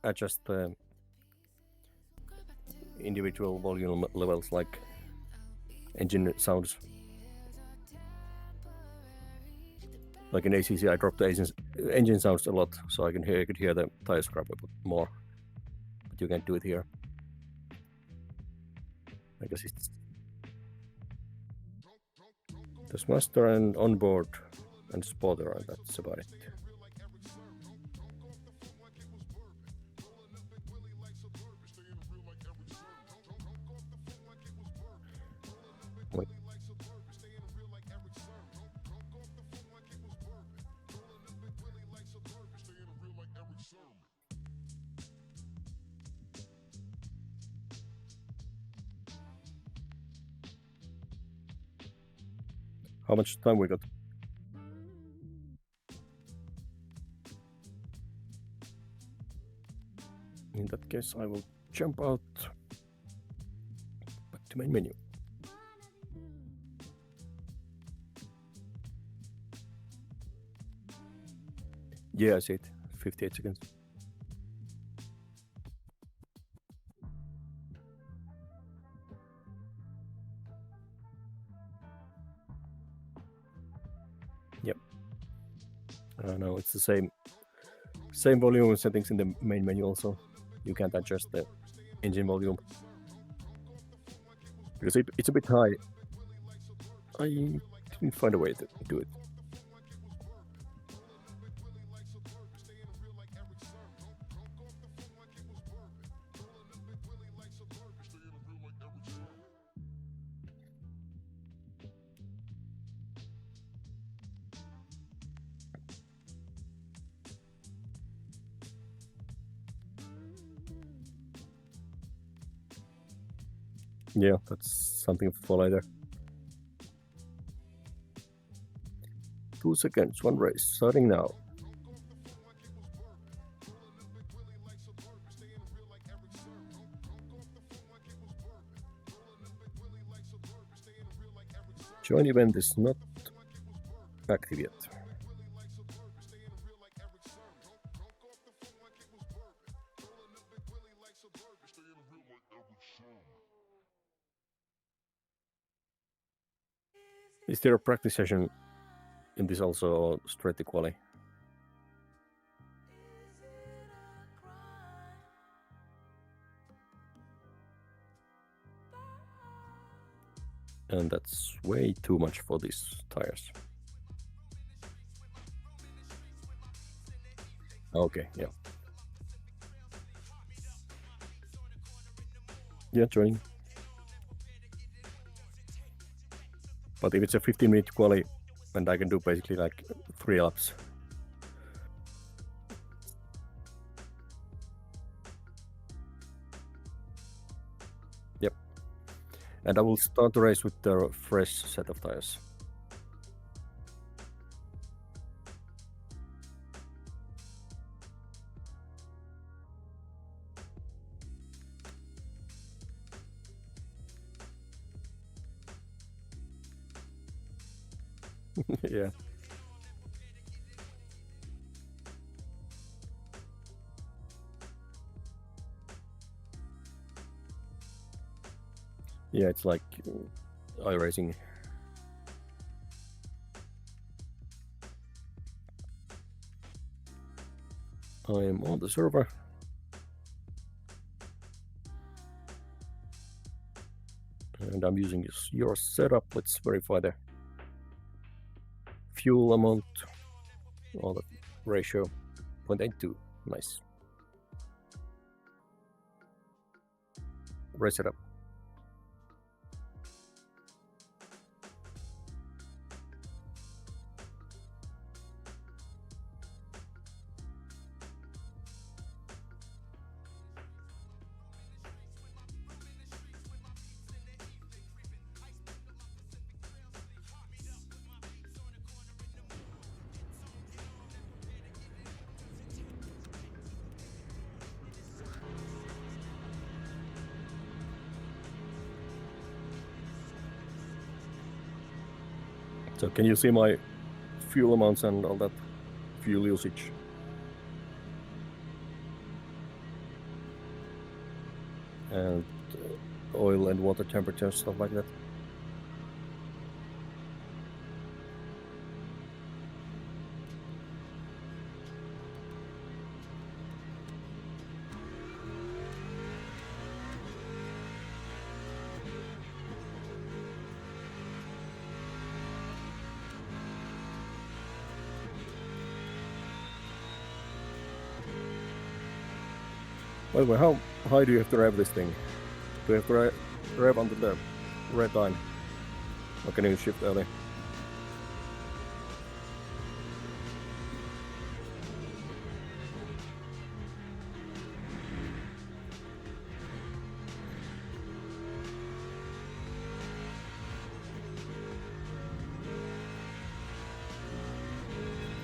adjust the individual volume levels like engine sounds. Like in ACC, I dropped the engine sounds a lot, so I could hear the tire scrub a bit more. But you can't do it here. I guess it's the master and onboard and spotter, and that's about it. Wait. How much time we got? In that case, I will jump out back to main menu. Yeah, I see it. 58 seconds. Yep. No, it's the same volume settings in the main menu also. You can't adjust the engine volume because it's a bit high. I didn't find a way to do it. Yeah, that's something for later. 2 seconds, one race, starting now. Join event is not active yet. Is there a practice session in this also straight to quali? And that's way too much for these tires. Okay, yeah. Yeah, joining. But if it's a 15-minute quali, and I can do basically like 3 laps. Yep. And I will start the race with the fresh set of tires. Yeah. Yeah, it's like iRacing. I am on the server. And I'm using your setup. Let's verify the fuel amount, all the ratio, 0.82. Nice. Race setup. So can you see my fuel amounts and all that fuel usage? and oil and water temperature, stuff like that. By the way, how high do you have to rev this thing? Do you have to rev onto the red line? Or can you shift early?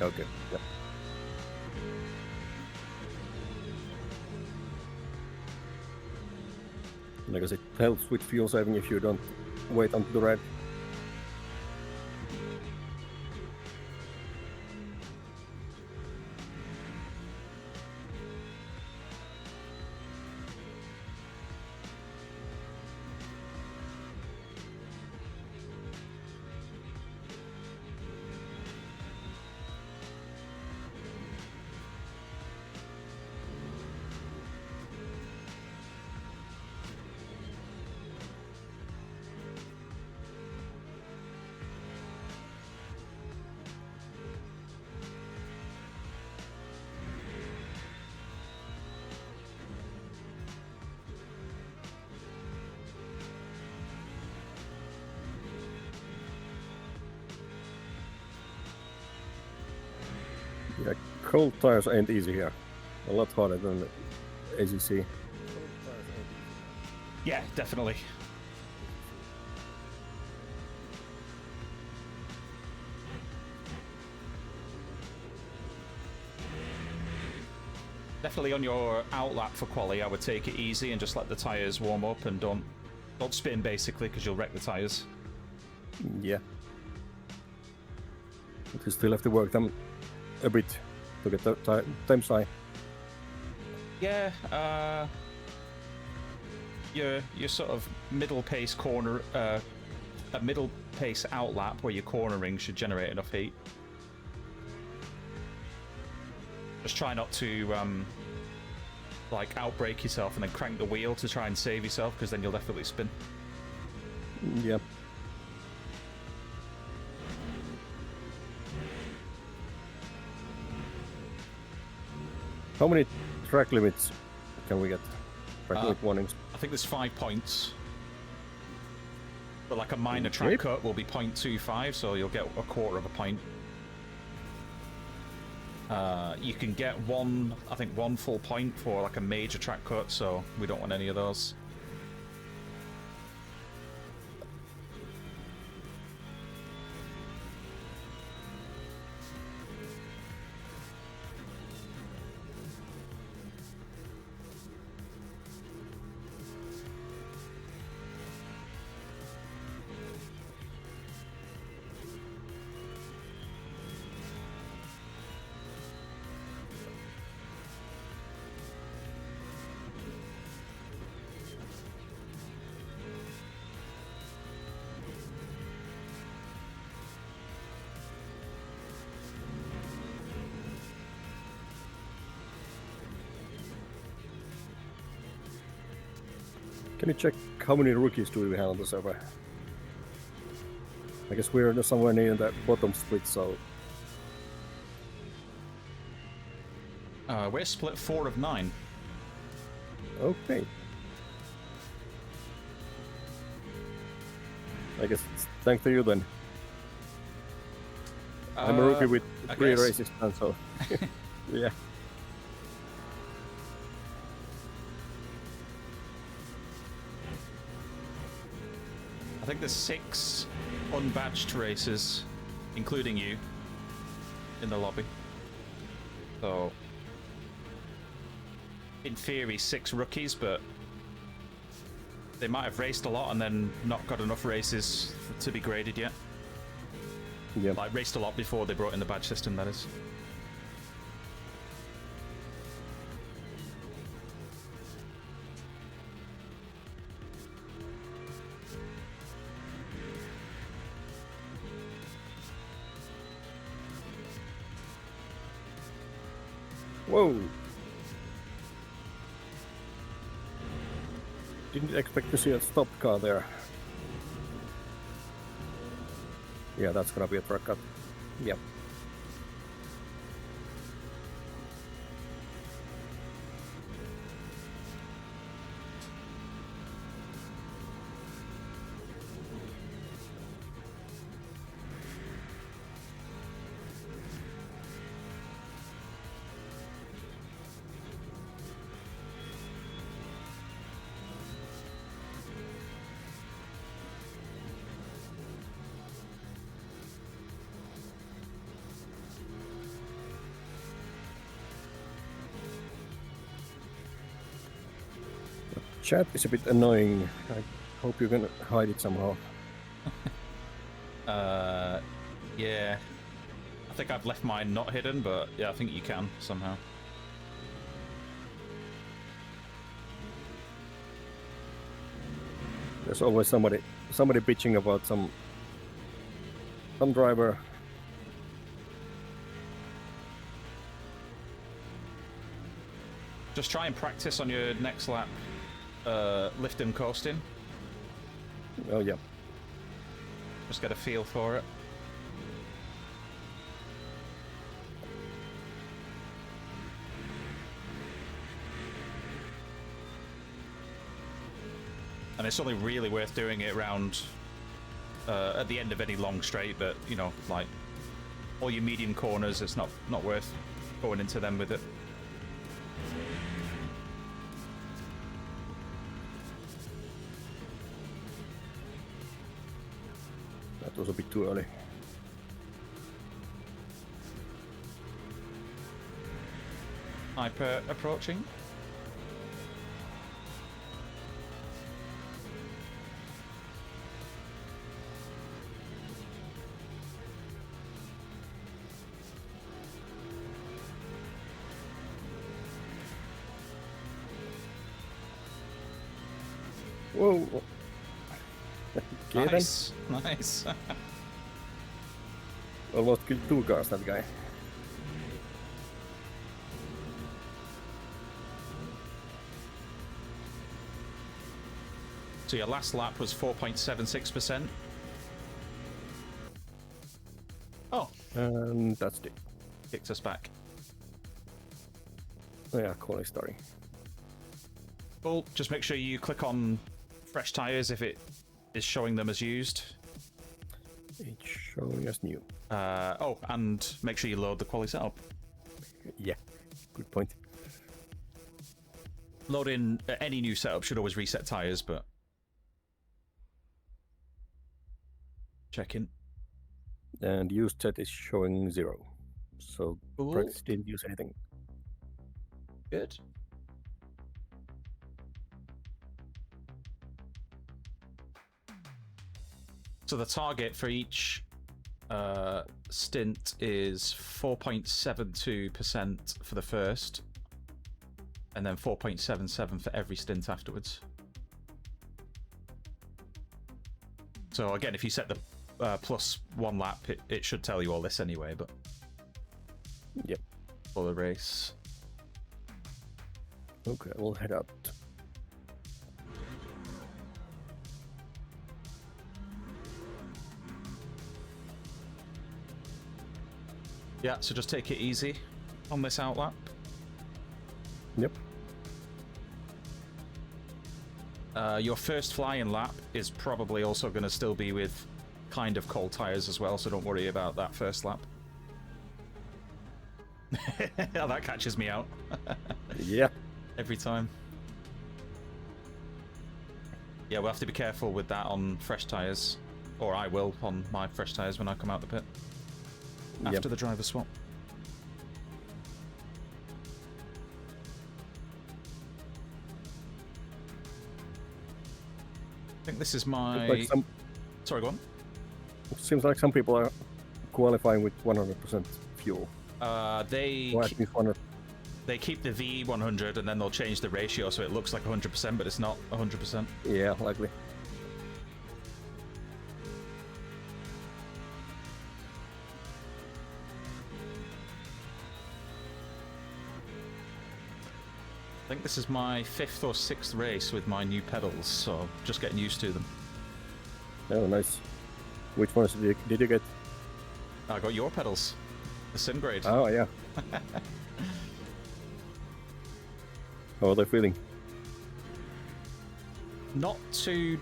Okay, yeah. Because it helps with fuel saving if you don't wait until the red. Yeah, cold tires ain't easy here. A lot harder than ACC. Yeah, definitely. Definitely on your outlap for quali, I would take it easy and just let the tyres warm up and don't spin basically because you'll wreck the tyres. Yeah. But you still have to work them a bit to get the time high. Yeah, your sort of middle pace corner, a middle pace outlap where you're cornering should generate enough heat. Just try not to like outbrake yourself and then crank the wheel to try and save yourself, because then you'll definitely spin. Yeah. How many track limits can we get? Track limit warnings. I think there's 5 points. But like a minor track cut will be 0.25, so you'll get a quarter of a point. You can get one full point for like a major track cut, so we don't want any of those. Can you check how many rookies do we have on the server? I guess we're somewhere near the bottom split, so... We're split 4 of 9. Okay. I guess it's thanks to you then. I'm a rookie with 3 races done, so... yeah. I think there's 6 unbadged races, including you, in the lobby. So, in theory, 6 rookies, but they might have raced a lot and then not got enough races to be graded yet. Yeah. Like, raced a lot before they brought in the badge system, that is. Whoa! Didn't expect to see a stopped car there. Yeah, that's gonna be a truck cut. Yep. Chat is a bit annoying. I hope you can hide it somehow. Yeah. I think I've left mine not hidden, but yeah, I think you can somehow. There's always somebody bitching about some driver. Just try and practice on your next lap, lift and coasting. Oh yeah. Just get a feel for it. And it's only really worth doing it around at the end of any long straight, but you know, like all your medium corners, it's not worth going into them with it. That was a bit too early. Hyper approaching. Whoa! Okay, Nice, nice. Almost killed 2 cars, that guy. So your last lap was 4.76%. Oh, And that's it. kicks us back. Oh yeah, quality starting. Cool. Just make sure you click on fresh tires if it is showing them as used. It's showing us new. Oh, and make sure you load the quality setup. Yeah, good point. Loading any new setup should always reset tires, but check in. And used set is showing 0. So Cool. practice didn't use anything. Good. So the target for each stint is 4.72% for the first, and then 4.77 for every stint afterwards. So again, if you set the plus 1 lap, it should tell you all this anyway, but Yep. for the race. Okay, we'll head out. Yeah, so just take it easy on this outlap. Yep. Your first flying lap is probably also going to still be with kind of cold tires as well, so don't worry about that first lap. That catches me out. Yeah. Every time. Yeah, we'll have to be careful with that on fresh tires. Or I will on my fresh tires when I come out the pit. After the driver swap. I think this is my... Like Sorry, go on. seems like some people are qualifying with 100% fuel. They Or at least 100. They keep the V100 and then they'll change the ratio so it looks like 100%, but it's not 100%. Yeah, likely. think this is my 5th or 6th race with my new pedals, so just getting used to them. Oh, nice. Which ones did you get? I got your pedals, the sim grade. Oh, yeah. How are they feeling? Not too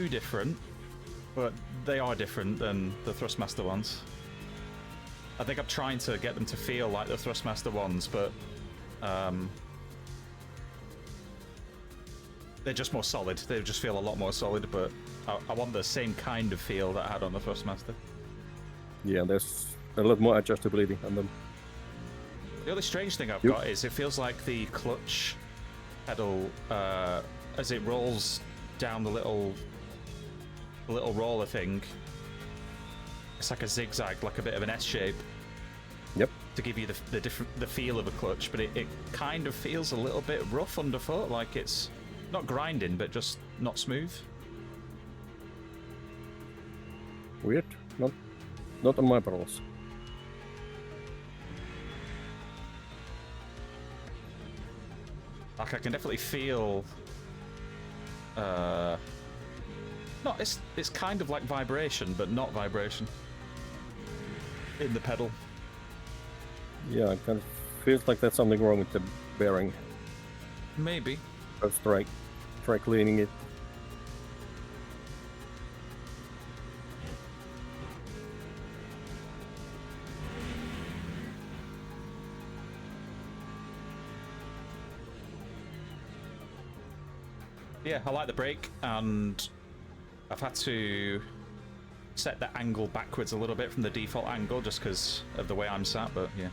different, but they are different than the Thrustmaster ones. I think I'm trying to get them to feel like the Thrustmaster ones, but they're just more solid. They just feel a lot more solid, but I want the same kind of feel that I had on the Thrustmaster. Yeah, there's a lot more adjustability on them. The only strange thing I've got is it feels like the clutch pedal, as it rolls down the little roller thing, it's like a zigzag, like a bit of an S shape. Yep. To give you the feel of a clutch, but it kind of feels a little bit rough underfoot, like it's not grinding, but just not smooth. Weird. Not on my pedals. Like I can definitely feel. It's kind of like vibration, but not vibration in the pedal. Yeah, it kind of feels like there's something wrong with the bearing. Maybe. Let's try cleaning it. Yeah, I like the brake, and I've had to set the angle backwards a little bit from the default angle just because of the way I'm sat, but yeah.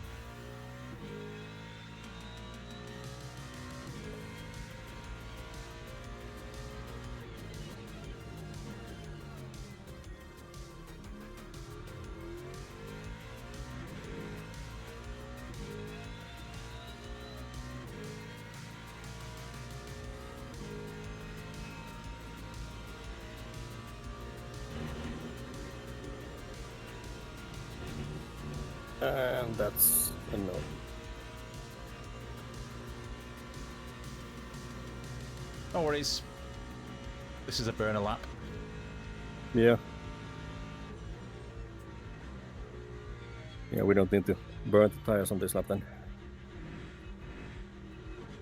And that's a no. No worries. This is a burner lap. Yeah. Yeah, we don't need to burn the tires on this lap then.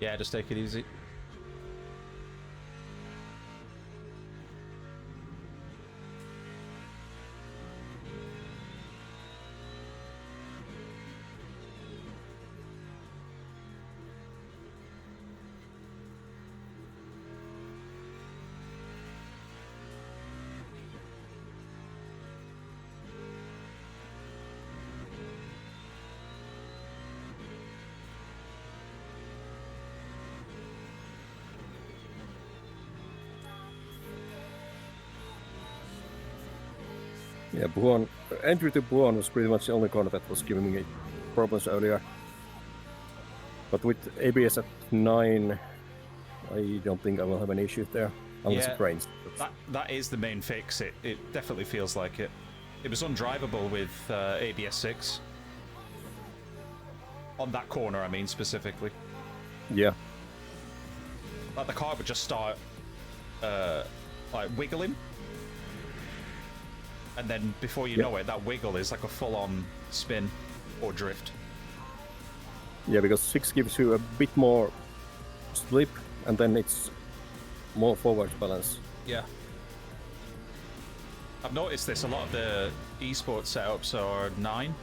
Yeah, just take it easy. Yeah, entry to Buon was pretty much the only corner that was giving me problems earlier. But with ABS at 9, I don't think I will have any issues there, unless it rains. That is the main fix. It definitely feels like it. It was undrivable with ABS 6. On that corner, I mean, specifically. Yeah. Like, the car would just start, like, wiggling. And then, before you know it, that wiggle is like a full-on spin or drift. Yeah, because 6 gives you a bit more slip, and then it's more forward balance. Yeah. I've noticed this. A lot of the esports setups are 9.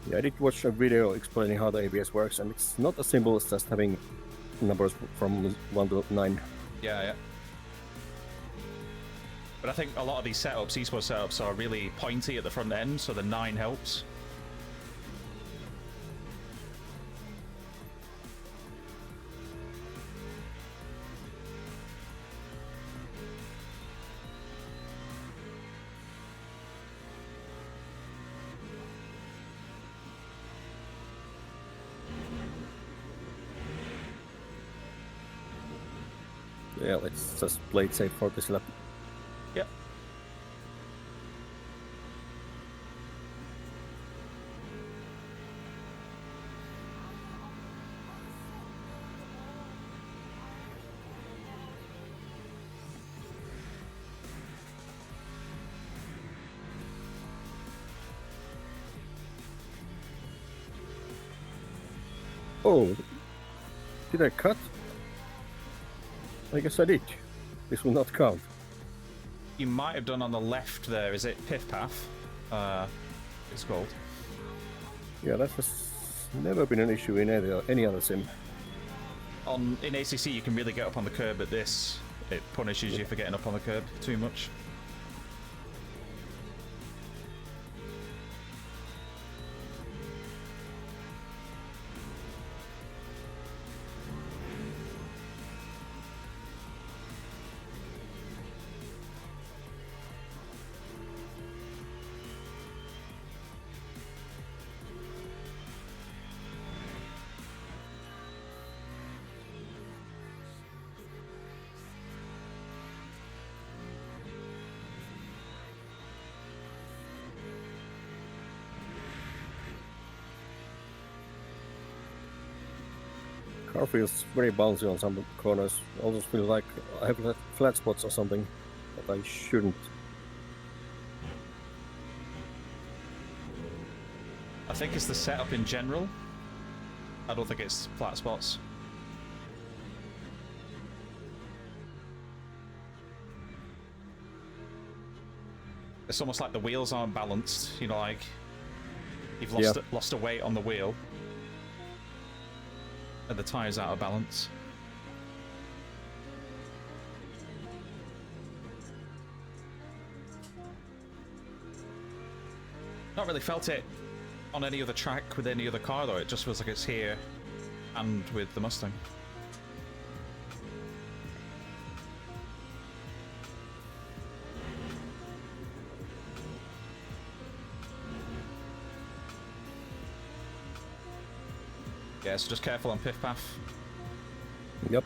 Yeah, I did watch a video explaining how the ABS works, and it's not as simple as just having numbers from 1 to 9. Yeah. But I think a lot of these setups, esports setups, are really pointy at the front end, so the 9 helps. Yeah, let's just play it safe for this lap. Yep. Oh, did I cut? I guess I did. This will not count. You might have done on the left there. Is it Piff Path? It's called. Yeah, that has never been an issue in any other sim. In ACC, you can really get up on the curb at this. It punishes you for getting up on the curb too much. Car feels very bouncy on some corners. Almost feel like I have flat spots or something, but I shouldn't. I think it's the setup in general. I don't think it's flat spots. It's almost like the wheels aren't balanced. You know, like you've lost a weight on the wheel, and the tire's out of balance. Not really felt it on any other track with any other car though. It just feels like it's here and with the Mustang. Yeah, so just careful on Piff Path. Yep.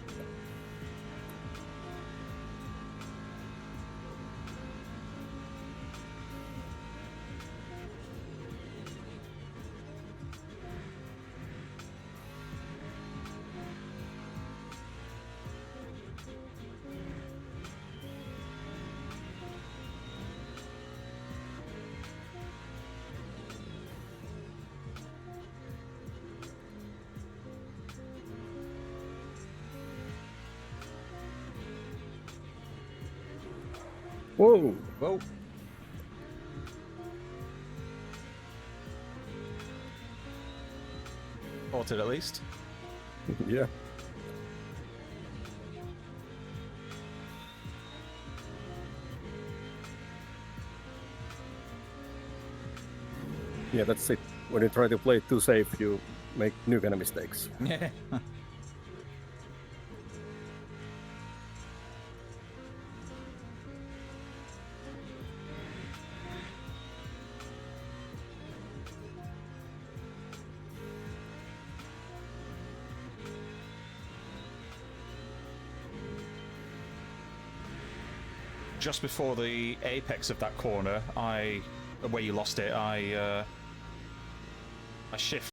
Whoa! Whoa. Caught it at least. Yeah. Yeah, that's it. When you try to play it too safe, you make new kind of mistakes. Yeah. Just before the apex of that corner, where you lost it, I shifted.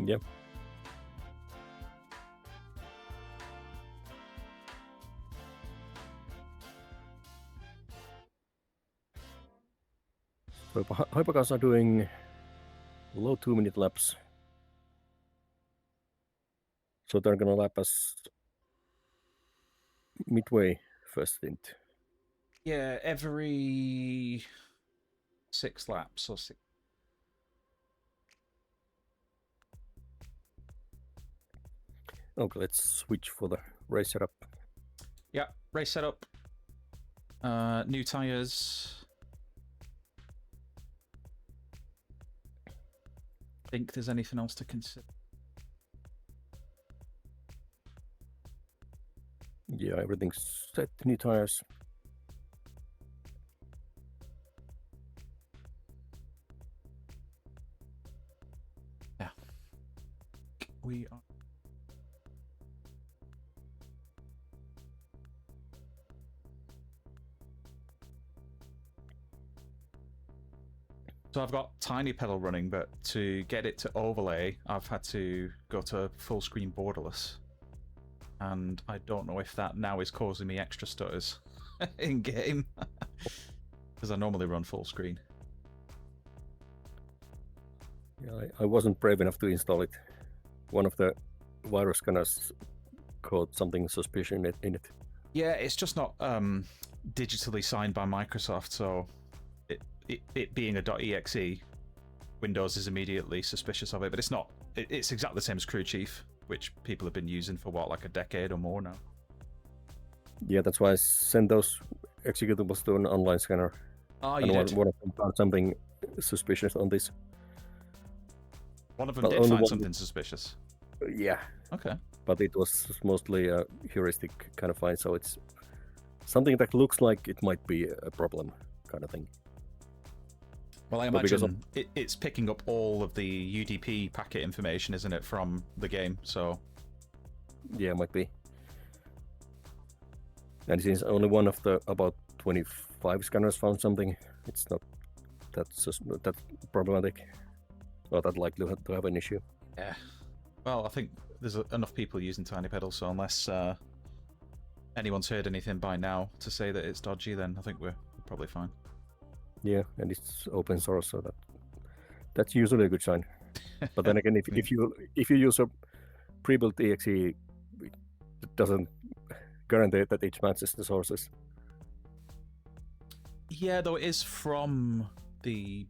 Yep. So hypercars are doing low 2-minute laps. So they're gonna lap us midway first stint. Yeah, every 6 laps or 6. Okay, let's switch for the race setup. Yeah, race setup. New tires. Think there's anything else to consider? Yeah, everything's set. New tires. Yeah. We are. So I've got tiny pedal running, but to get it to overlay, I've had to go to full screen borderless. And I don't know if that now is causing me extra stutters in game. Because I normally run full screen. Yeah, I wasn't brave enough to install it. One of the virus scanners caught something suspicious in it. Yeah, it's just not digitally signed by Microsoft, so it being a .exe, Windows is immediately suspicious of it. But it's not. It's exactly the same as Crew Chief, which people have been using for what, like a decade or more now. Yeah, that's why I sent those executables to an online scanner. Oh, and you one did? of them found something suspicious on this. One of them Well, did only find one- something suspicious. Yeah, Okay. but it was mostly a heuristic kind of find, so it's something that looks like it might be a problem kind of thing. Well, I But because imagine it's picking up all of the UDP packet information, isn't it, from the game? So Yeah, might be. And since only one of the about 25 scanners found something, it's not that problematic, or that likely to have an issue. yeah. Well, I think there's enough people using Tiny Pedal, so unless anyone's heard anything by now to say that it's dodgy, then I think we're probably fine. Yeah, and it's open source, so that's usually a good sign. But then again, if you use a pre-built exe, it doesn't guarantee that it matches the sources. Yeah, though it is from the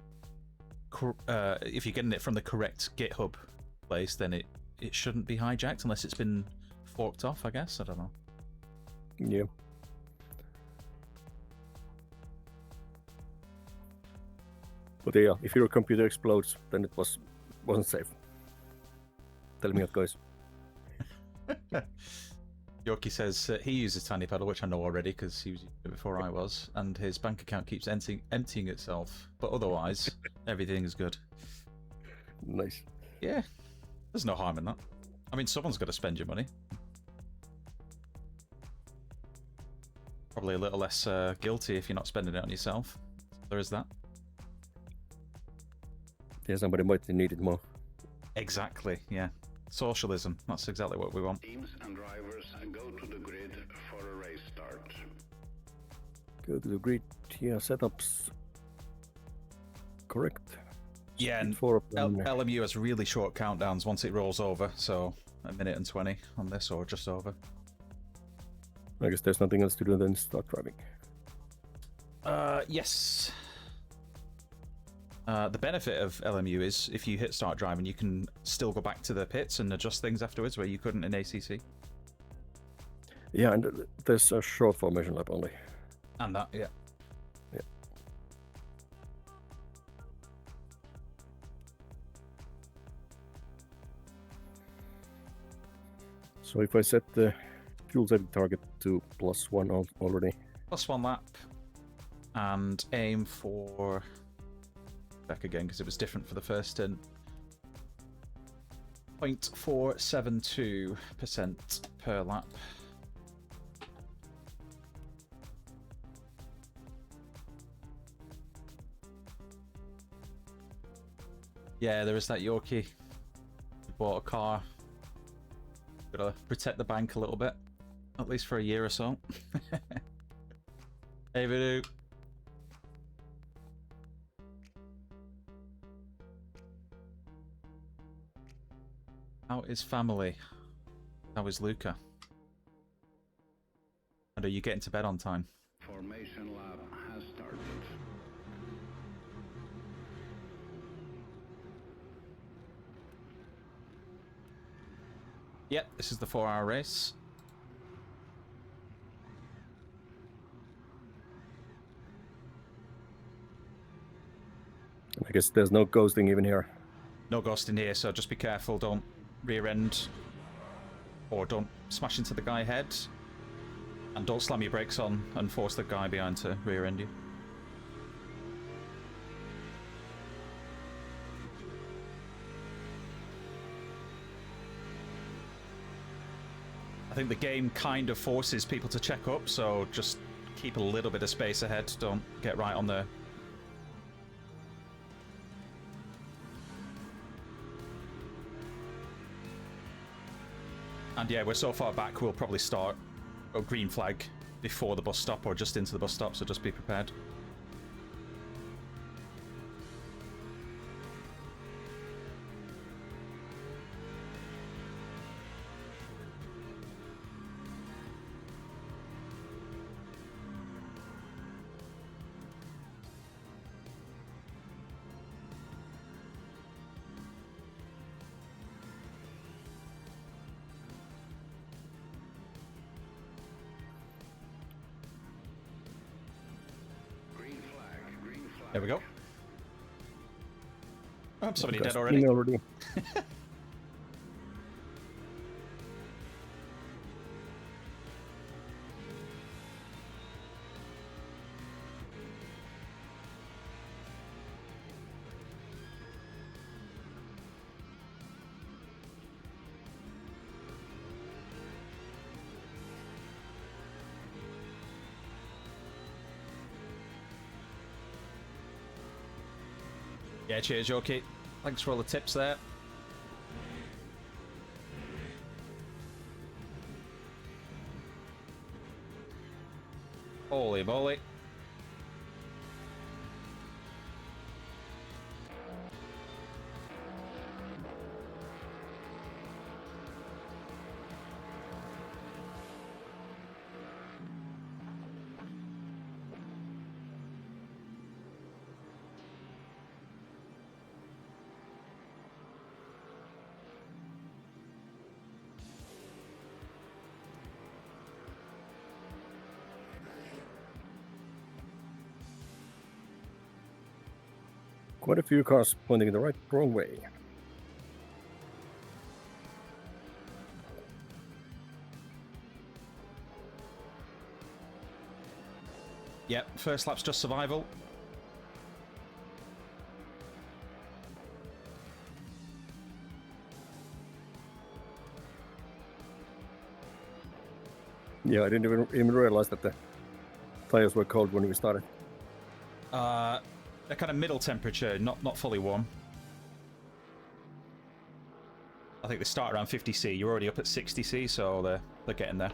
if you're getting it from the correct GitHub place, then it shouldn't be hijacked unless it's been forked off, I guess. I don't know. Yeah. But yeah, if your computer explodes, then it wasn't safe. Tell me how it goes. Yorkie says he uses Tiny Pedal, which I know already because he was using it before I was, and his bank account keeps emptying itself. But otherwise, everything is good. Nice. Yeah, there's no harm in that. I mean, someone's got to spend your money. Probably a little less guilty if you're not spending it on yourself. There is that. Yeah, somebody might need it more. Exactly, yeah. Socialism, that's exactly what we want. Teams and drivers go to the grid for a race start. Go to the grid. Yeah, setups. Correct. Yeah, and LMU has really short countdowns once it rolls over, so 1:20 on this, or just over. I guess there's nothing else to do than start driving. Yes. The benefit of LMU is if you hit start driving, you can still go back to the pits and adjust things afterwards where you couldn't in ACC. Yeah, and there's a short formation lap only. And that, yeah. Yeah. So if I set the fuel saving target to +1 already. +1 lap. And aim for... back again because it was different for the first stint. 0.472% per lap. Yeah, there is that Yorkie. bought a car. Gotta protect the bank a little bit. At least for a year or so. Hey, Voodoo. How is family? How is Luca? And are you getting to bed on time? Formation lab has started. Yep, this is the 4-hour race. I guess there's no ghosting even here. No ghost in here, so just be careful. Don't rear end or don't smash into the guy head. And don't slam your brakes on and force the guy behind to rear end you. I think the game kind of forces people to check up, so just keep a little bit of space ahead. Don't get right on there. And yeah, we're so far back, we'll probably start a green flag before the bus stop or just into the bus stop, so just be prepared. There we go. Oh, somebody dead already. Yeah, cheers, Yoki. Thanks for all the tips there. Holy moly. Quite a few cars pointing in the wrong way. Yep, first lap's just survival. Yeah, I didn't even realize that the tires were cold when we started. They're kind of middle temperature, not fully warm. I think they start around 50C. You're already up at 60C, so they're getting there.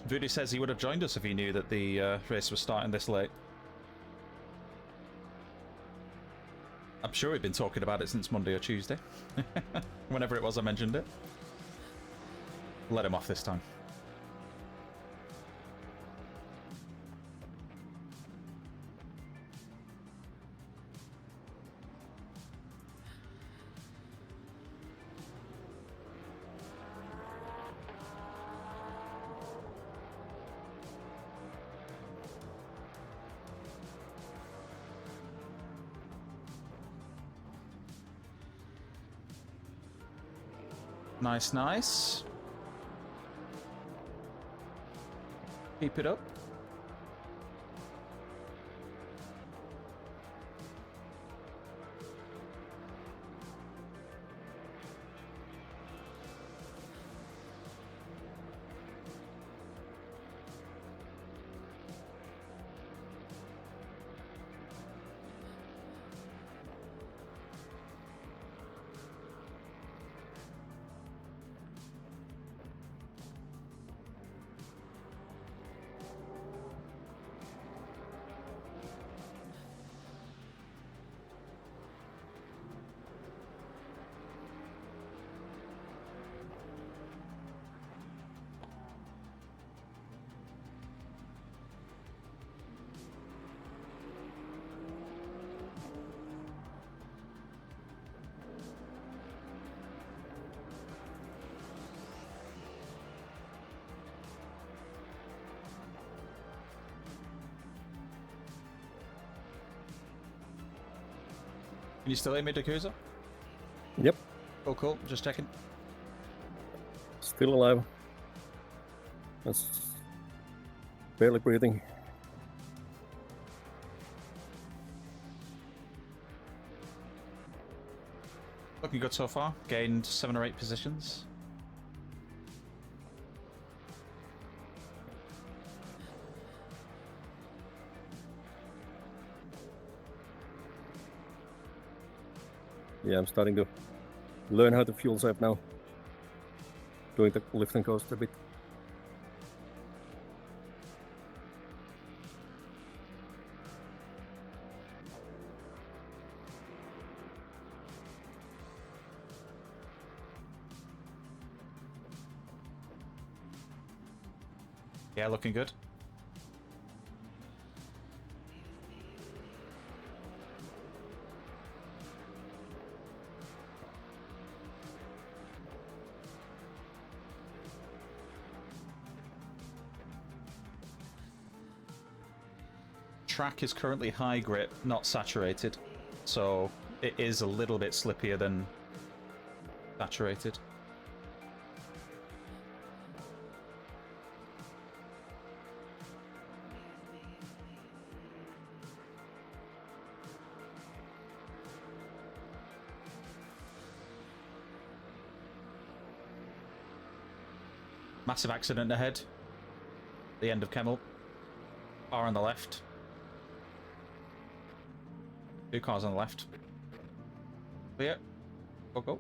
Voodoo says he would have joined us if he knew that the race was starting this late. I'm sure we've been talking about it since Monday or Tuesday. Whenever it was I mentioned it. Let him off this time. Nice, nice. Keep it up. You still hear me, Dakuza? Yep, Oh, cool. Just checking. still alive. That's barely breathing. Looking good so far. Gained 7 or 8 positions. Yeah, I'm starting to learn how to fuel save now. Doing the lift and coast a bit. Yeah, looking good. Track is currently high grip, not saturated, so it is a little bit slippier than saturated. Massive accident ahead. The end of Kemmel. Car on the left. 2 cars on the left. Clear. Go, go.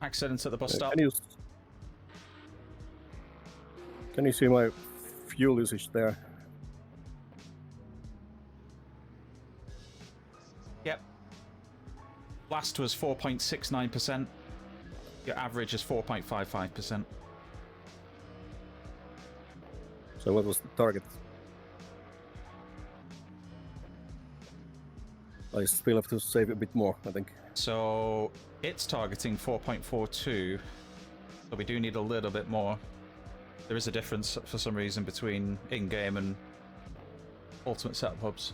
Accidents at the bus stop. Can you see my fuel usage there? Yep. Last was 4.69%. Your average is 4.55%. So what was the target? I still have to save a bit more, I think. So it's targeting 4.42. So we do need a little bit more. There is a difference for some reason between in-game and ultimate setup hubs.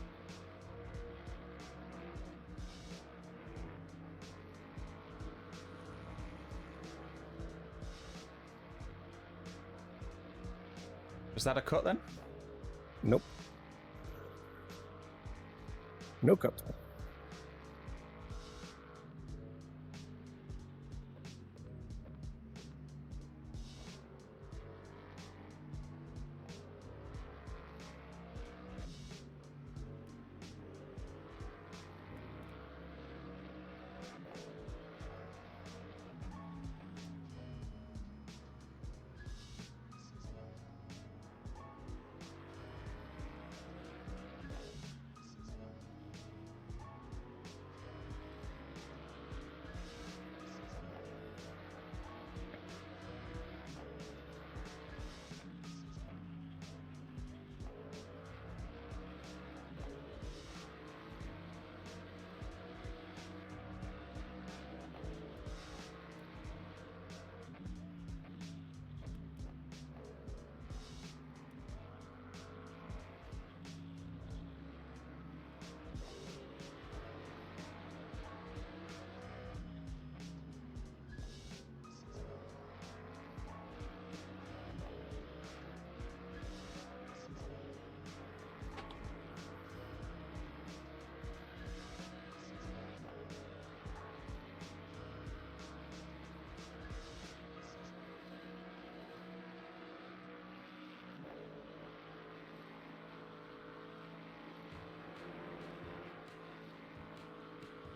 Was that a cut then? Nope. No cut.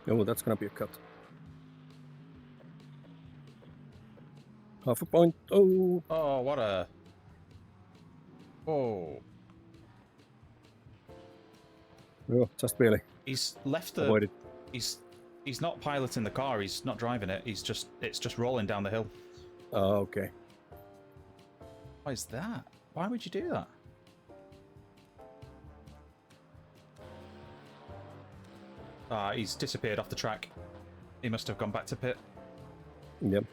Oh, that's gonna be a cut. Half a point. Oh, Oh, what a... Oh. oh, just barely He's left the... avoided. He's not piloting the car, he's not driving it, it's just rolling down the hill. Oh, okay. Why is that? Why would you do that? Ah, he's disappeared off the track. He must have gone back to pit. Yep.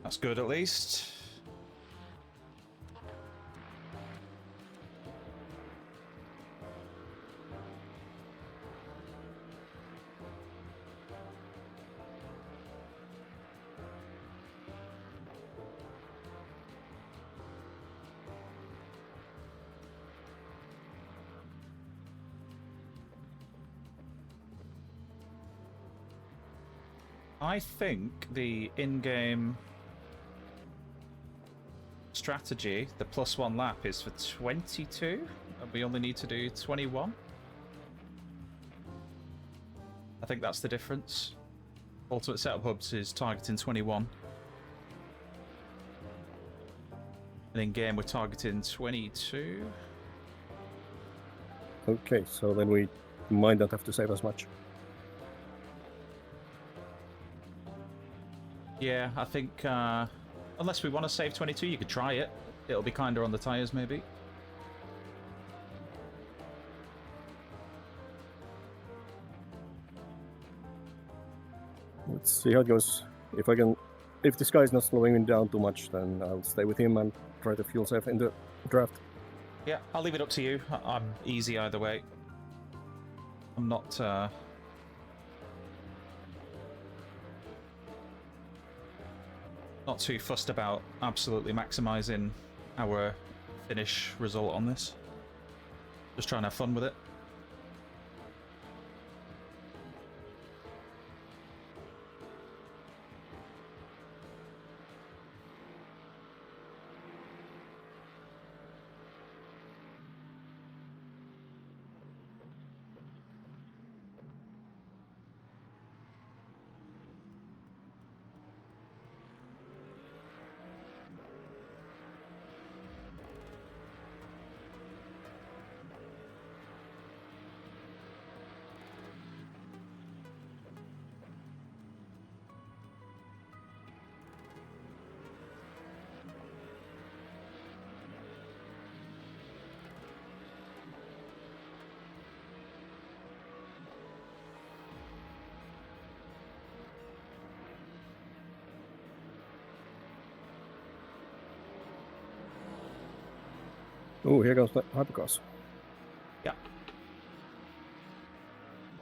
That's good at least. I think the in-game strategy, the +1 lap, is for 22, and we only need to do 21. I think that's the difference. Ultimate Setup Hubs is targeting 21. And in-game we're targeting 22. Okay, so then we might not have to save as much. Yeah, I think, unless we want to save 22, you could try it. It'll be kinder on the tyres, maybe. Let's see how it goes. If this guy is not slowing me down too much, then I'll stay with him and try to fuel save in the draft. Yeah, I'll leave it up to you. I'm easy either way. I'm not, not too fussed about absolutely maximising our finish result on this. Just trying to have fun with it. Oh, here goes the hypercross. Yeah.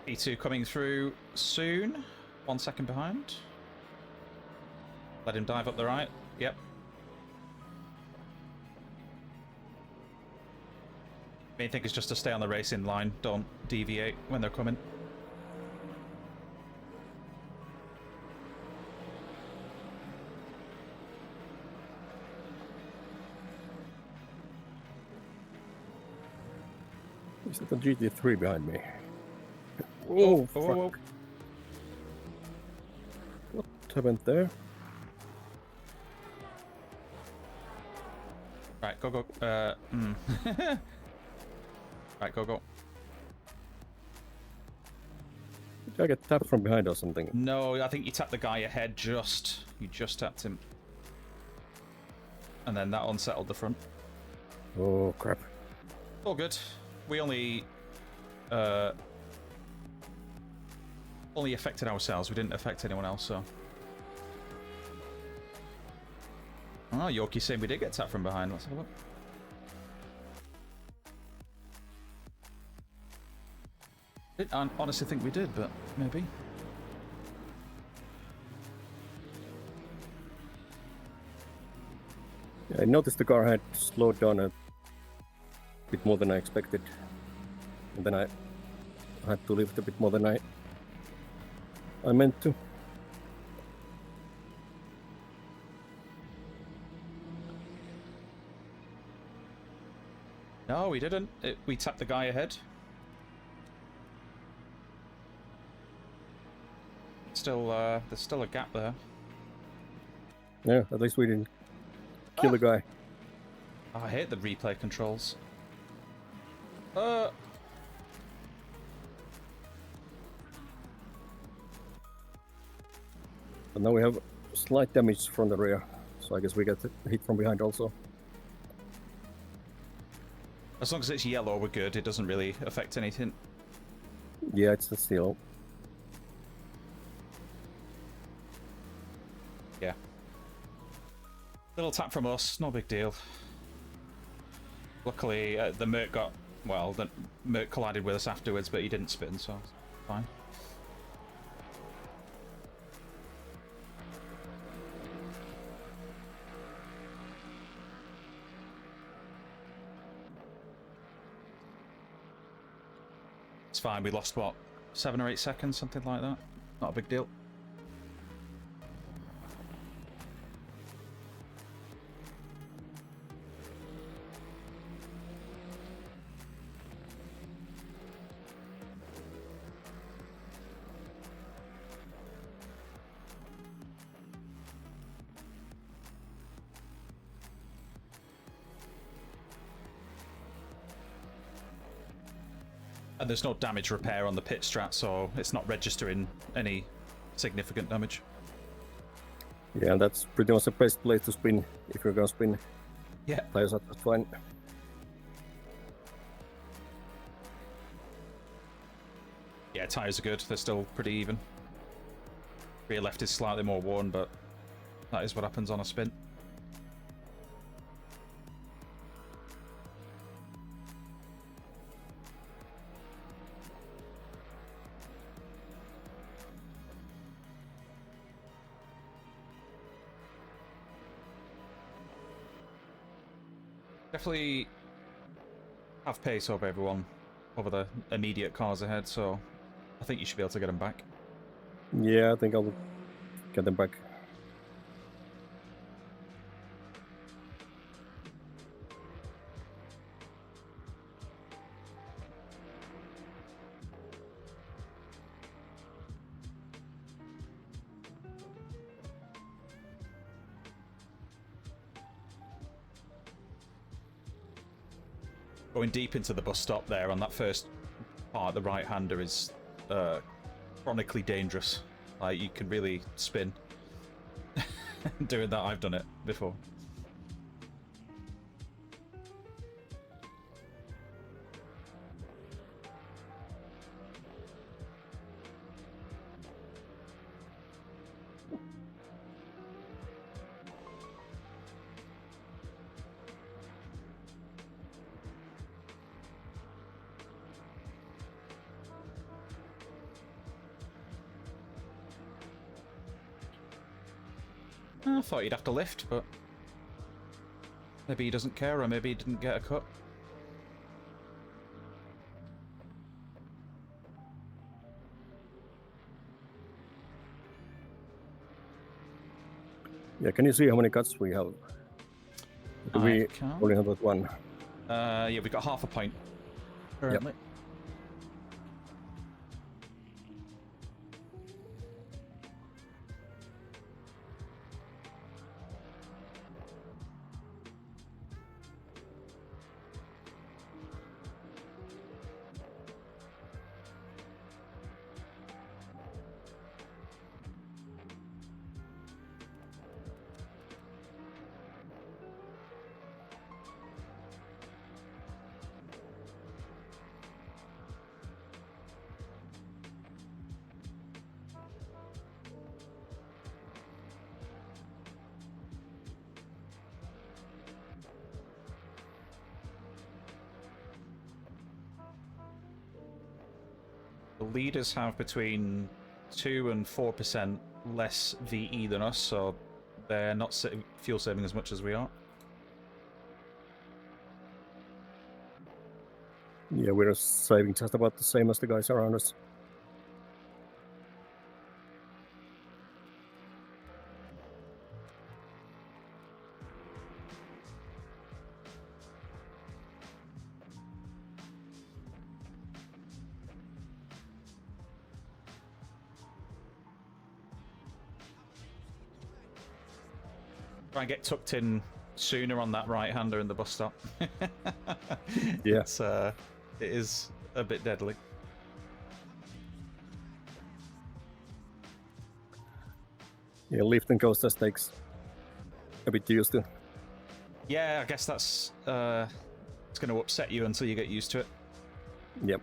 P2 coming through soon. 1 second behind. Let him dive up the right. Yep. Main thing is just to stay on the racing line. Don't deviate when they're coming. Is that a GT3 behind me? Oh, fuck. oh. What happened there? Right, go. Right, go. Did I get tapped from behind or something? No, I think you tapped the guy ahead just. You just tapped him. And then that unsettled the front. Oh, crap. All good. We only affected ourselves. We didn't affect anyone else, so. Oh, Yorkie's saying we did get tapped from behind. Let's have a look. I honestly think we did, but maybe. Yeah, I noticed the car had slowed down a bit more than I expected. And then I had to lift a bit more than I meant to. No, we didn't. We tapped the guy ahead. Still, there's still a gap there. Yeah, at least we didn't kill the guy. Oh, I hate the replay controls. But now we have slight damage from the rear, so I guess we get hit from behind also. As long as it's yellow, we're good. It doesn't really affect anything. Yeah, it's still. Yeah. Little tap from us, no big deal. Luckily, the Merc the Merc collided with us afterwards, but he didn't spin, so it's fine. It's fine, we lost, what, 7 or 8 seconds, something like that? Not a big deal. And there's no damage repair on the pit strat, so it's not registering any significant damage. Yeah, that's pretty much the best place to spin if you're gonna spin. Yeah. Tires are just fine. Yeah, tyres are good. They're still pretty even. Rear left is slightly more worn, but that is what happens on a spin. Definitely have pace over everyone, over the immediate cars ahead, so I think you should be able to get them back. Yeah, I think I'll get them back. Going deep into the bus stop there on that first part, the right-hander is chronically dangerous. Like, you can really spin. Doing that, I've done it before. I thought he'd have to lift, but maybe he doesn't care, or maybe he didn't get a cut. Yeah, can you see how many cuts we have? We only have that one. Yeah, we got half a point currently. Yep. The leaders have between 2 and 4% less VE than us, so they're not fuel saving as much as we are. Yeah, we're saving just about the same as the guys around us. Try and get tucked in sooner on that right-hander in the bus stop. Yeah. It is a bit deadly. Yeah, lifting coasters takes a bit used to. Yeah, I guess that's it's going to upset you until you get used to it. Yep.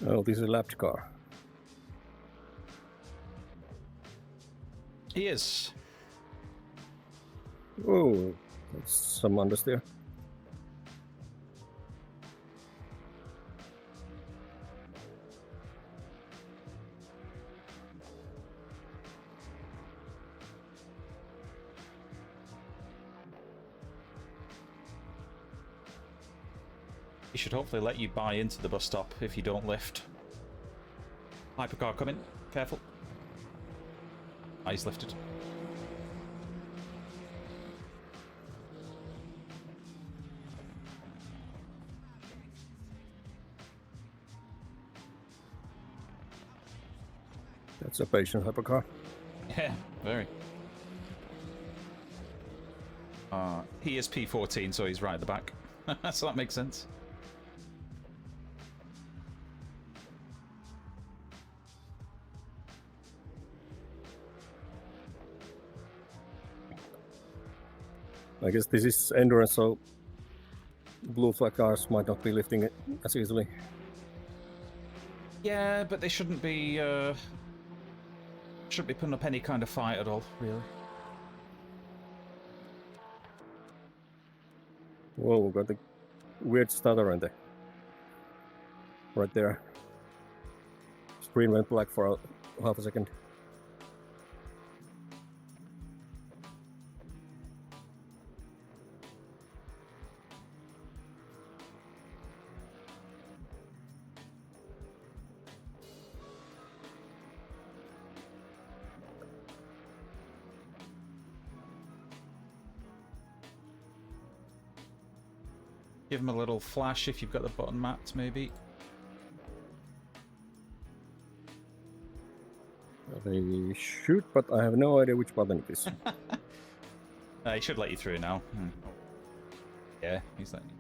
Oh, this is a lapped car. He is. Oh, that's some understeer. He should hopefully let you buy into the bus stop if you don't lift. Hypercar coming. Careful. Eyes lifted. That's a patient hypercar. Yeah, very. He is P14, so he's right at the back. So that makes sense. I guess this is endurance, so blue flag cars might not be lifting it as easily. Yeah, but they shouldn't be putting up any kind of fight at all, really. Whoa, we got the weird stutter in there. Right there. Screen went black for half a second. Give him a little flash if you've got the button mapped, maybe. They shoot, but I have no idea which button it is. He should let you through now. Yeah, he's letting you.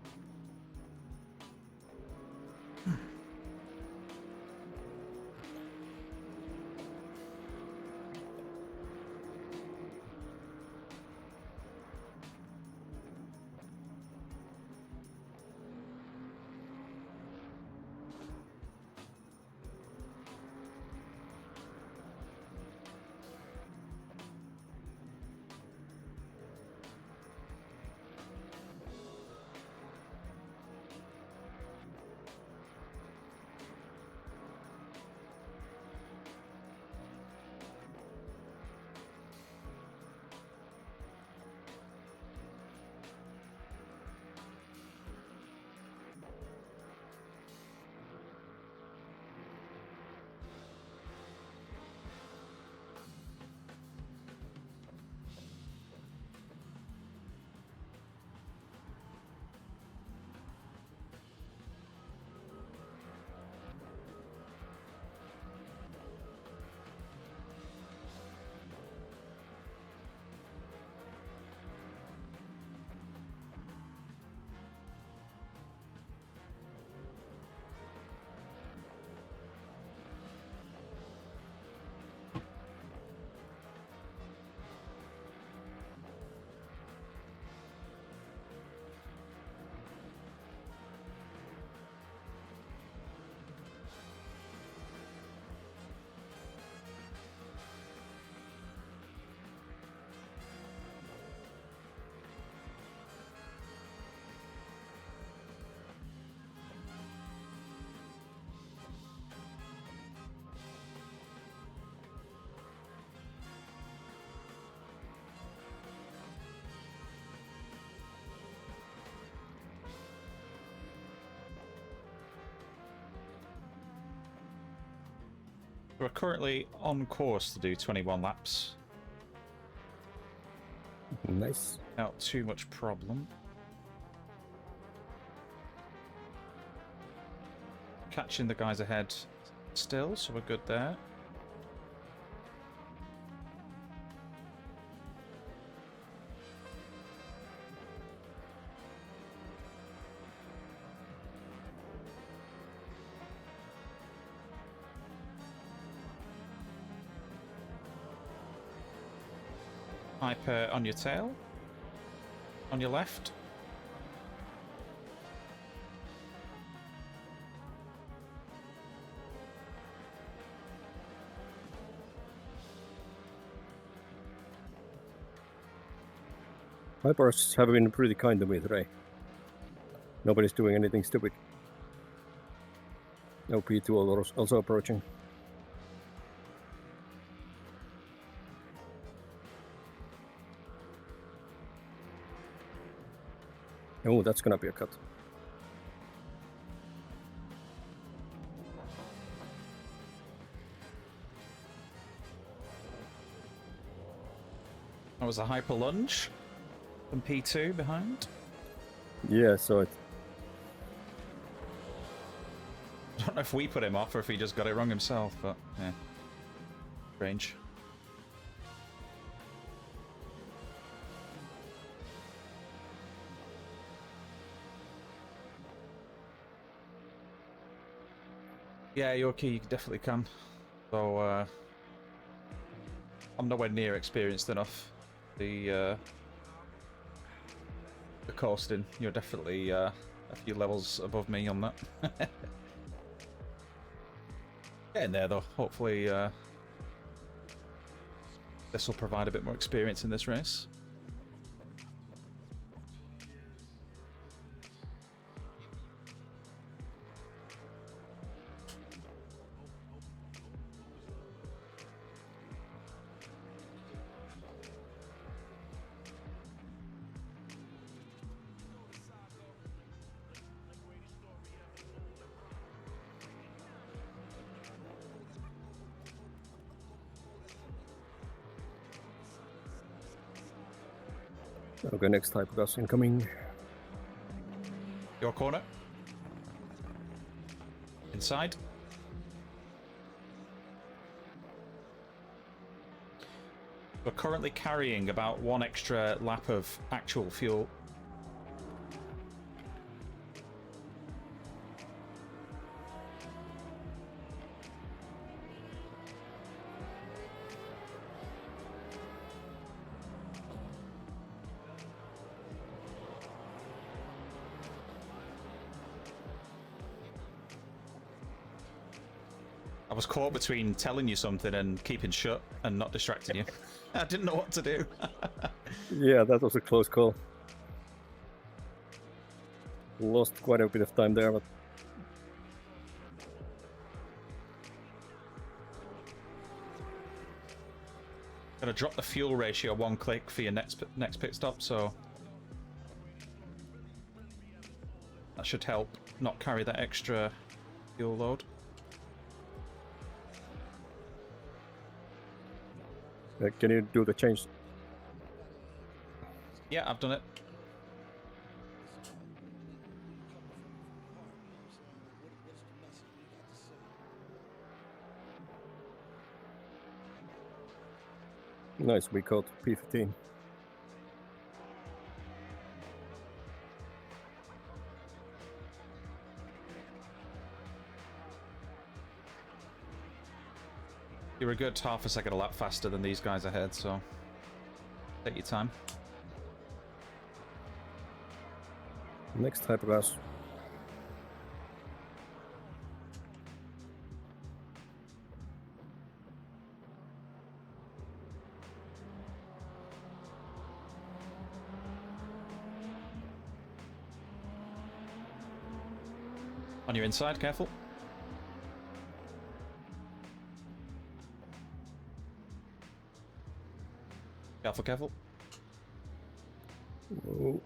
We're currently on course to do 21 laps. Nice. Not too much problem. Catching the guys ahead still, so we're good there. Hyper on your tail. On your left. Hypers have been pretty kind to me today. Nobody's doing anything stupid. No P2 also approaching. Oh, that's gonna be a cut. That was a hyper lunge from P2 behind. Yeah, so it. I don't know if we put him off or if he just got it wrong himself, but yeah. Strange. Yeah, Yorkie, you definitely can. So, I'm nowhere near experienced enough. The coasting, you're definitely a few levels above me on that. Getting there though. Hopefully, this will provide a bit more experience in this race. Okay, next type of gas incoming. Your corner. Inside. We're currently carrying about 1 extra lap of actual fuel. I was caught between telling you something and keeping shut and not distracting you. I didn't know what to do. Yeah, that was a close call. Lost quite a bit of time there, but Gonna drop the fuel ratio 1 click for your next pit stop, so that should help not carry that extra fuel load. can you do the change? Yeah, I've done it. Nice, we caught P15. You're a good half a second a lap faster than these guys ahead, so take your time. Next type of gas. On your inside, careful. Careful, careful. Oh.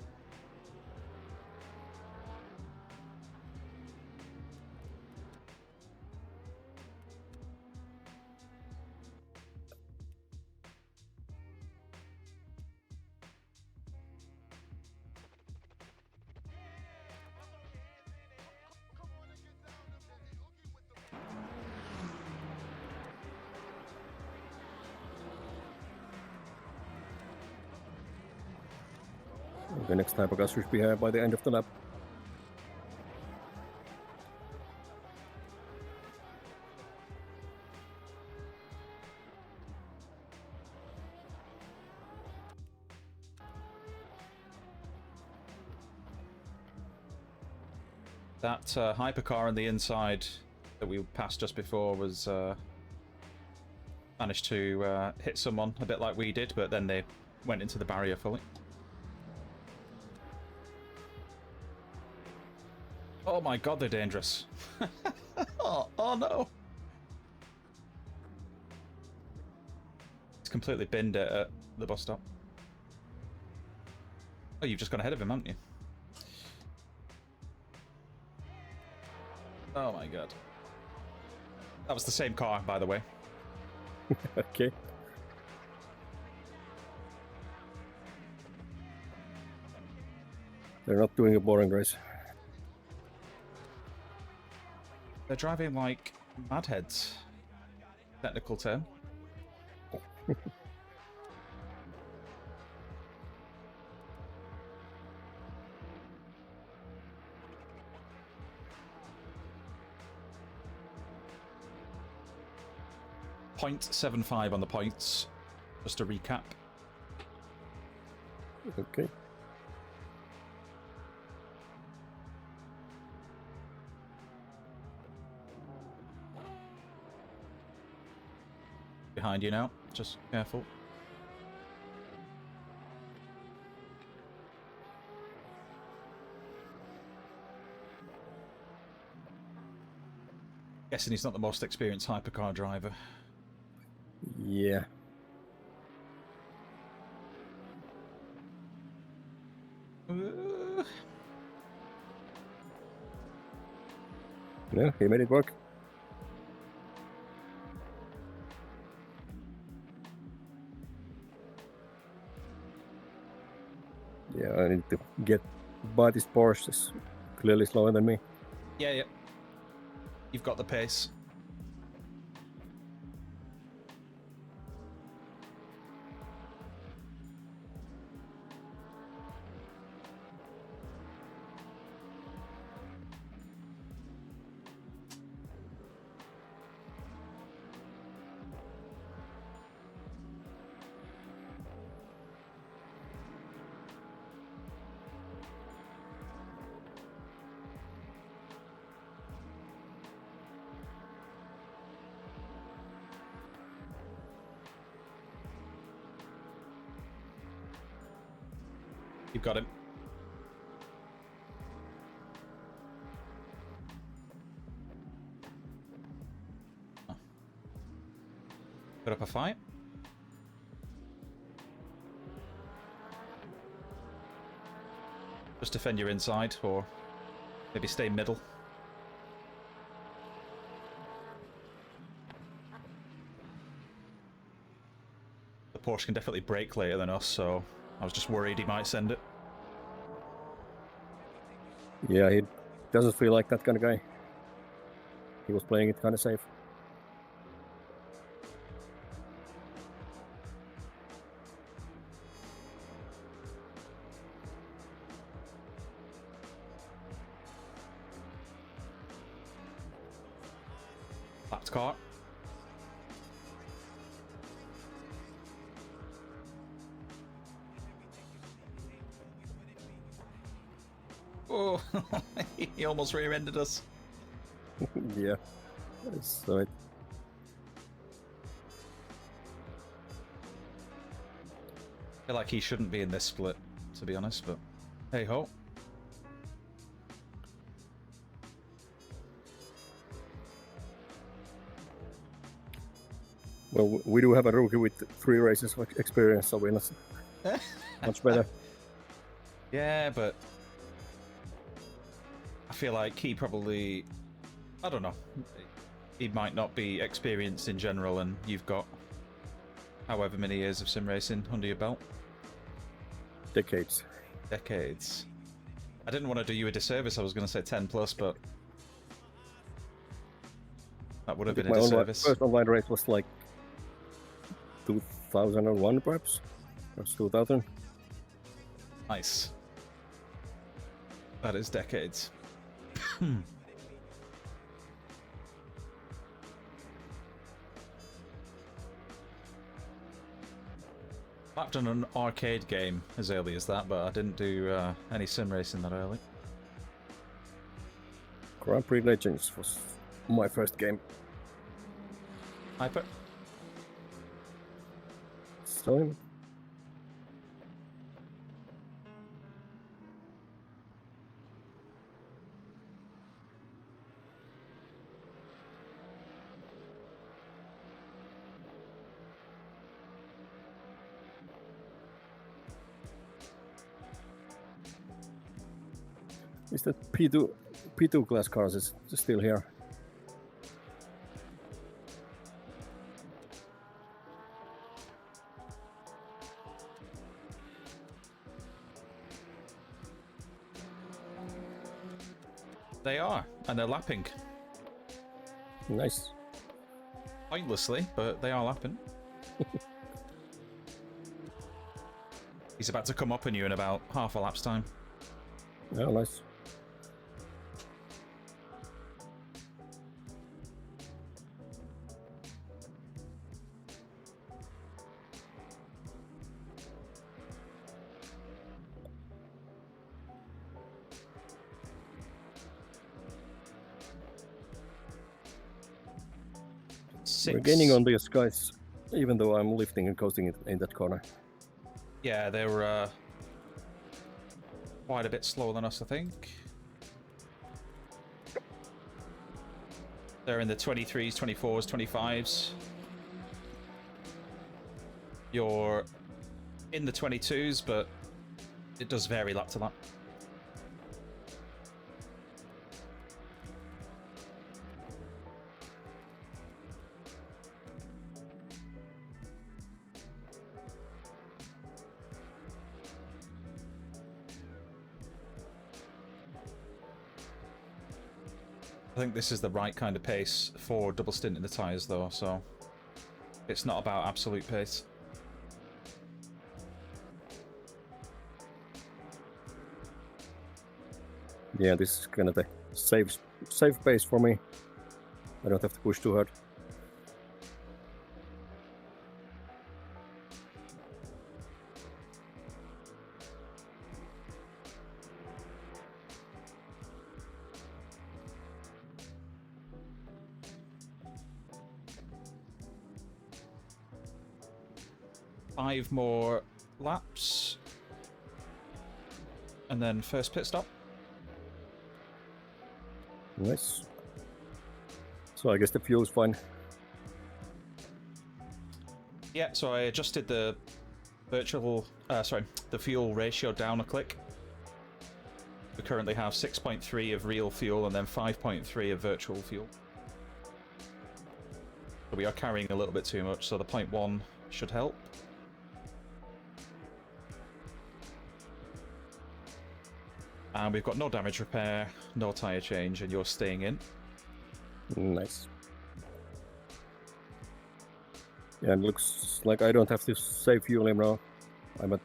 The next hypercar should be here by the end of the lap. That hypercar on the inside that we passed just before was managed to hit someone a bit like we did, but then they went into the barrier fully. Oh my god, they're dangerous. Oh no. It's completely binned it at the bus stop. Oh, you've just gone ahead of him, haven't you? Oh my god. That was the same car, by the way. Okay. They're not doing a boring race. They're driving like madheads. Technical term. .75 on the points, just to recap. Okay. Behind you now, just careful. Guessing he's not the most experienced hypercar driver. Yeah. Yeah, he made it work. Yeah, I need to get by this Porsche. Is clearly slower than me. Yeah. You've got the pace. You've got him. Oh. Put up a fight. Just defend your inside, or maybe stay middle. The Porsche can definitely brake later than us, so I was just worried he might send it. Yeah, he doesn't feel like that kind of guy. He was playing it kind of safe. Lapped car. Oh, he almost rear-ended us. Yeah, that's right. I feel like he shouldn't be in this split, to be honest, but hey ho. Well, we do have a rookie with 3 races of experience, so we're not much better. Yeah, but I feel like he probably, I don't know, he might not be experienced in general, and you've got however many years of sim racing under your belt. Decades. Decades. I didn't want to do you a disservice, I was going to say 10 plus, but that would have been a disservice. My first online race was like 2001 perhaps? Or 2000? Nice. That is decades. I've done an arcade game as early as that, but I didn't do any sim racing that early. Grand Prix Legends was my first game. Hyper? So, is that P2 class cars is still here? They are, and they're lapping. Nice. Pointlessly, but they are lapping. He's about to come up on you in about half a lap's time. Oh, nice. We're gaining on these guys, even though I'm lifting and coasting in that corner. Yeah, they were quite a bit slower than us, I think. They're in the 23s, 24s, 25s. You're in the 22s, but it does vary lap to lap. I think this is the right kind of pace for double stint in the tyres, though, so it's not about absolute pace. Yeah, this is kind of the safe pace for me. I don't have to push too hard. Five more laps. And then first pit stop. Nice. So I guess the fuel's fine. Yeah, so I adjusted the the fuel ratio down a click. We currently have 6.3 of real fuel and then 5.3 of virtual fuel. So we are carrying a little bit too much, so the 0.1 should help. And we've got no damage repair, no tyre change, and you're staying in. Nice. Yeah, it looks like I don't have to save fuel anymore. I'm at...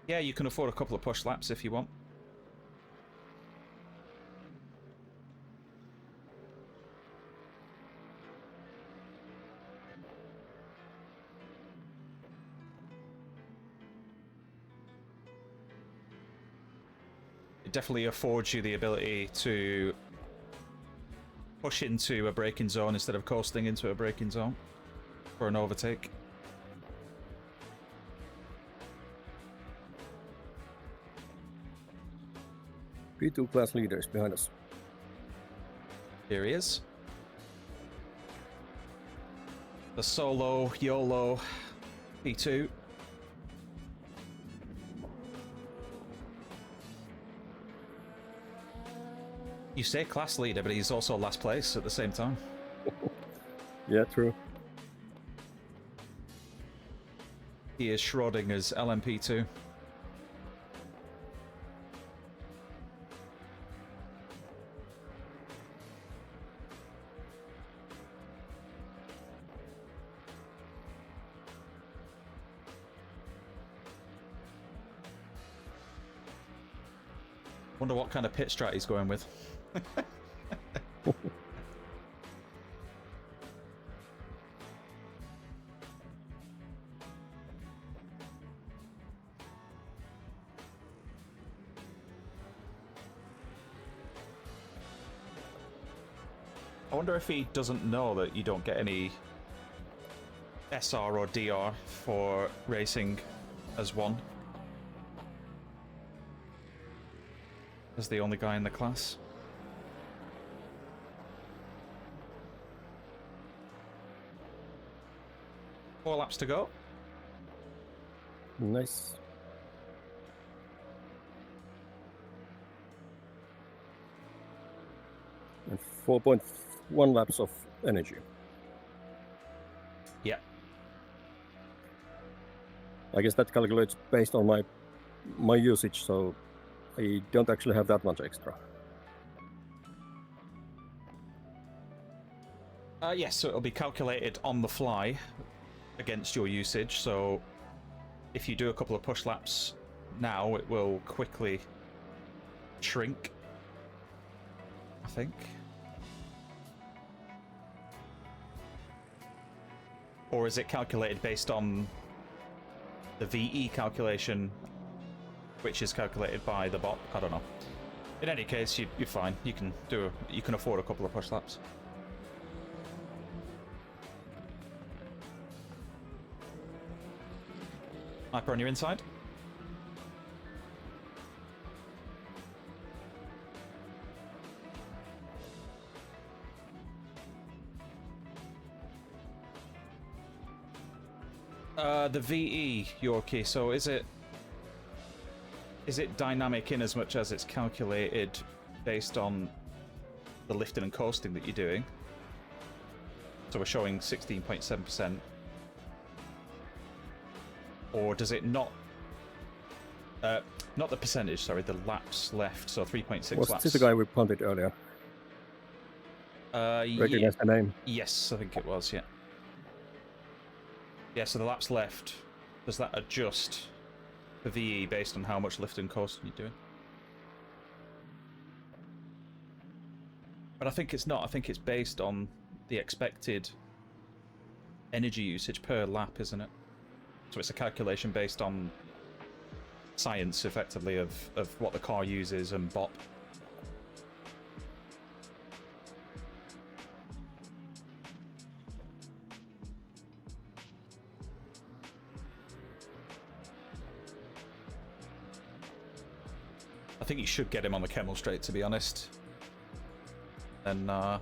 Yeah, you can afford a couple of push laps if you want. It definitely affords you the ability to push into a braking zone instead of coasting into a braking zone for an overtake. P2 class leaders behind us. Here he is. The solo YOLO P2. You say class leader, but he's also last place at the same time. Yeah, true. He is Schrodinger's LMP2. Wonder what kind of pit strat he's going with. I wonder if he doesn't know that you don't get any SR or DR for racing as one. As the only guy in the class. Four laps to go. Nice. And 4.1 laps of energy. Yeah. I guess that calculates based on my usage, so I don't actually have that much extra. Yes, so it'll be calculated on the fly against your usage. So if you do a couple of push laps now, it will quickly shrink, I think. Or is it calculated based on the VE calculation, which is calculated by the bot? I don't know. In any case, you're fine. You can afford a couple of push laps. Hyper on your inside. The VE, Yorkie, so is it dynamic in as much as it's calculated based on the lifting and coasting that you're doing? So we're showing 16.7%. Or does it not the percentage, sorry, the laps left, so 3.6 laps. Was this the guy we punted earlier? Recognize the name? Yes, I think it was, yeah. Yeah, so the laps left, does that adjust the VE based on how much lift and coasting you're doing? But I think it's not. I think it's based on the expected energy usage per lap, isn't it? So it's a calculation based on science, effectively, of what the car uses and bop. I think you should get him on the Kemmel straight, to be honest. And we'll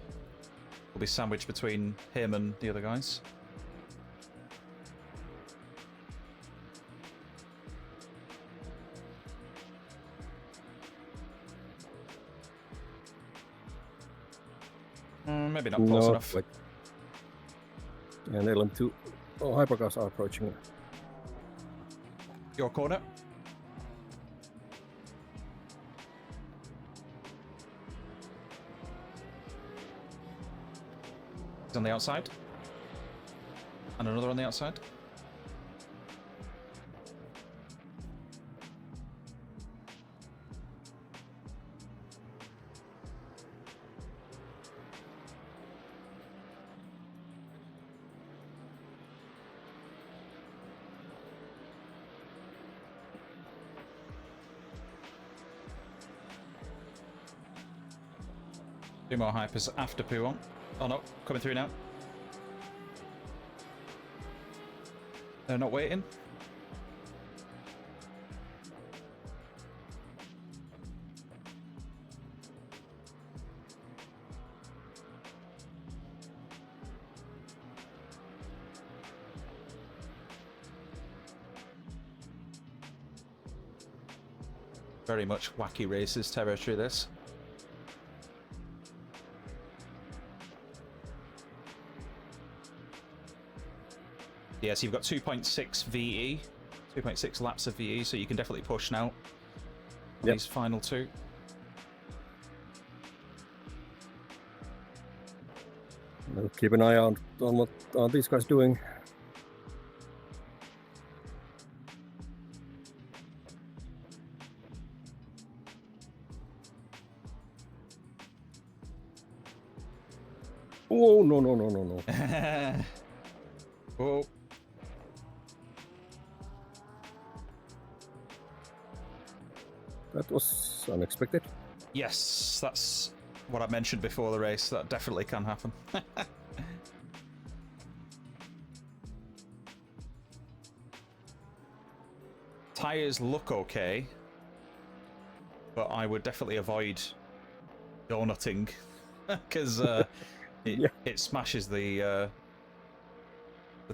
be sandwiched between him and the other guys. Maybe not close enough. Like, and LM2 hypercars are approaching. Your corner. He's on the outside. And another on the outside. Two more hypers after Poo on. Oh no, coming through now. They're not waiting. Very much wacky races territory, this. Yeah, so you've got 2.6 VE, 2.6 laps of VE, so you can definitely push now. Yep. These final two. We'll keep an eye on what are these guys doing. Oh, no, no, no, no, no. Oh. That was unexpected. Yes, that's what I mentioned before the race. That definitely can happen. Tires look okay, but I would definitely avoid donutting because it smashes the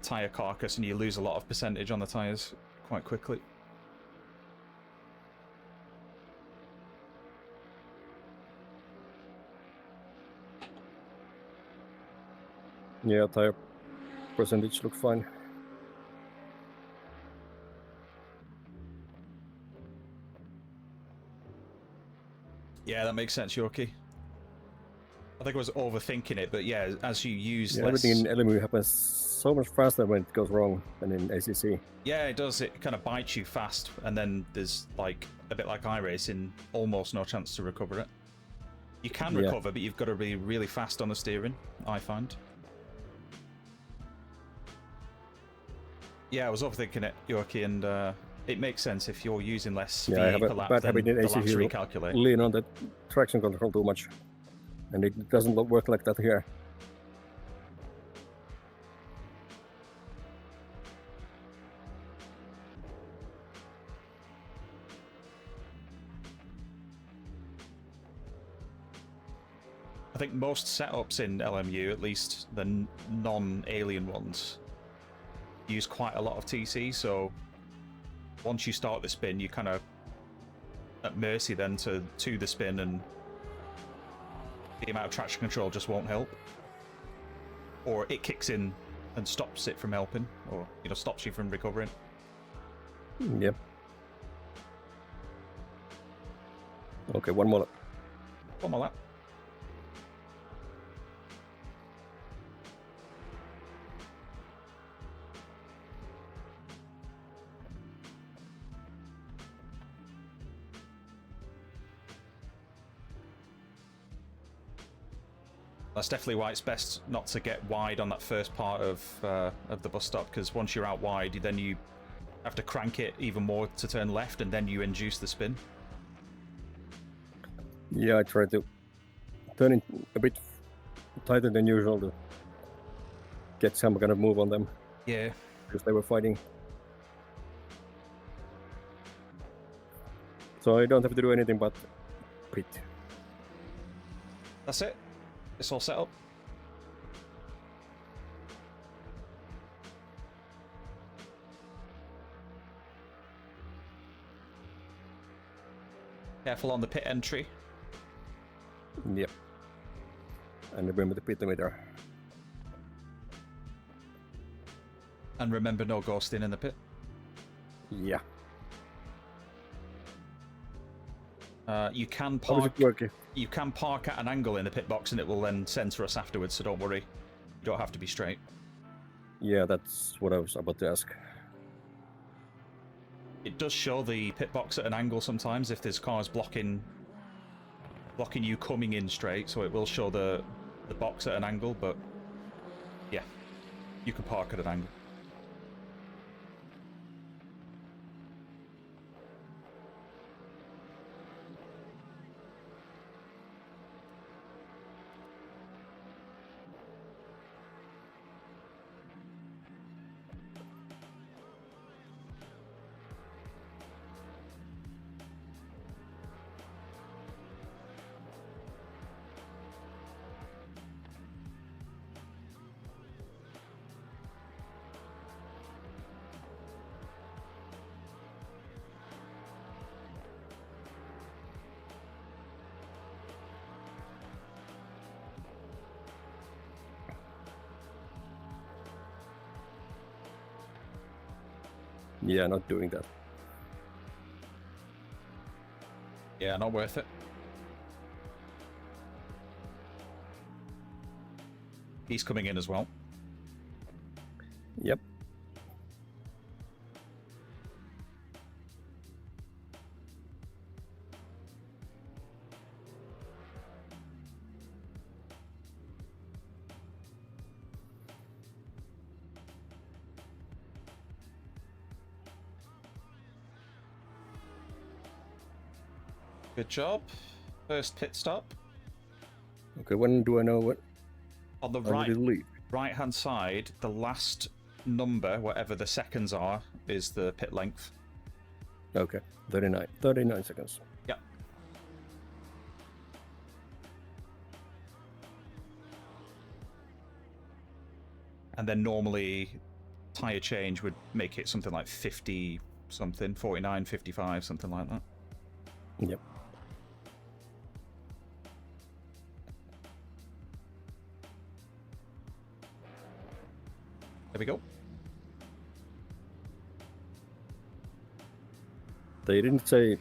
tire carcass and you lose a lot of percentage on the tires quite quickly. Yeah, tire percentage looks fine. Yeah, that makes sense, Yorkie. I think I was overthinking it, but yeah, as you use less... Everything in LMU happens so much faster when it goes wrong than in ACC. Yeah, it does. It kind of bites you fast, and then there's, like, a bit like iRacing, almost no chance to recover it. You can recover, but you've got to be really fast on the steering, I find. Yeah, I was overthinking it, Yorkie, and it makes sense if you're using less VA I have per a lap, bad then habit in the ACC laps to recalculate. lean on the traction control too much. And it doesn't work like that here. I think most setups in LMU, at least the non-alien ones, use quite a lot of TC, so once you start the spin, you're kind of at mercy then to the spin, and the amount of traction control just won't help. Or it kicks in and stops it from helping, or, you know, stops you from recovering. Yep. Okay, one more lap. One more lap. That's definitely why it's best not to get wide on that first part of the bus stop, because once you're out wide, then you have to crank it even more to turn left, and then you induce the spin. Yeah, I tried to turn it a bit tighter than usual to get some kind of move on them. Yeah. Because they were fighting. So I don't have to do anything but pit. That's it. It's all set up. Careful on the pit entry. Yep. And remember the pitometer. And remember, no ghosting in the pit. Yeah. You can How is park. it working? You can park at an angle in the pit box, and it will then center us afterwards. So don't worry. You don't have to be straight. Yeah, that's what I was about to ask. It does show the pit box at an angle sometimes if there's cars blocking you coming in straight. So it will show the box at an angle, but yeah, you can park at an angle. Yeah, not doing that. Yeah, not worth it. He's coming in as well. Yep. Good job. First pit stop. Okay, when do I know what On the I need to leave? right-hand side, the last number, whatever the seconds are, is the pit length. Okay, 39 seconds. Yep. And then normally tire change would make it something like 50 something, 49, 55, something like that. Yep. There we go. They didn't say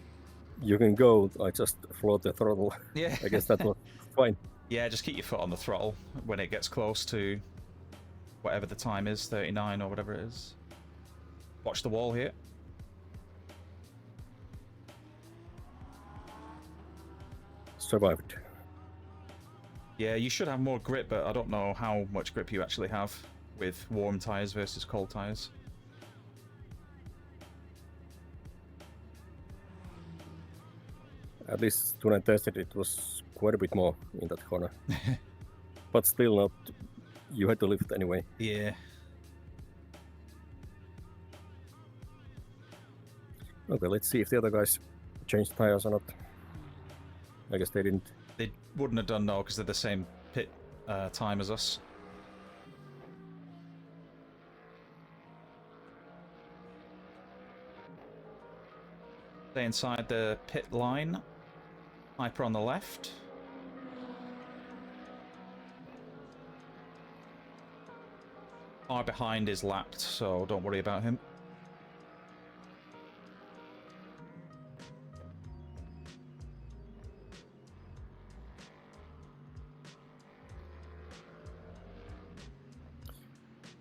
you can go, I just float the throttle. Yeah. I guess that was fine. Yeah, just keep your foot on the throttle when it gets close to whatever the time is, 39 or whatever it is. Watch the wall here. Survived. Yeah, you should have more grip, but I don't know how much grip you actually have with warm tyres versus cold tyres. At least when I tested it was quite a bit more in that corner. But still not, you had to lift anyway. Yeah. Okay, let's see if the other guys changed tires or not. I guess they didn't. They wouldn't have done, no, because they're the same pit time as us. Stay inside the pit line. Hyper on the left. Far behind is lapped, so don't worry about him.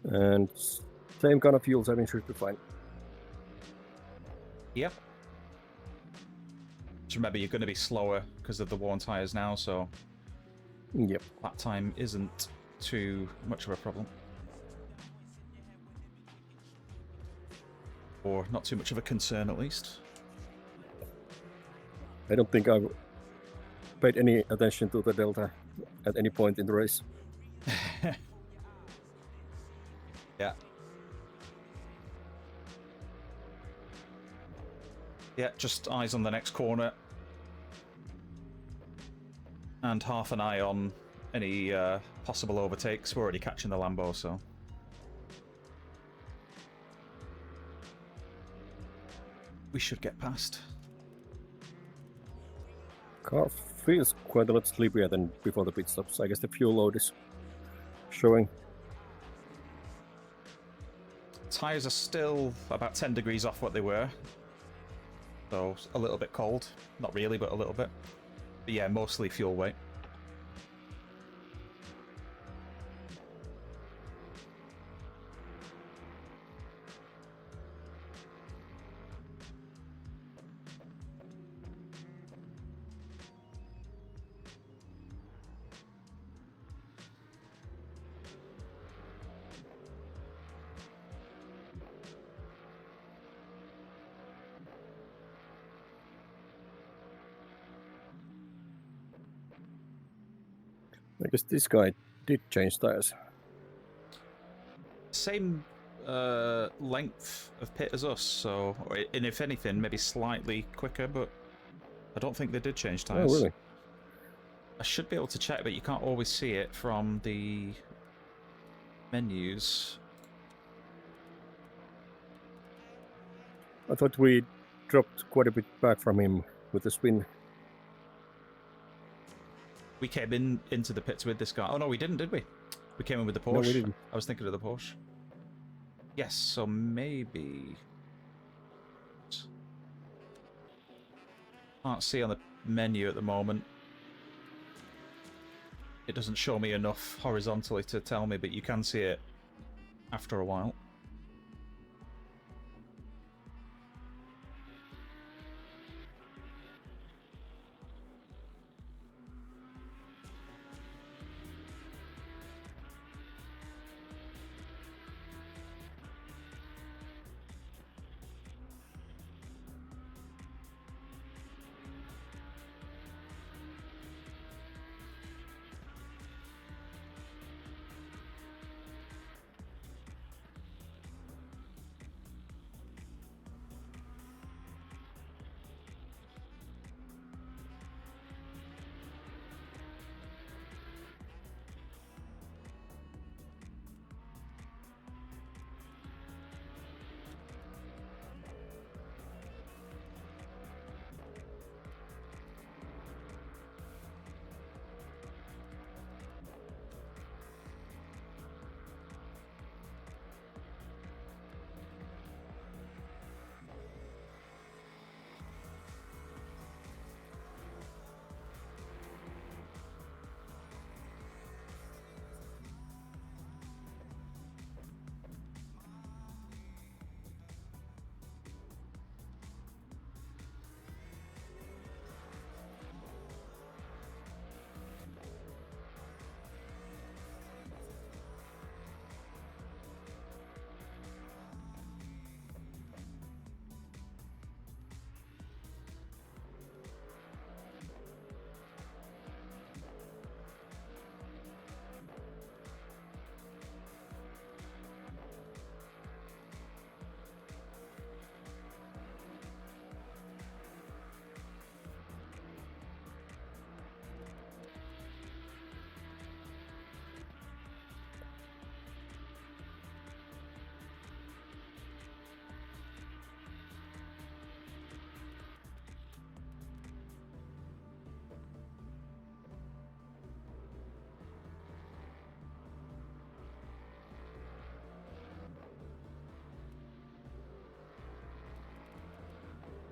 And same kind of fuel saving should be fine. Yep. Just remember, you're going to be slower because of the worn tyres now, so Yep. lap time isn't too much of a problem. Or not too much of a concern, at least. I don't think I've paid any attention to the delta at any point in the race. Yeah. Yeah, just eyes on the next corner. And half an eye on any possible overtakes. We're already catching the Lambo, so... we should get past. Car feels quite a lot sleepier than before the pit stops. I guess the fuel load is showing. Tyres are still about 10 degrees off what they were. So, a little bit cold. Not really, but a little bit. But yeah, mostly fuel weight. I guess this guy did change tires. Same length of pit as us, so... and if anything, maybe slightly quicker, but... I don't think they did change tyres. Oh, really? I should be able to check, but you can't always see it from the menus. I thought we dropped quite a bit back from him with the spin. We came into the pits with this guy. Oh, no, we didn't, did we? We came in with the Porsche. No, we didn't. I was thinking of the Porsche. Yes, so maybe... Can't see on the menu at the moment. It doesn't show me enough horizontally to tell me, but you can see it after a while.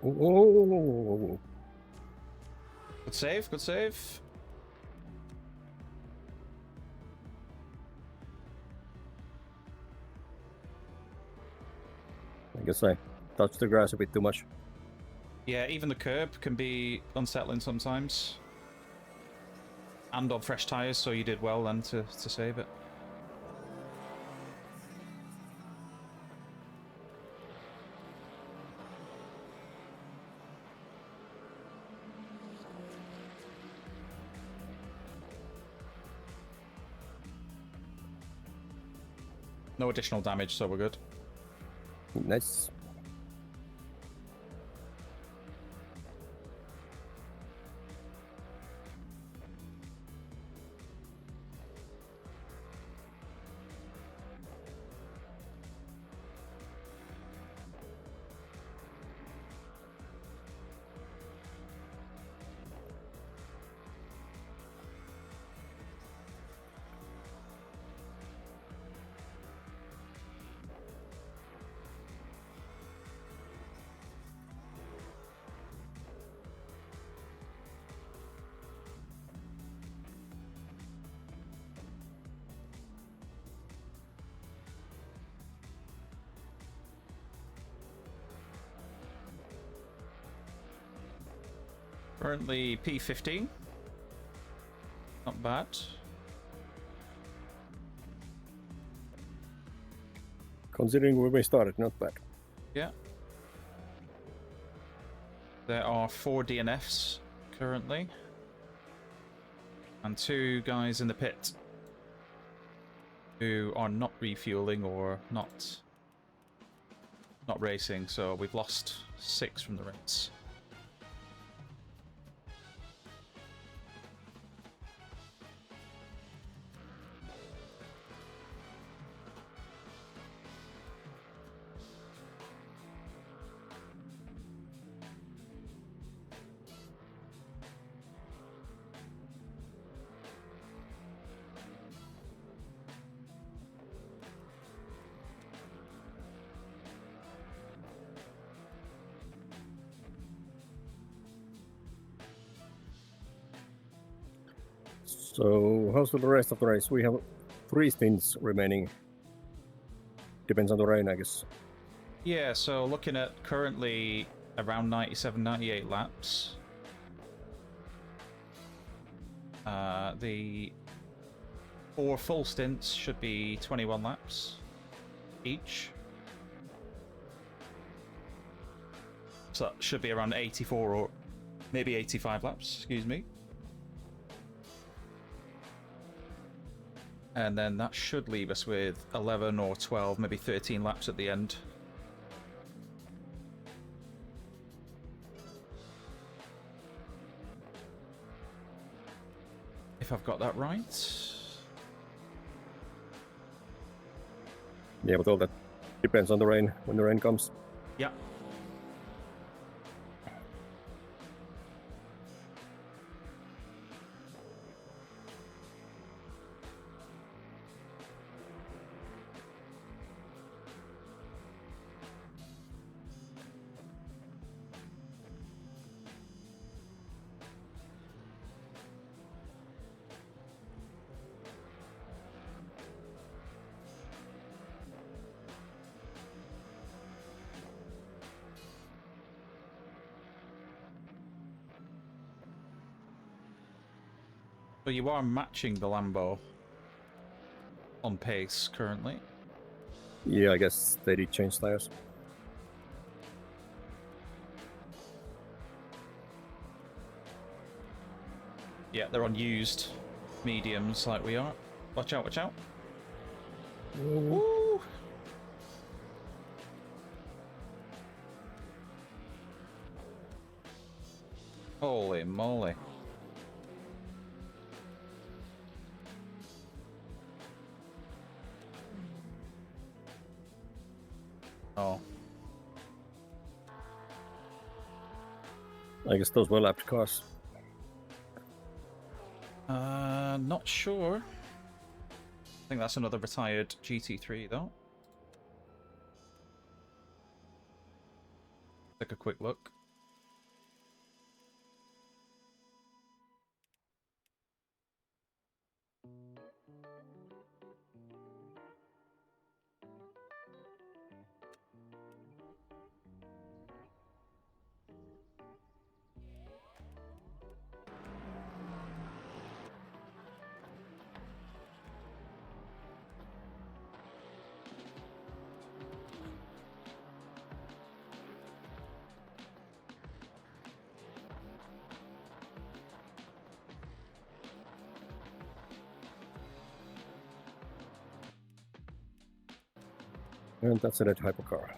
Oh, Good save, good save. I guess I touched the grass a bit too much. Yeah, even the curb can be unsettling sometimes. And on fresh tyres, so you did well then to save it. No additional damage, so we're good. Nice. Currently P15. Not bad. Considering where we started, not bad. Yeah. There are 4 DNFs currently. And 2 guys in the pit who are not refueling or not racing, so we've lost 6 from the race. So, how's the rest of the race? We have 3 stints remaining. Depends on the rain, I guess. Yeah, so looking at currently around 97, 98 laps. The 4 full stints should be 21 laps each. So that should be around 84 or maybe 85 laps, excuse me. And then that should leave us with 11 or 12, maybe 13 laps at the end. If I've got that right. Yeah, but all that depends on the rain, when the rain comes. Yeah. So you are matching the Lambo on pace currently. Yeah, I guess they did change tires. Yeah, they're on used mediums like we are. Watch out, watch out. Woo! Holy moly. Oh. I guess those were lapped cars. Not sure. I think that's another retired GT3 though. Take a quick look. And that's a dead hypercar.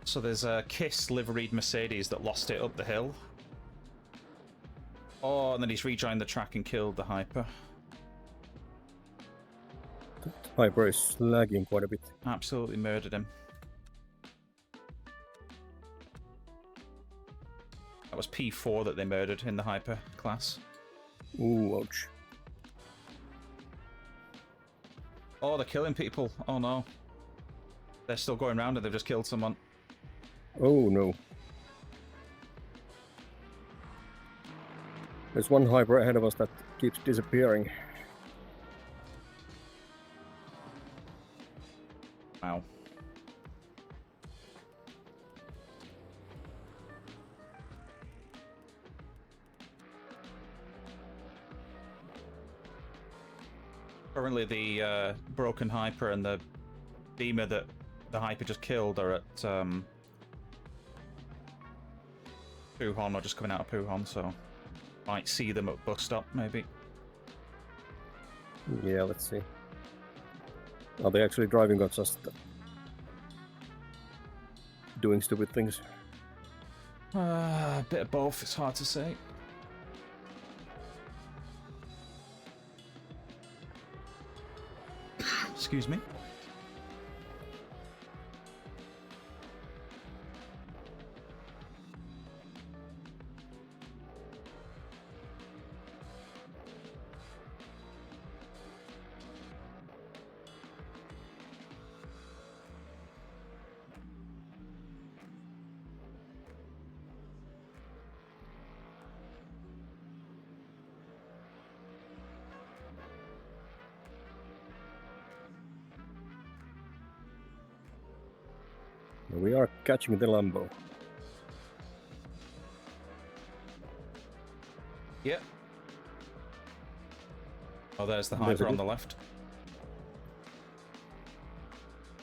So there's a Kiss liveried Mercedes that lost it up the hill. Oh, and then he's rejoined the track and killed the Hyper. That hyper is lagging quite a bit. Absolutely murdered him. That was P4 that they murdered in the Hyper class. Ooh, ouch. Oh, they're killing people. Oh no. They're still going around and they've just killed someone. Oh no. There's one hyper ahead of us that keeps disappearing. Wow. Currently the broken Hyper and the Beamer that the Hyper just killed are at Puhon, or just coming out of Puhon, so might see them at bus stop maybe. Yeah, let's see. Are they actually driving or just doing stupid things? A bit of both, it's hard to say. Excuse me. We are catching the Lambo. Yep. Oh, there's the There's Hyper a on bit. the left.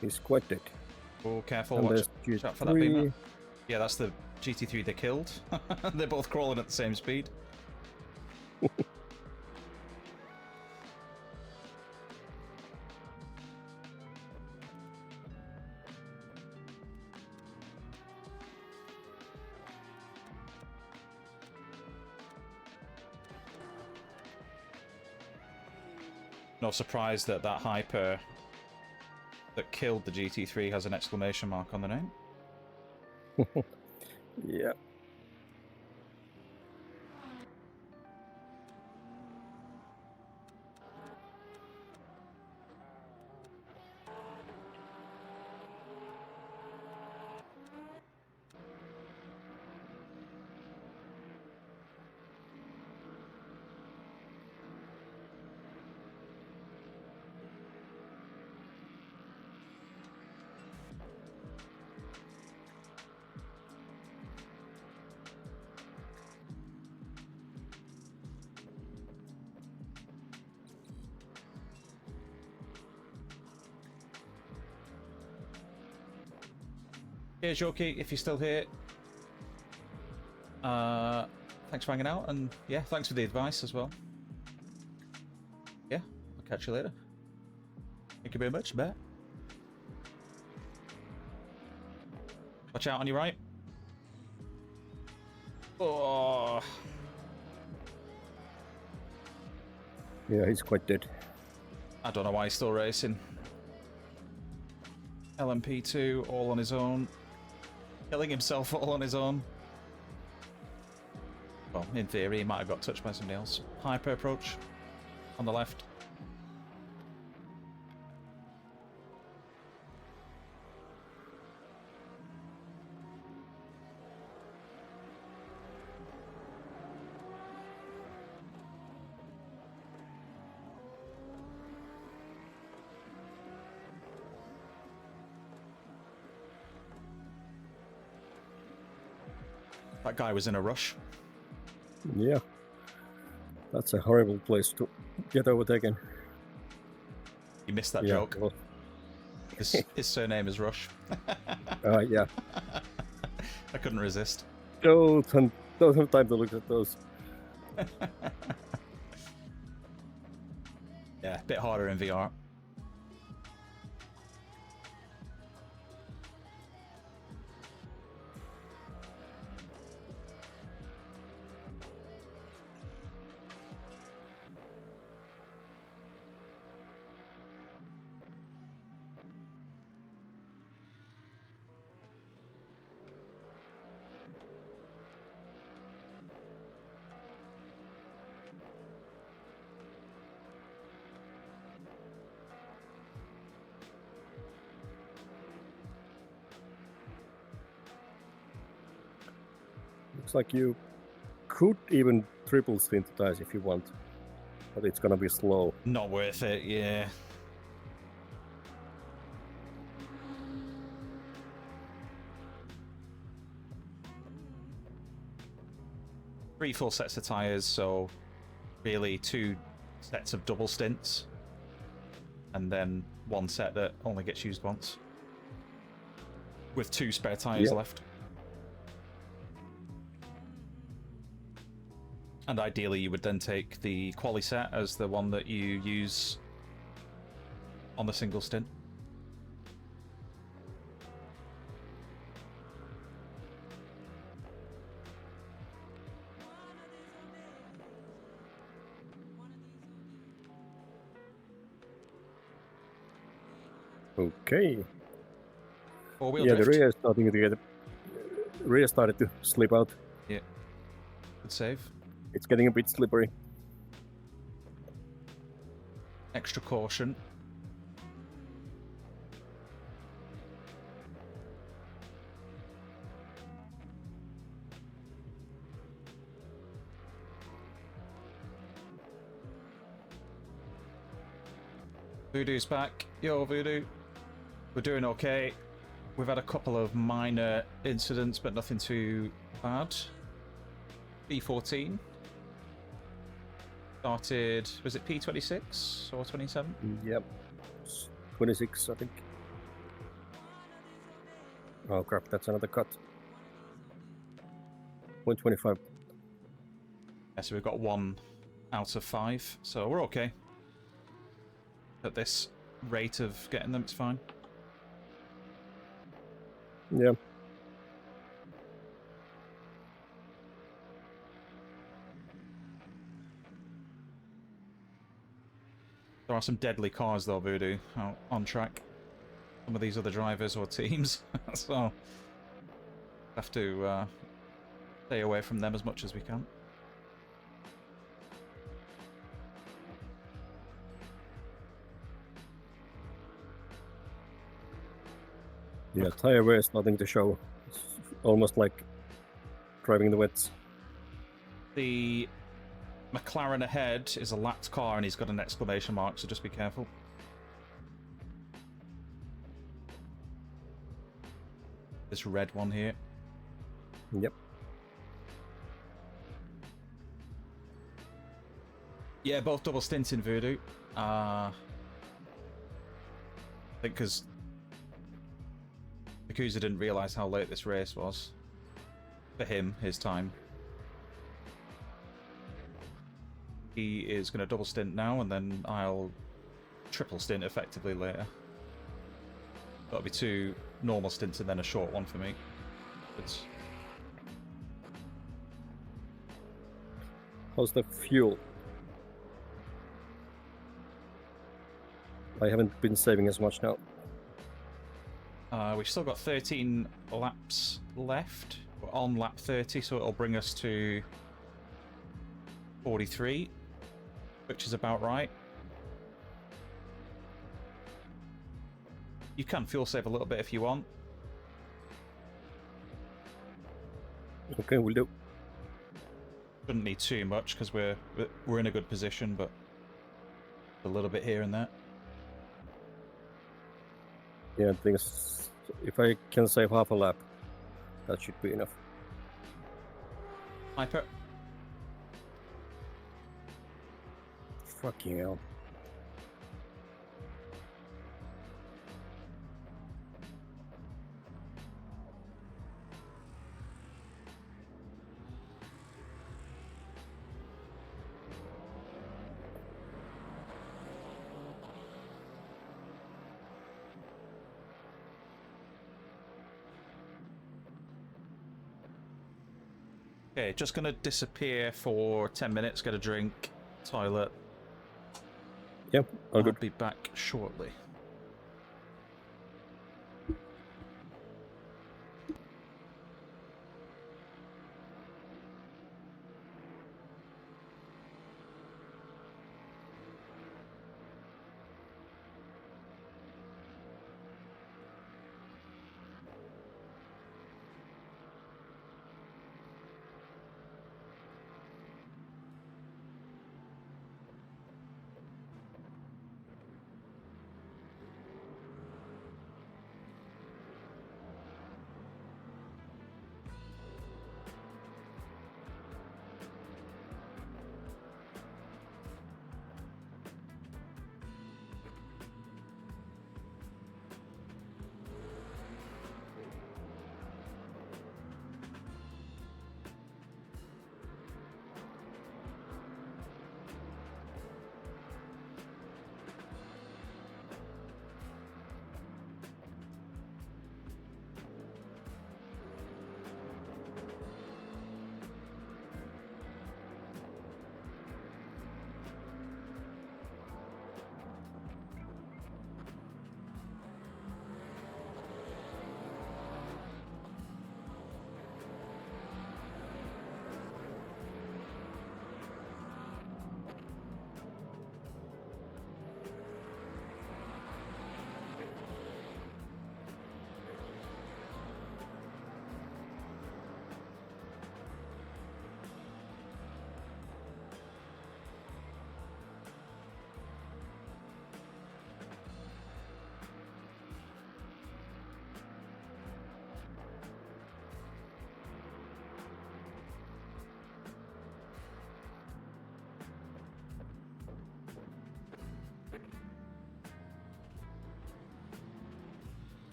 He's quite dead. Oh, careful, And watch there's out for that Beamer. GT3. Yeah, that's the GT3 they killed. They're both crawling at the same speed. No surprise that that Hyper that killed the GT3 has an exclamation mark on the name. Yeah. Here's Yoki, if you're still here. Thanks for hanging out, and yeah, thanks for the advice as well. Yeah, I'll catch you later. Thank you very much, Bear. Watch out on your right. Oh, Yeah, he's quite dead. I don't know why he's still racing. LMP2 all on his own. Killing himself all on his own. Well, in theory, he might have got touched by somebody else. Hyper approach on the left. That guy was in a rush. Yeah. That's a horrible place to get overtaken. You missed that Yeah, joke. well, His surname is Rush. yeah. I couldn't resist. Don't have time to look at those. Yeah, a bit harder in VR. Looks like you could even triple stint the tires if you want, but it's gonna be slow. Not worth it, yeah. Three full sets of tires, so really 2 sets of double stints, and then 1 set that only gets used once, with 2 spare tires left. And ideally, you would then take the quali set as the one that you use on the single stint. Okay. Four-wheel Yeah, drift. the rear started to slip out. Yeah. Good save. It's getting a bit slippery. Extra caution. Voodoo's back. Yo, Voodoo. We're doing okay. We've had a couple of minor incidents, but nothing too bad. B14. Started, was it P26 or 27? Yep. 26, I think. Oh crap, that's another cut. 125. Yeah, so we've got 1 out of 5, so we're okay. At this rate of getting them, it's fine. Yeah. There are some deadly cars though, Voodoo, out on track. Some of these other drivers or teams, so have to stay away from them as much as we can. Yeah, tire wear is nothing to show. It's almost like driving the wets. The McLaren ahead is a lapped car and he's got an exclamation mark, so just be careful. This red one here. Yep. Yeah, both double stints in Voodoo. I think because Yakuza didn't realise how late this race was. For him, his time. He is going to double stint now, and then I'll triple stint effectively later. That'll be 2 normal stints and then a short one for me. How's the fuel? I haven't been saving as much now. We've still got 13 laps left. We're on lap 30, so it'll bring us to 43, which is about right. You can fuel save a little bit if you want. Okay, we'll do. Shouldn't need too much because we're in a good position, but a little bit here and there. Yeah, the thing is, if I can save half a lap, that should be enough. Hyper. Fucking hell. Okay, just gonna disappear for 10 minutes, get a drink, toilet. Yep, all I'll good. be back shortly.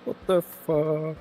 What the fuck?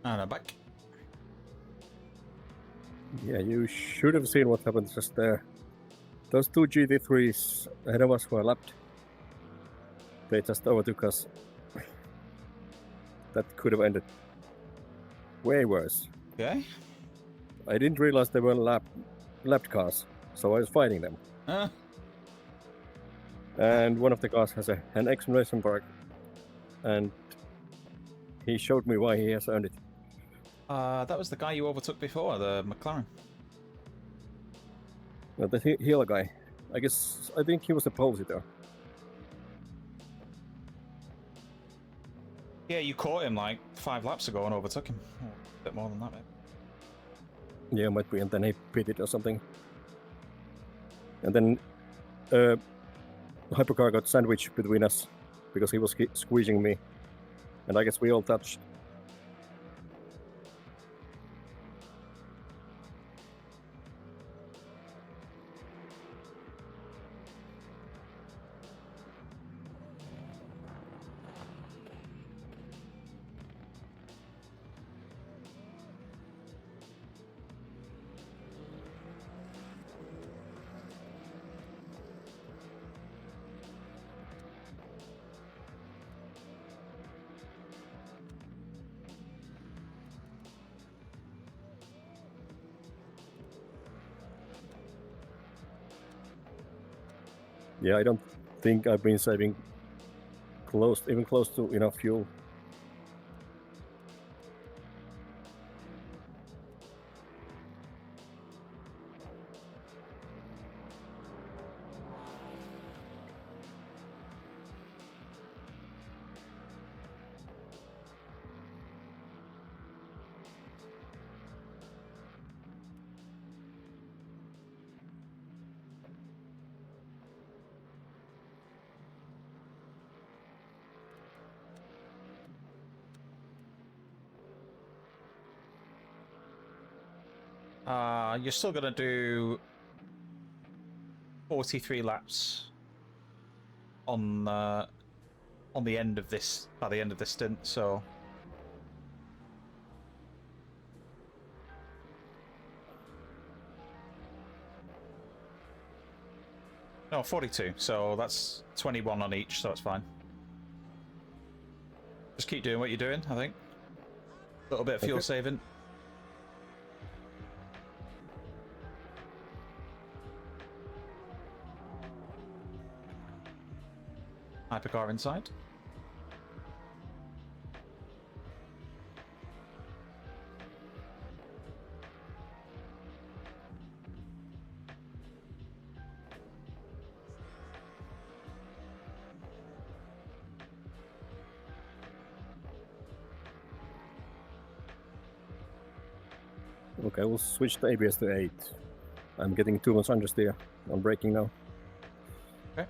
And I'm back. Yeah, you should have seen what happened just there. Those two GT3s ahead of us were lapped. They just overtook us. That could have ended way worse. Okay. I didn't realize they were lapped cars, so I was fighting them. And one of the cars has an exclamation mark, and he showed me why he has earned it. That was the guy you overtook before, the McLaren. The healer guy. I think he was a pole sitter. Yeah, you caught him like 5 laps ago and overtook him. Oh, a bit more than that, maybe. Yeah, might be, and then he pitted or something. And then Hypercar got sandwiched between us because he was squeezing me. And I guess we all touched. Yeah, I don't think I've been saving even close to enough fuel. You're still gonna do 43 laps on the end of this, by the end of this stint, so no, 42, so that's 21 on each, so it's fine. Just keep doing what you're doing, I think. A little bit of fuel saving. Hypercar inside. Okay, we'll switch the ABS to 8. I'm getting too much understeer. I'm braking now. Okay.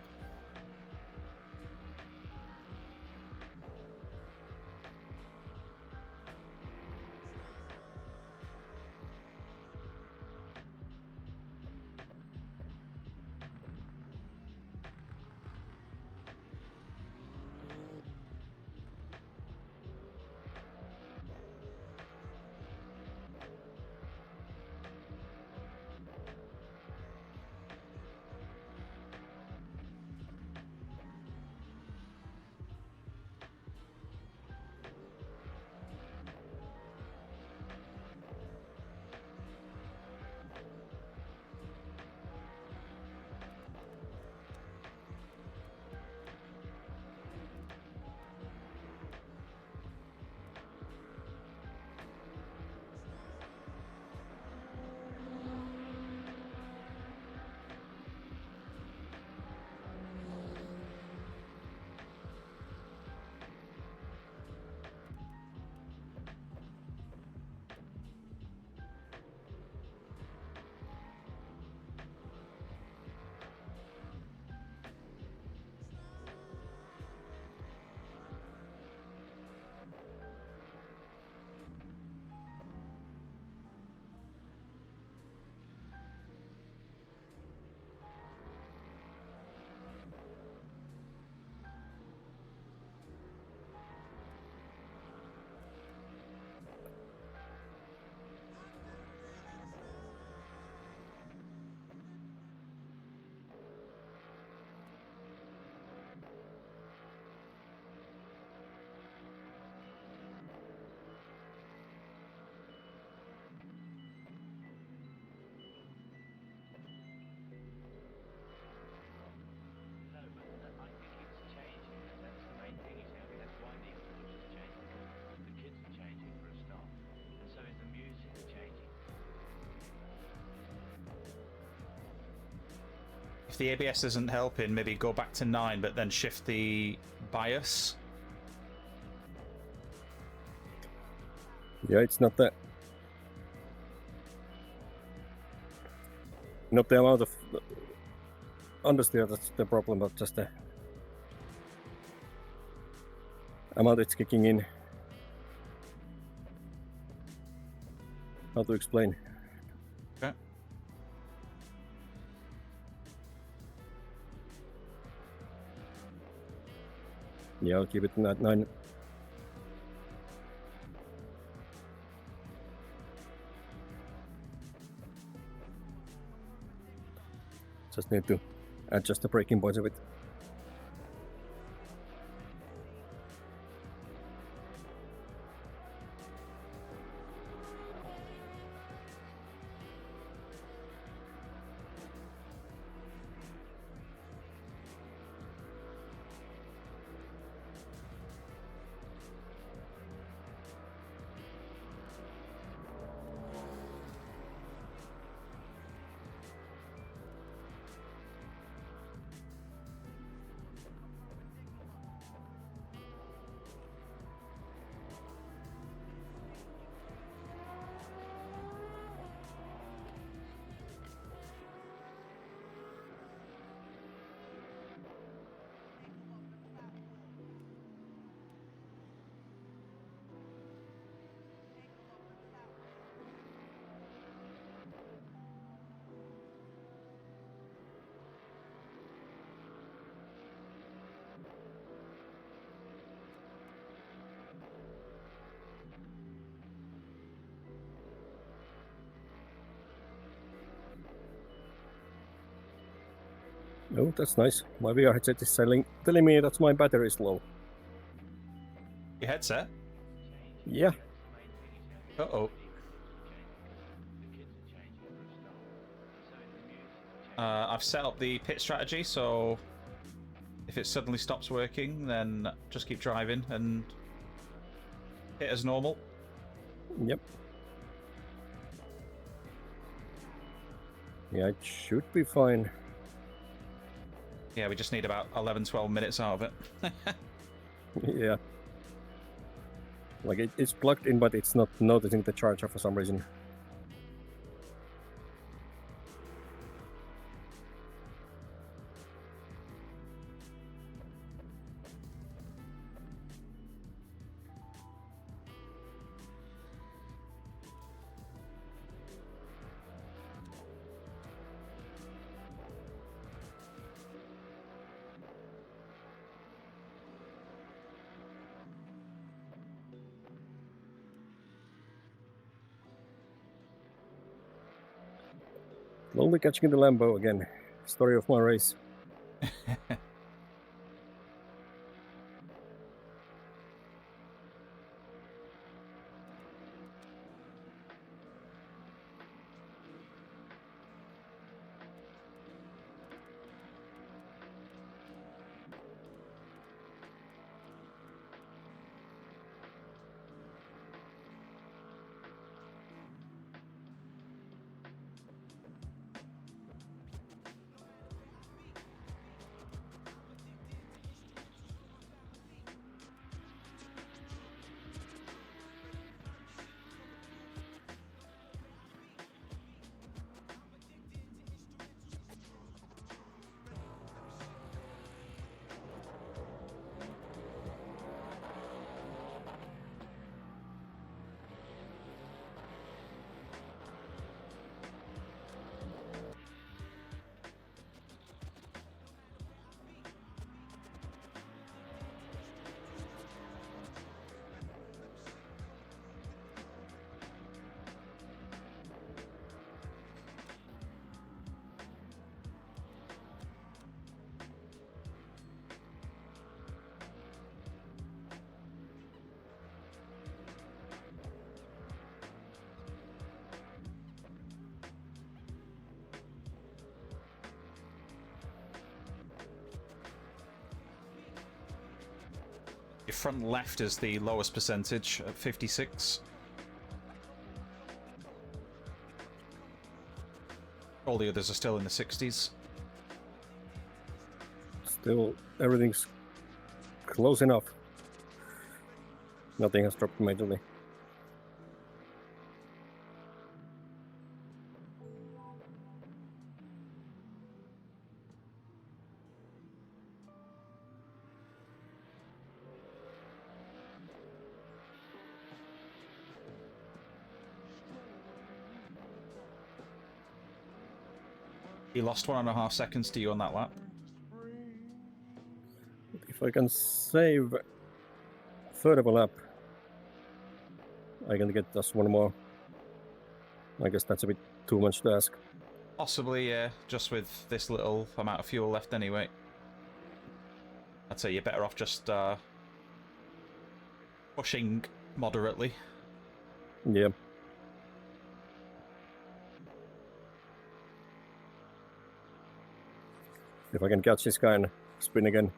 If the ABS isn't helping, maybe go back to 9, but then shift the bias. Yeah, it's not the amount of understeer that's the problem, but just the amount it's kicking in. How to explain? Okay. Yeah, I'll keep it at 9. Just need to adjust the braking points a bit. Oh, that's nice. My VR headset is telling me that my battery is low. Your headset? Yeah. Uh-oh. I've set up the pit strategy, so if it suddenly stops working, then just keep driving and hit as normal. Yep. Yeah, it should be fine. Yeah, we just need about 11, 12 minutes out of it. Yeah. Like it's plugged in, but it's not noticing the charger for some reason. Slowly catching the Lambo again. Story of my race. Your front left is the lowest percentage at 56. All the others are still in the 60s. Still, everything's close enough. Nothing has dropped majorly. He lost 1.5 seconds to you on that lap. If I can save third of a lap, I can get just one more. I guess that's a bit too much to ask. Possibly, yeah, just with this little amount of fuel left anyway. I'd say you're better off just pushing moderately. Yeah. If I can catch this guy and spin again.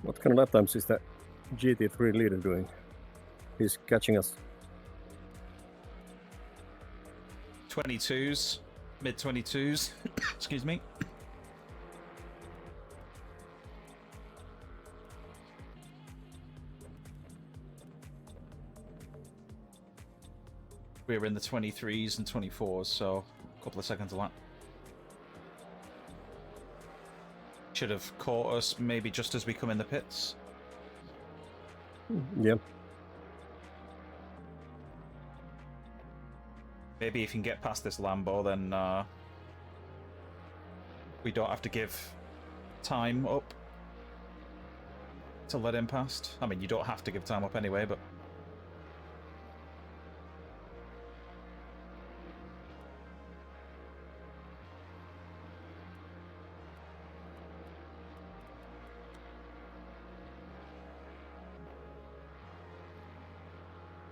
What kind of lap times is that GT3 leader doing? He's catching us. 22s, mid 22s. Excuse me. We're in the 23s and 24s, so a couple of seconds a lap. Should have caught us maybe just as we come in the pits. Yeah. Maybe if you can get past this Lambo, then we don't have to give time up to let him past. I mean, you don't have to give time up anyway, but...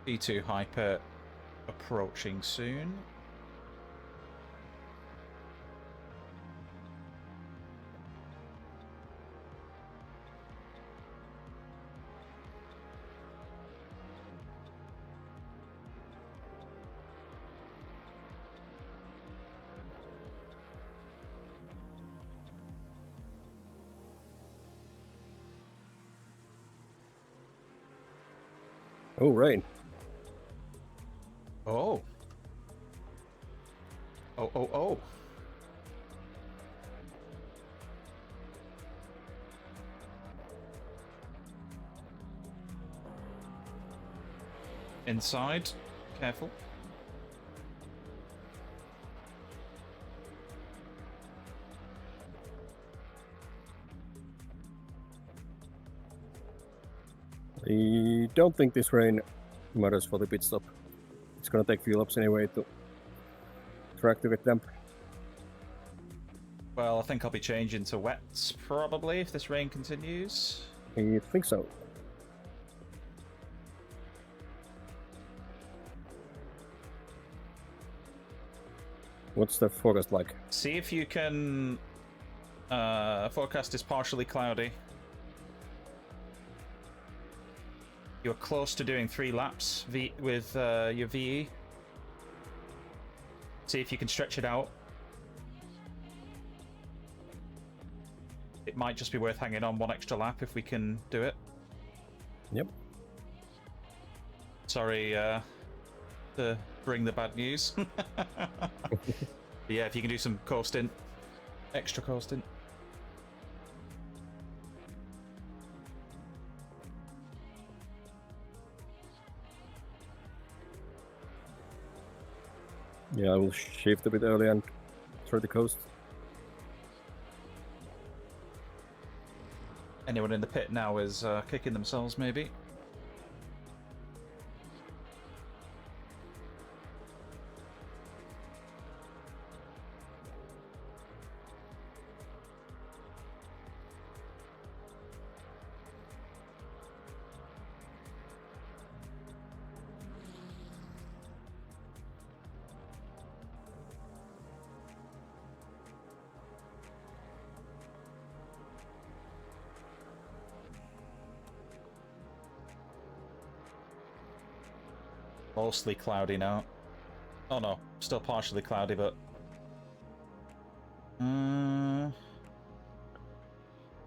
B2 Hyper approaching soon. Oh, rain. Oh. Oh. Inside. Careful. I don't think this rain matters for the pit stop. It's gonna take few laps anyway to track to get damp. Well, I think I'll be changing to wets, probably, if this rain continues. I think so. What's the forecast like? See if you can... forecast is partially cloudy. You're close to doing 3 laps with your VE. See if you can stretch it out. It might just be worth hanging on 1 extra lap if we can do it. Yep. Sorry to bring the bad news. But yeah, if you can do some coasting, extra coasting. Yeah, I will shift a bit early and try the coast. Anyone in the pit now is kicking themselves, maybe. Mostly cloudy now. Oh no, still partially cloudy, but...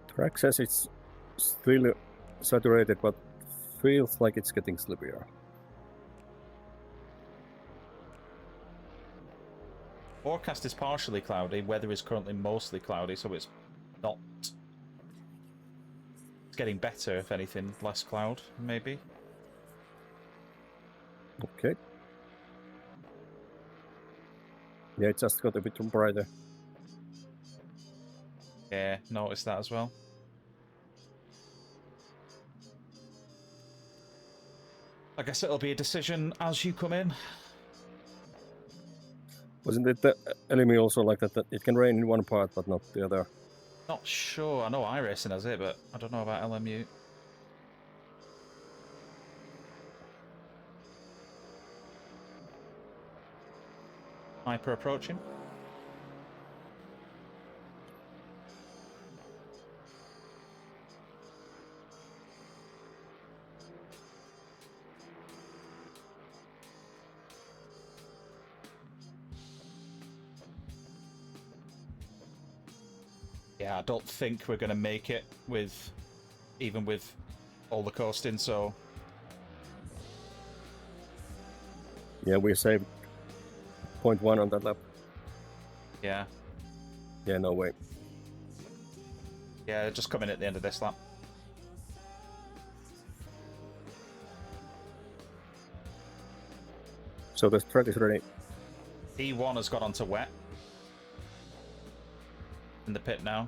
Track says it's still saturated, but feels like it's getting slippier. Forecast is partially cloudy, weather is currently mostly cloudy, so it's not... It's getting better, if anything, less cloud, maybe. Okay. Yeah, it just got a bit brighter. Yeah, noticed that as well. I guess it'll be a decision as you come in. Wasn't it the LMU also like that it can rain in one part but not the other? Not sure. I know iRacing has it, but I don't know about LMU. Hyper approaching. Yeah, I don't think we're going to make it even with all the coasting, so... Yeah, we saved 0.1 on that lap. Yeah. Yeah, no way. Yeah, just coming at the end of this lap. So the track is ready. E1 has got onto wet. In the pit now.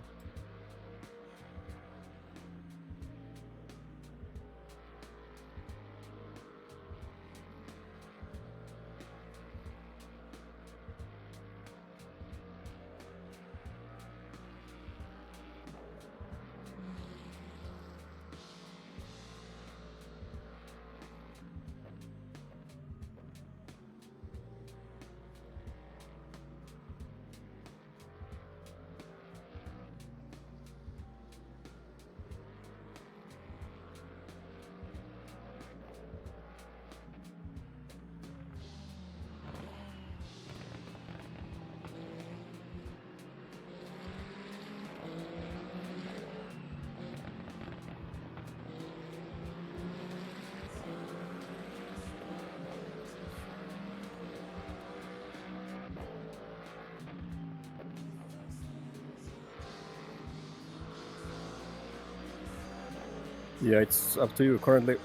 Yeah, it's up to you. Currently,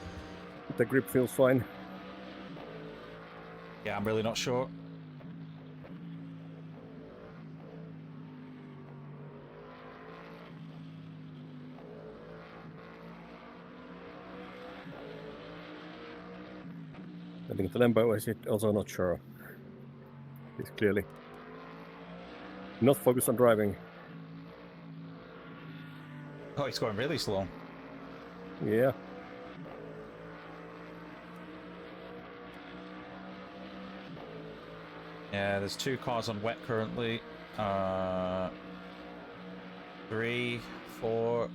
the grip feels fine. Yeah, I'm really not sure. I think the Lambo is also not sure. He's clearly not focused on driving. Oh, he's going really slow. Yeah. Yeah, there's 2 cars on wet currently. 3, 4.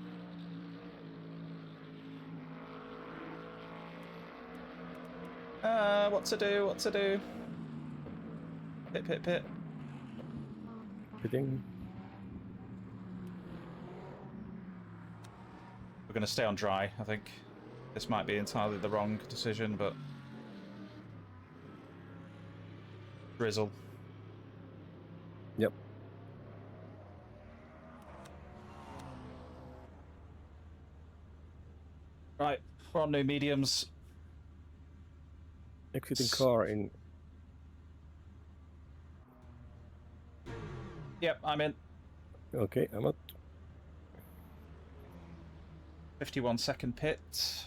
What to do? What to do? Pit, pit, pit. Hitting. We're going to stay on dry, I think. This might be entirely the wrong decision, but... Drizzle. Yep. Right, we're on new mediums. Exiting car in. Yep, I'm in. Okay, I'm out. 51-second pit. This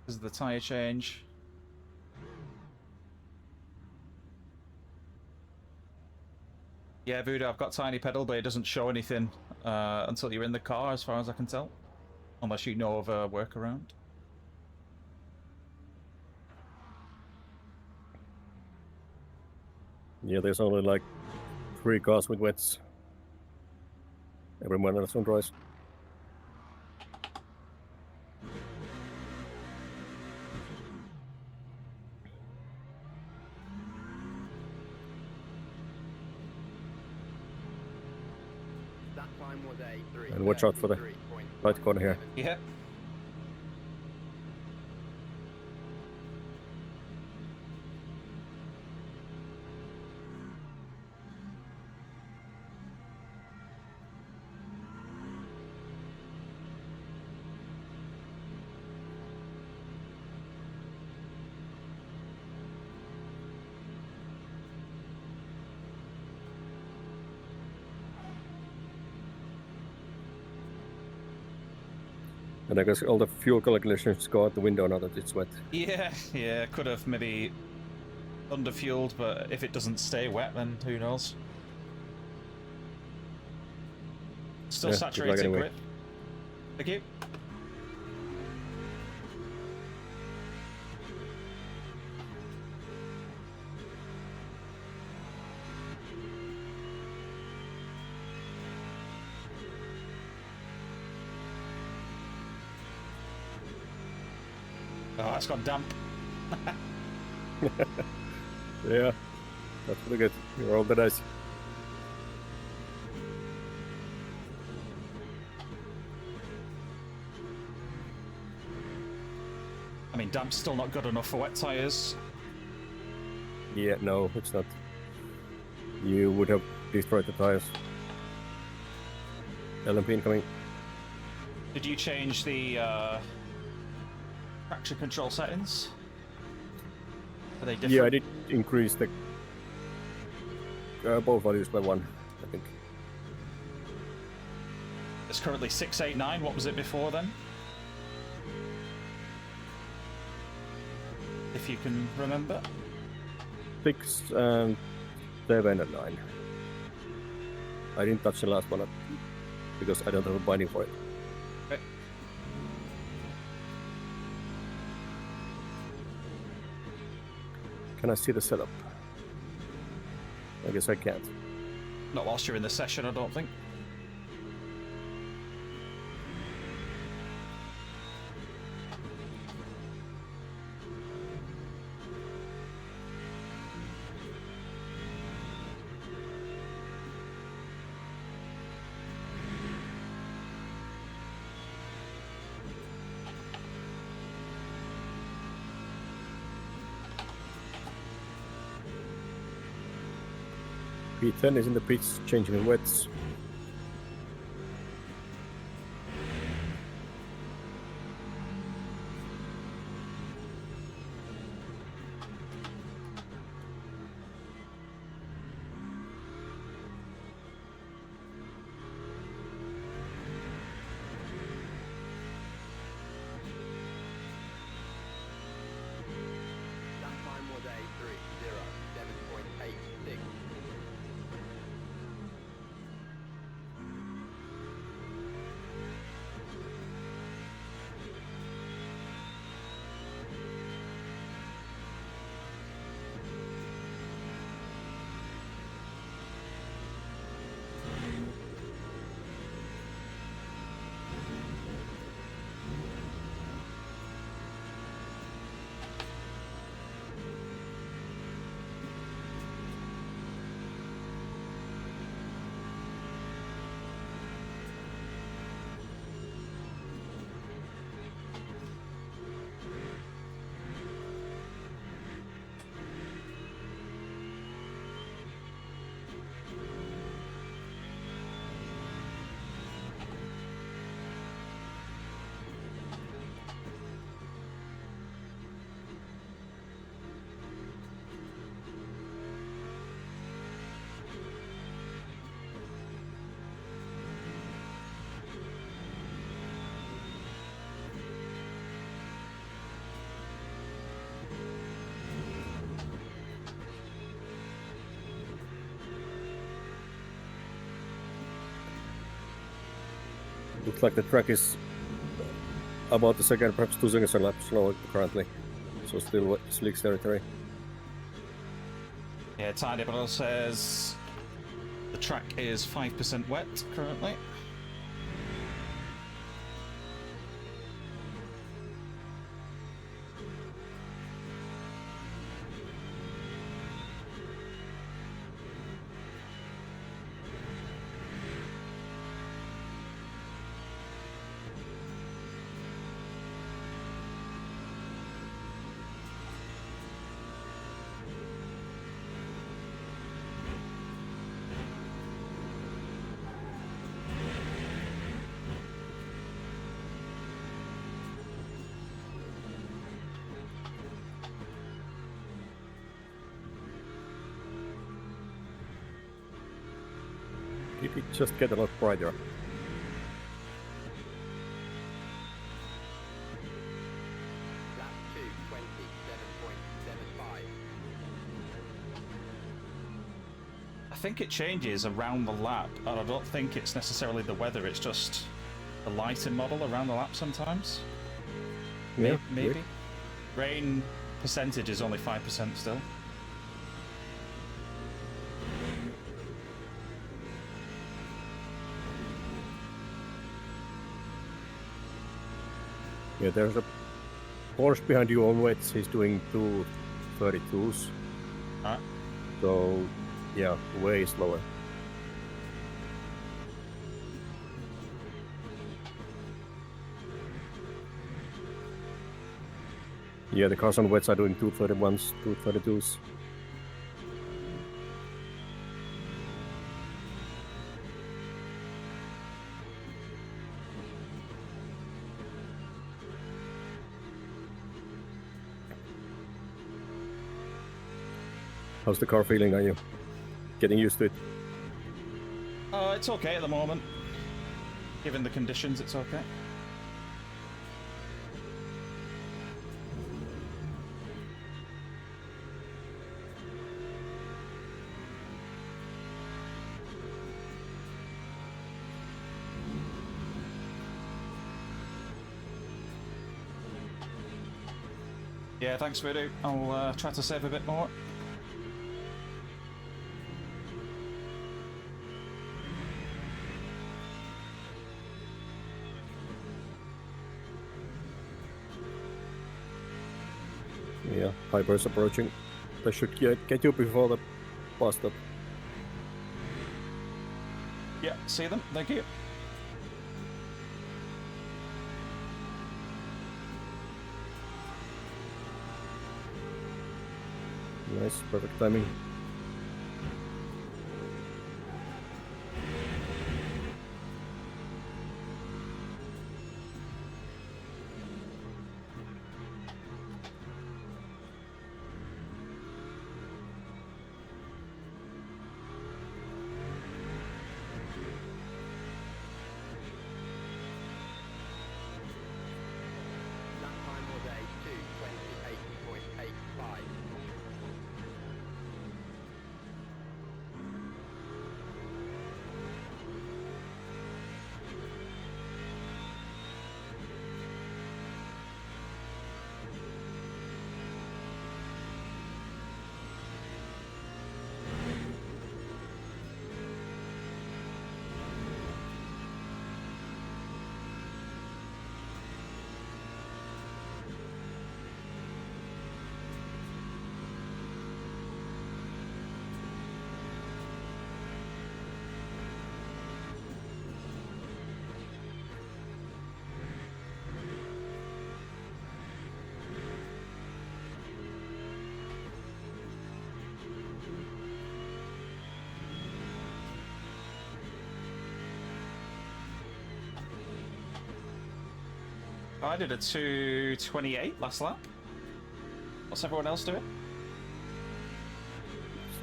is the tyre change. Yeah, Voodoo, I've got tiny pedal, but it doesn't show anything until you're in the car, as far as I can tell. Unless you know of a workaround. Yeah, there's only like 3 cars with wets. Everyone else on dries. That time was a 3. And watch out for the right corner here. Yeah. And I guess all the fuel calculations go out the window now that it's wet. Yeah, yeah, could have maybe underfueled, but if it doesn't stay wet, then who knows? Still Yeah, saturated anyway. grip. Thank you. Oh, that's gone damp. Yeah, that's pretty good. You're all the dice. I mean, damp's still not good enough for wet tyres. Yeah, no, it's not. You would have destroyed the tires. LMP incoming. Did you change the traction control settings? Are they different? Yeah, I did increase the both values by 1, I think. It's currently 689. What was it before then? If you can remember. 6 and 7 and 9. I didn't touch the last one because I don't have a binding for it. Okay. Can I see the setup? I guess I can't. Not whilst you're in the session, I don't think. P10 is in the pits, changing in wets. That time was a 3:07.86. Looks like the track is about a second, perhaps 2 seconds a lap slower currently. So still slicks territory. Yeah, Tiny Bottle says the track is 5% wet currently. Did it just get a lot brighter? Lap 2, 27.75. I think it changes around the lap, and I don't think it's necessarily the weather, it's just the lighting model around the lap sometimes. Yeah, Maybe. weird. Rain percentage is only 5% still. Yeah, there's a horse behind you on wets. He's doing 2:32s. Alright. So, yeah, way slower. Yeah, the cars on wets are doing 231s, 232s. How's the car feeling? Are you getting used to it? It's okay at the moment. Given the conditions, it's okay. Yeah, thanks, Voodoo. I'll try to save a bit more. Yeah, Hyper's approaching. They should get you before the bus stop. Yeah, see them. Thank you. Nice, perfect timing. Lap time was a 2:28.85. I did a 2:28 last lap. What's everyone else doing?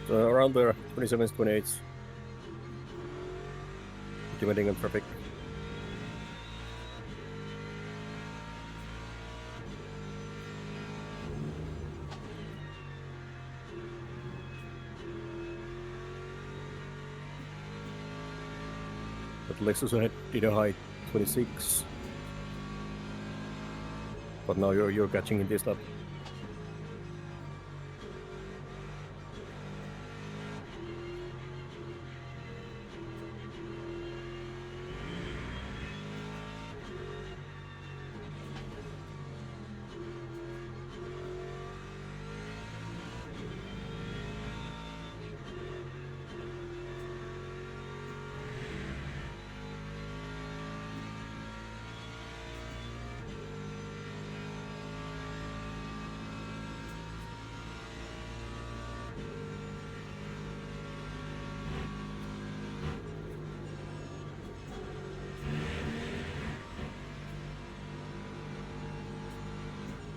Around there, 27s, 28s. Depending on traffic. But Lexus did a high 26. But now you're catching in this lap.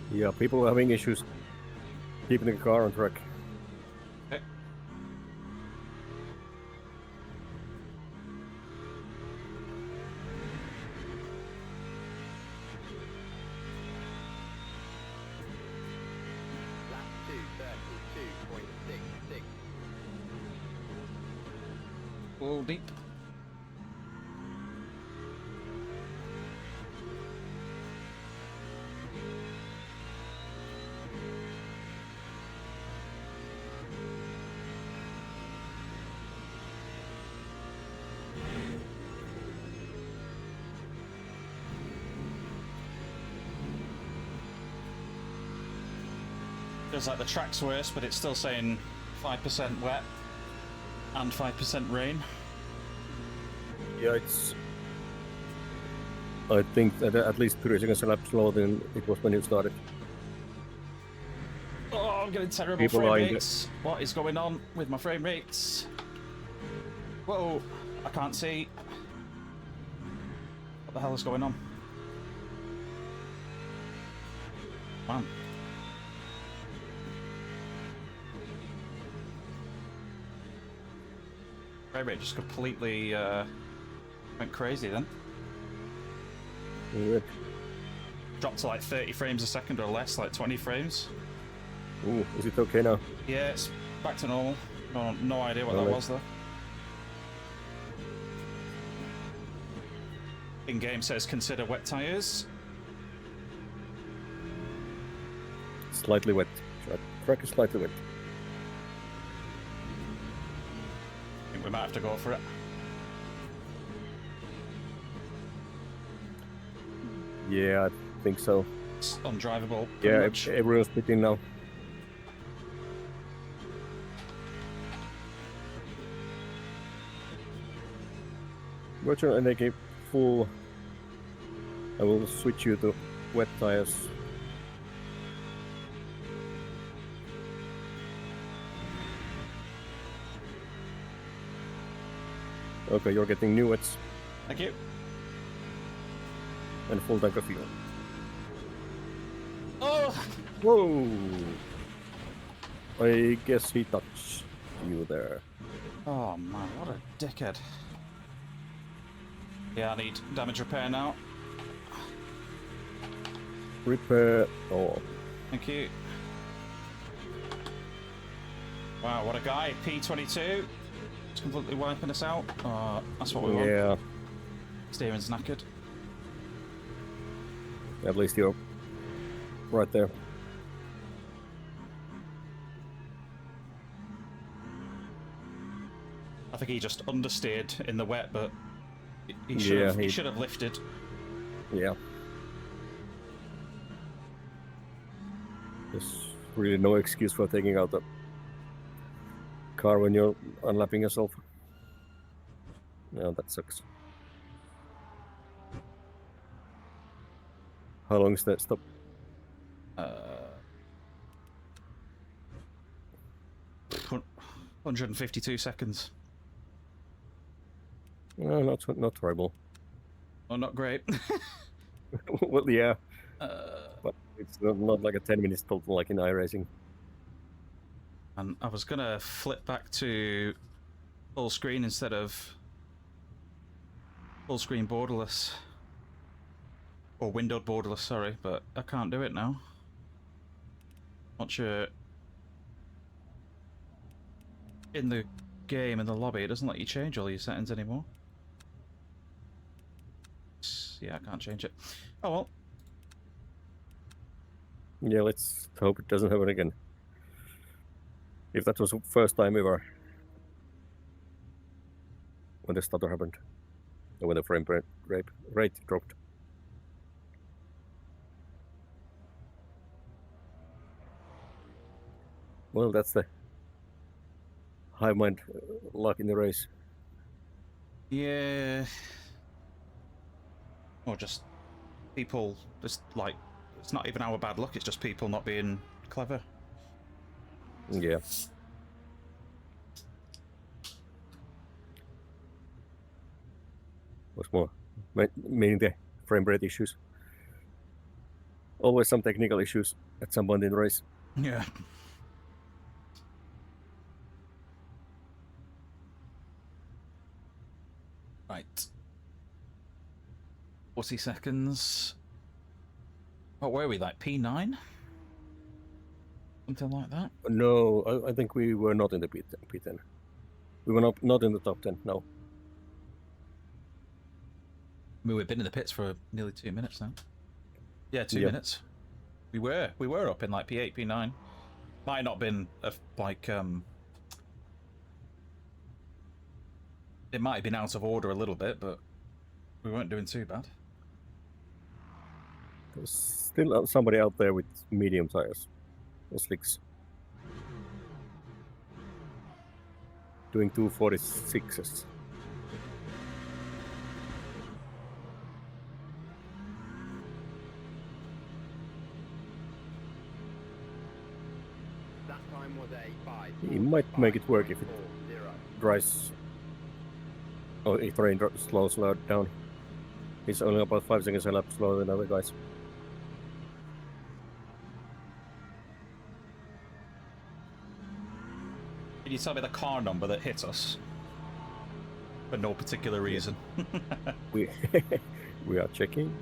Yeah, people are having issues keeping the car on track. Okay. Lap 2:32.66. All deep. Feels like the track's worse, but it's still saying 5% wet and 5% rain. Yeah, it's... I think that at least 3 seconds a lap slower than it was when you started. I'm getting terrible People frame are in rates. What is going on with my frame rates? Whoa, I can't see. What the hell is going on? Man. Frame rate just completely went crazy then. Weird. Dropped to like 30 frames a second or less, like 20 frames. Ooh, is it okay now? Yeah, it's back to normal. No idea what that Alright. was though. In-game says consider wet tires. Slightly wet. Track is slightly wet. I think we might have to go for it. Yeah, I think so. It's undrivable. pretty Yeah, much. everyone's pitting now. Virtual NAK full. I will switch you to wet tires. Okay, you're getting new wets Thank you. and full tank of fuel. Oh! Whoa! I guess he touched you there. Oh man, what a dickhead. Yeah, I need damage repair now. Repair. Oh, Thank you. Wow, what a guy. P22. It's completely wiping us out. That's what we want. yeah. Steering's knackered. At least you're right there. I think he just understeered in the wet, but he Yeah, he he- should have lifted. Yeah. There's really no excuse for taking out the car when you're unlapping yourself. No, that sucks. How long is that stop? 152 seconds. No, not horrible. Oh, not great. Well, yeah. But it's not like a 10 minutes total like in iRacing. And I was gonna flip back to full screen instead of full screen borderless. Or windowed borderless, sorry, but I can't do it now. Once you're in the game, in the lobby, it doesn't let you change all your settings anymore. Yeah, I can't change it. Oh well. Yeah, let's hope it doesn't happen again. If that was the first time ever when the stutter happened, or when the frame rate dropped. Well, that's the Hivemind luck in the race. Yeah. Or just people, just like, it's not even our bad luck, it's just people not being clever. Yeah. What's more, meaning the frame rate issues. Always some technical issues at some point in the race. Yeah. Right. 40 seconds. What were we, like P9? Something like that? No, I think we were not in the P10. We were not in the top 10, no. I mean, we've been in the pits for nearly 2 minutes now. Yeah, 2 Yep. minutes. We were up in like P8, P9. Might not been like it might have been out of order a little bit, but we weren't doing too bad. There's still somebody out there with medium tires or slicks. Doing 246s. Lap time was a 5. He might make it work if it dries. Oh, if rain slows down. He's only about 5 seconds a lap slower than other guys. Can you tell me the car number that hit us? For no particular reason. We we are checking.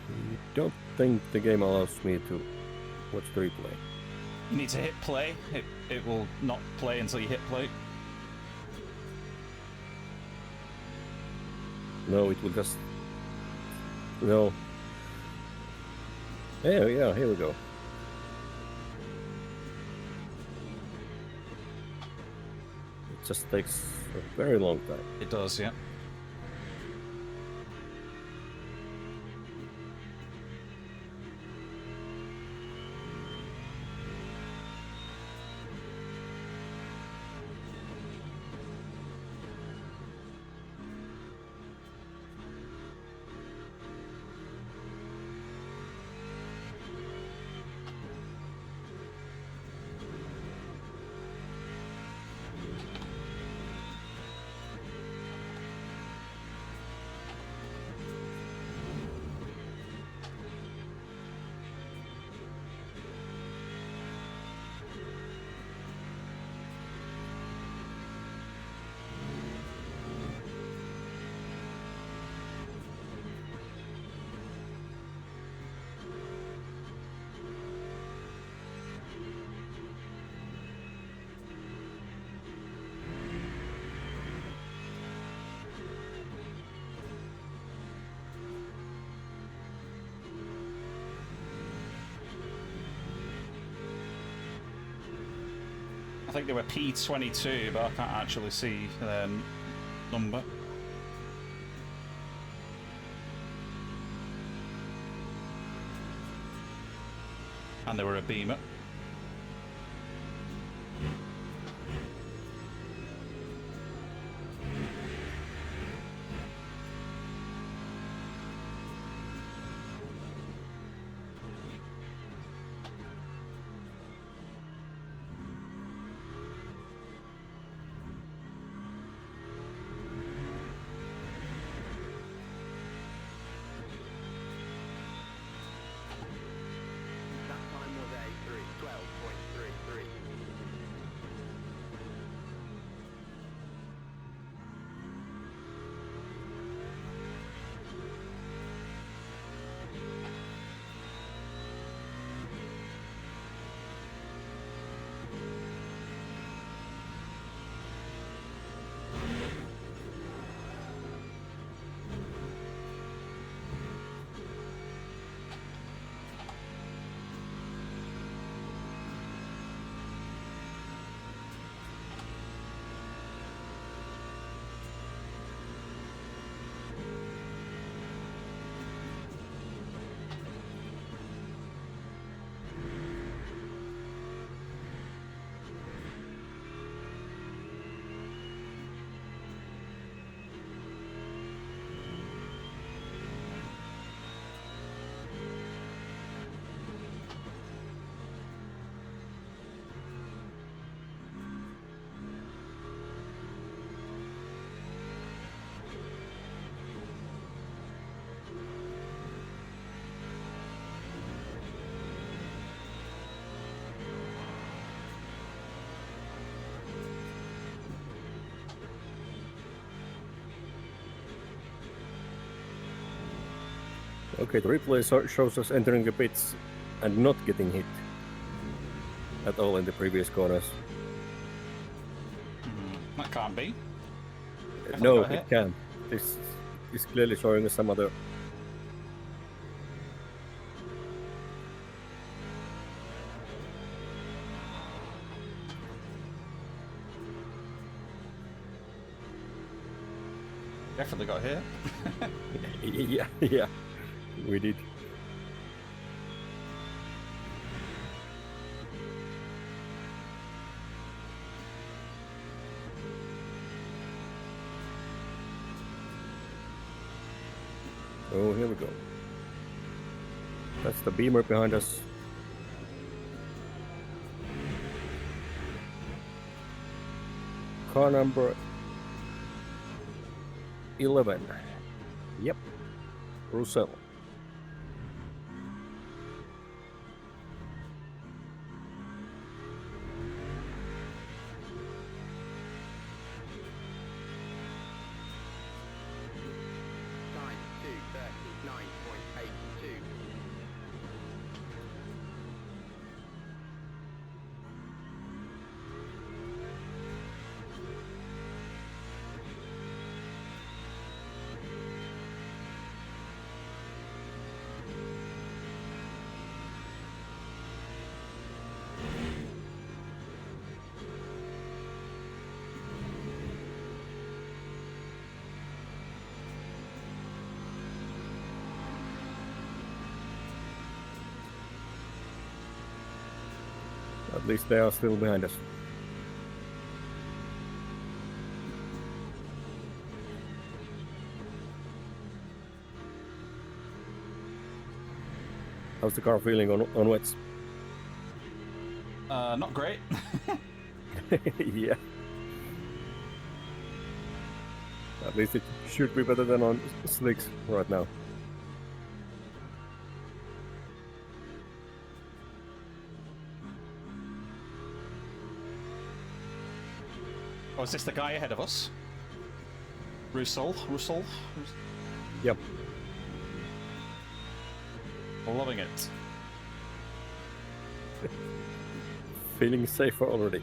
I don't think the game allows me to watch the replay. You need to hit play. It will not play until you hit play. No, it will just... No. Yeah, here we go. It just takes a very long time. It does, yeah. I think they were P22, but I can't actually see their number. And they were a Beamer. Lap time was a 12.33. Okay, the replay shows us entering the pits and not getting hit at all in the previous corners. That can't be. No, got hit. it can. This is clearly showing us some other... Definitely got hit. Yeah, we did. Oh, here we go. That's the beamer behind us. Car number 11. Yep. Russell. Time 2:39.82. At least they are still behind us. How's the car feeling on wets? Not great. Yeah. At least it should be better than on slicks right now. Oh, is this the guy ahead of us? Russell? Yep. Loving it. Feeling safer already.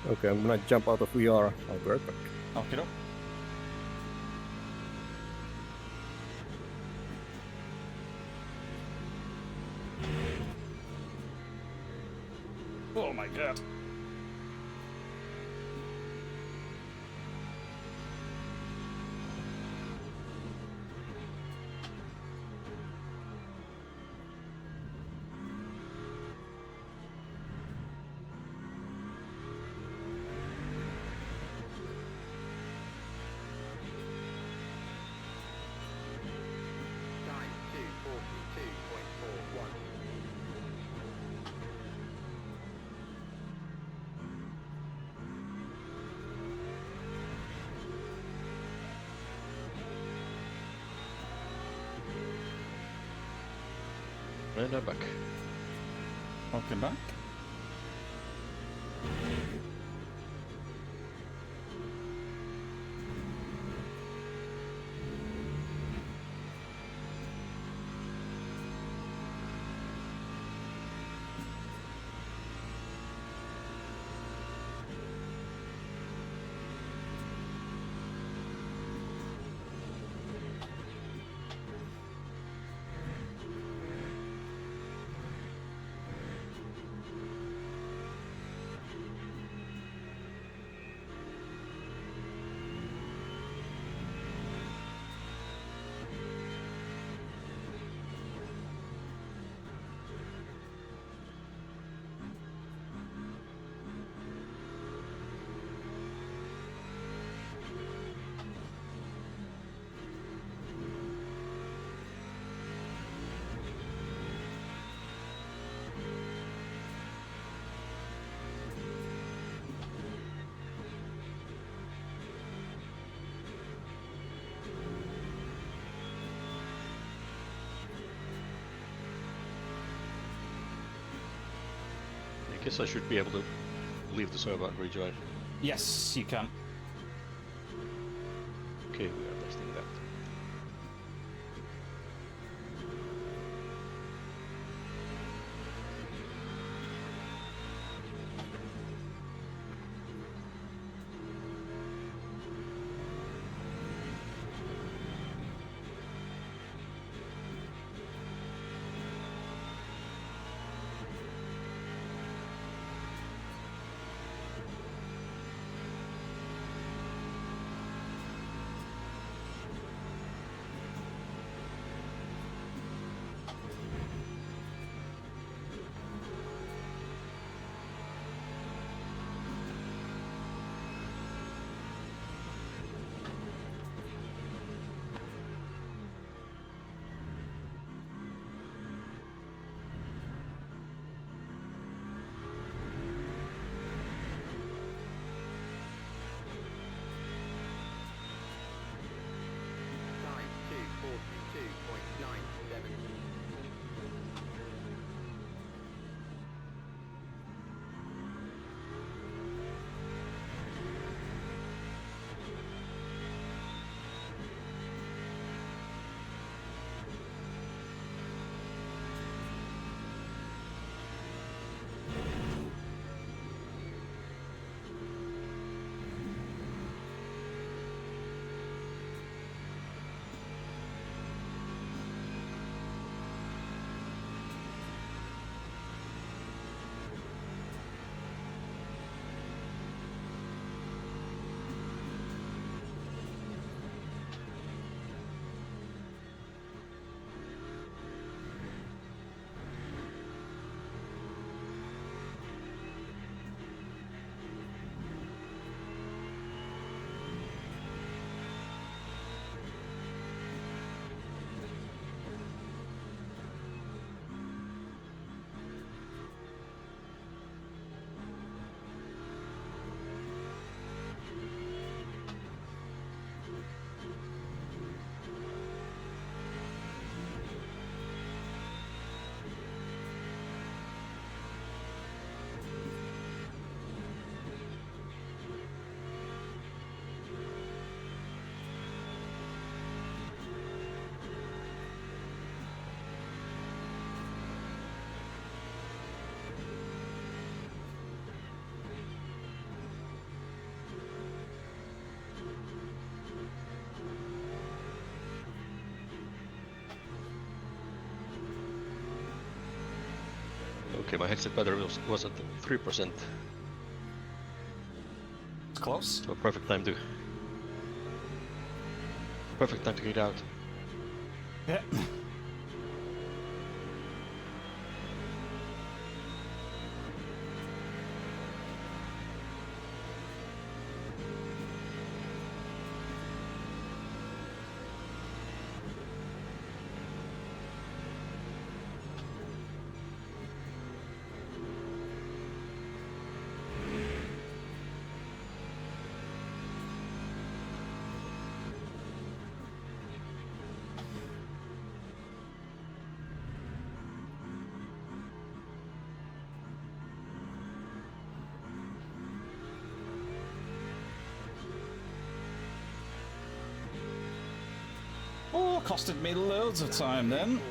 Okay, I'm gonna jump out of VR. I'll be right back. Okay, doke. Oh my god. Time 2:42.41. And I'm back. Welcome back. guess I should be able to leave the server and rejoin. Yes, you can. Okay, we are testing that. Time 2:42.97. Okay, my headset battery was at 3%, It's close. so perfect time to get out. Yeah. Oh, costed me loads of time then. 46.67.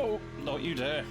Oh, don't you dare.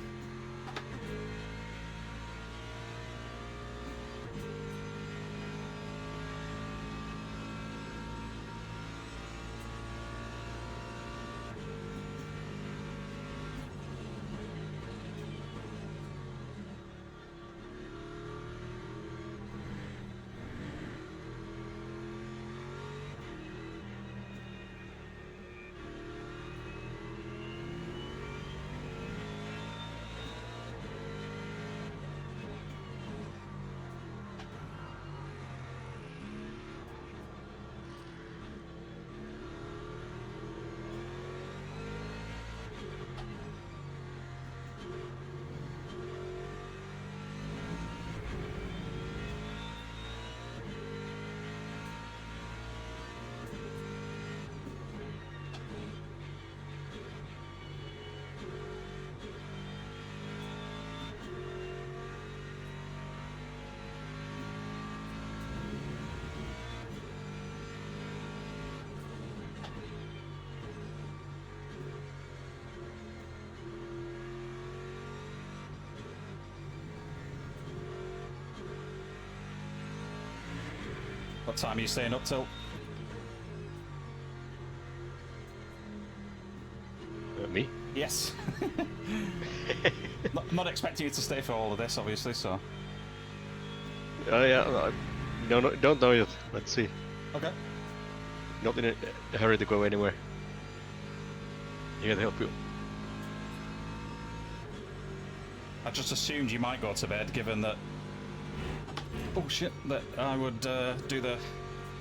What time are you staying up till? Me? Yes. Not expecting you to stay for all of this, obviously, so... Yeah, no, don't know yet. Let's see. Okay. Not in a hurry to go anywhere. Here to help you. I just assumed you might go to bed, given that... Oh shit, that I would do the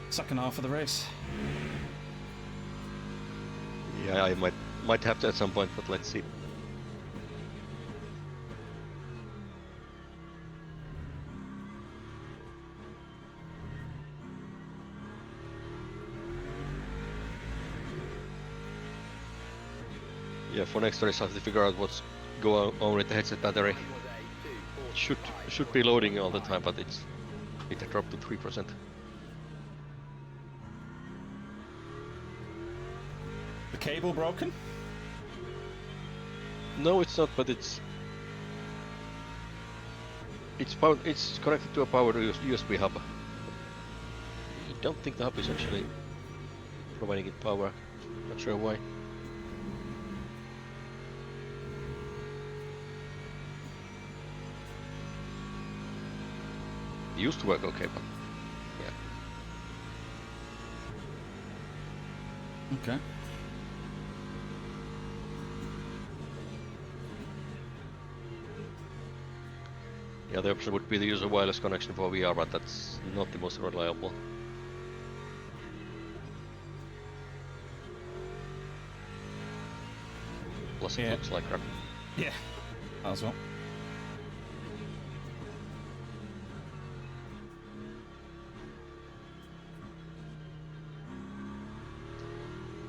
second half of the race. Yeah, I might have to at some point, but let's see. Yeah, for next race I have to figure out what's going on with the headset battery. Should be loading all the time, but it dropped to 3%. The cable broken? No, it's not, but it's connected to a powered USB hub. I don't think the hub is actually providing it power. Not sure why. It used to work okay, but yeah. Okay. The other option would be to use a wireless connection for VR, but that's not the most reliable. Plus it looks like crap. Yeah, as well.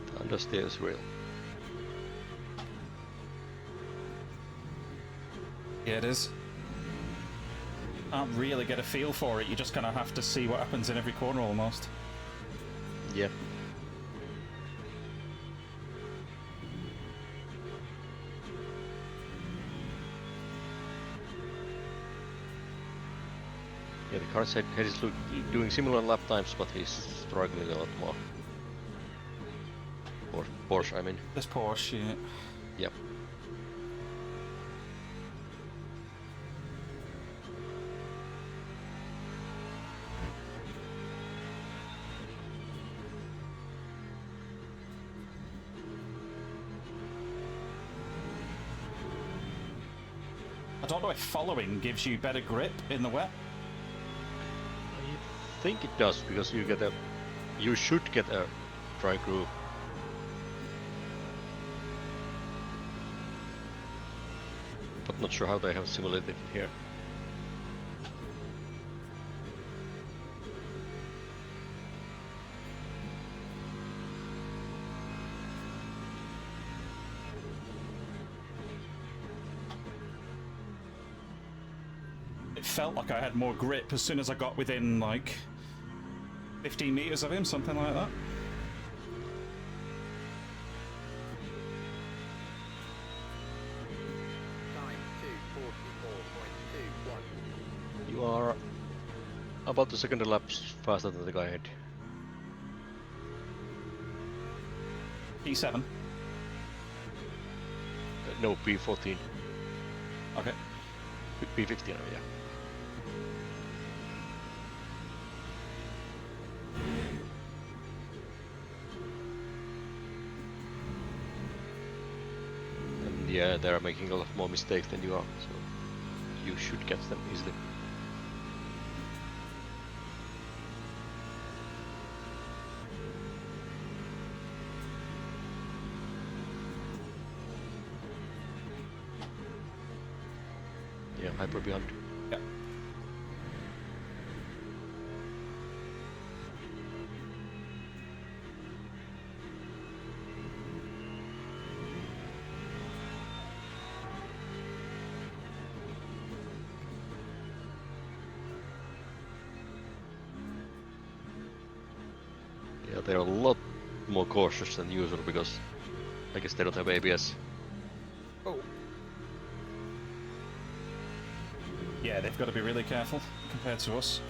The understeer is real. Yeah, it is. Can't really get a feel for it, you just kind of have to see what happens in every corner almost. Yeah. Yeah, the car's head is doing similar lap times, but he's struggling a lot more. Or Porsche, I mean. This Porsche, yeah. Yep. I don't know if following gives you better grip in the wet. I think it does, because you should get a dry groove. But not sure how they have simulated it here. It felt like I had more grip as soon as I got within like 15 meters of him, something like that. Time 2:44.21. You are about the second lap faster than the guy ahead. P7. No, P14. Okay. P15, yeah. And yeah, they're making a lot more mistakes than you are, so you should catch them easily. Yeah, hyper behind. Yeah. Yeah, they're a lot more cautious than usual because I guess they don't have ABS. Oh. Yeah, they've got to be really careful compared to us.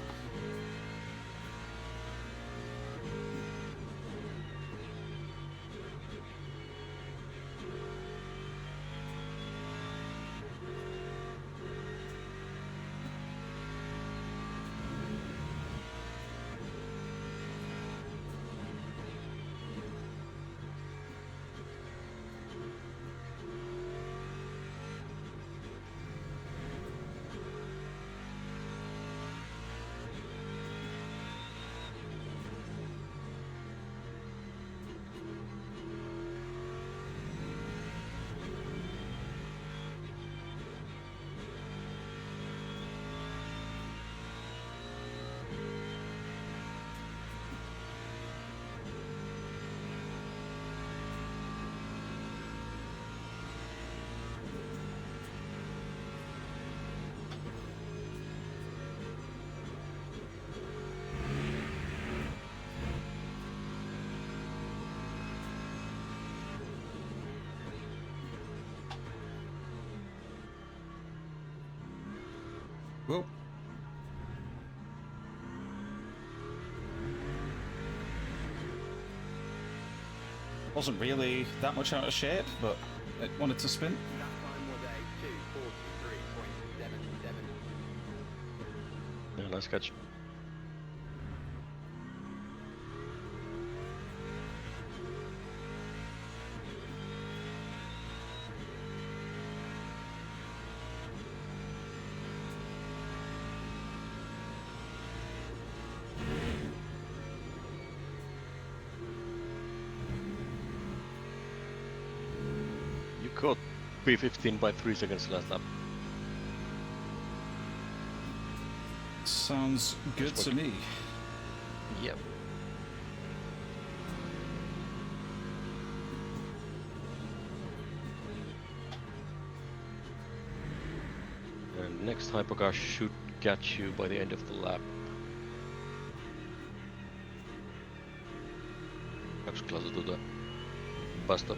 Well. Wasn't really that much out of shape, but it wanted to spin. That time was a 2:43.77. Yeah, nice catch. You caught P15 by 3 seconds last lap. Sounds good to me. Yep. And next hypercar should catch you by the end of the lap. Perhaps closer to the bus stop.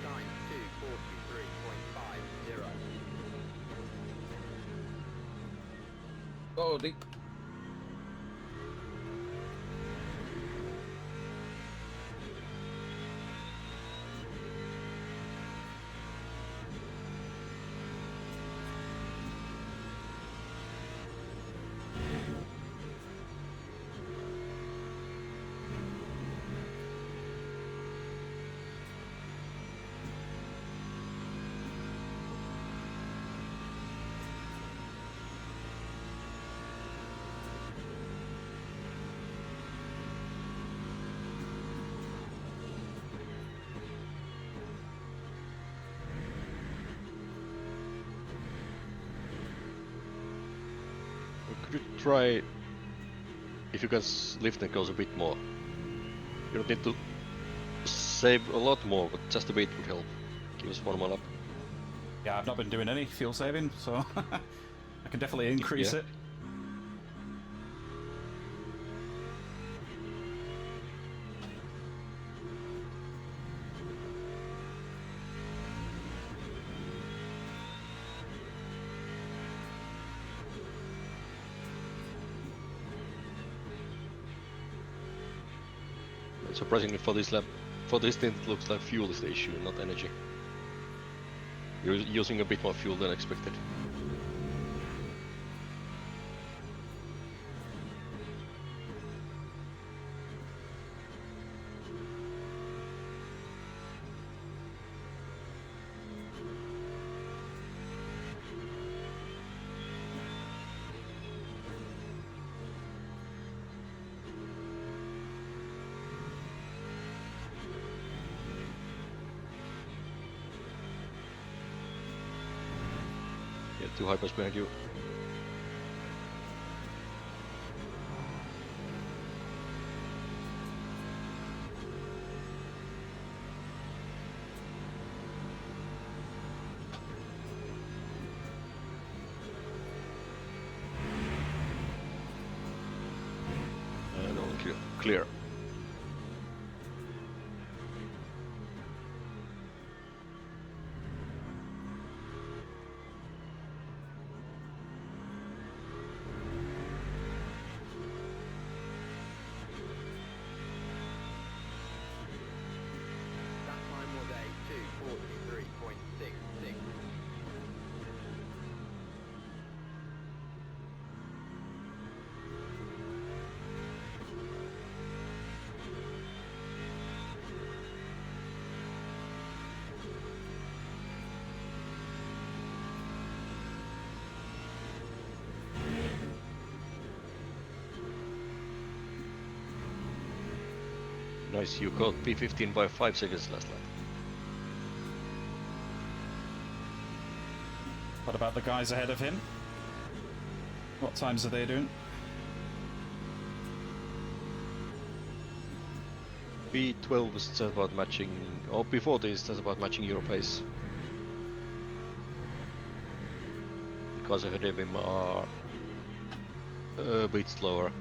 Time 2:43.50. Oh, deep. Could you try if you can lift and goes a bit more? You don't need to save a lot more, but just a bit would help. Give us one more lap. Yeah, I've not been doing any fuel saving, so I can definitely increase Yeah. it. Surprisingly for this lap, for this thing it looks like fuel is the issue, not energy. You're using a bit more fuel than expected. Yeah, 2 hypers behind you. clear. That time was a 2:43.66. Nice, you caught P15 by 5 seconds last lap. What about the guys ahead of him? What times are they doing? P12 was just about matching, or P14 is just about matching your pace. The cars ahead of him are a bit slower.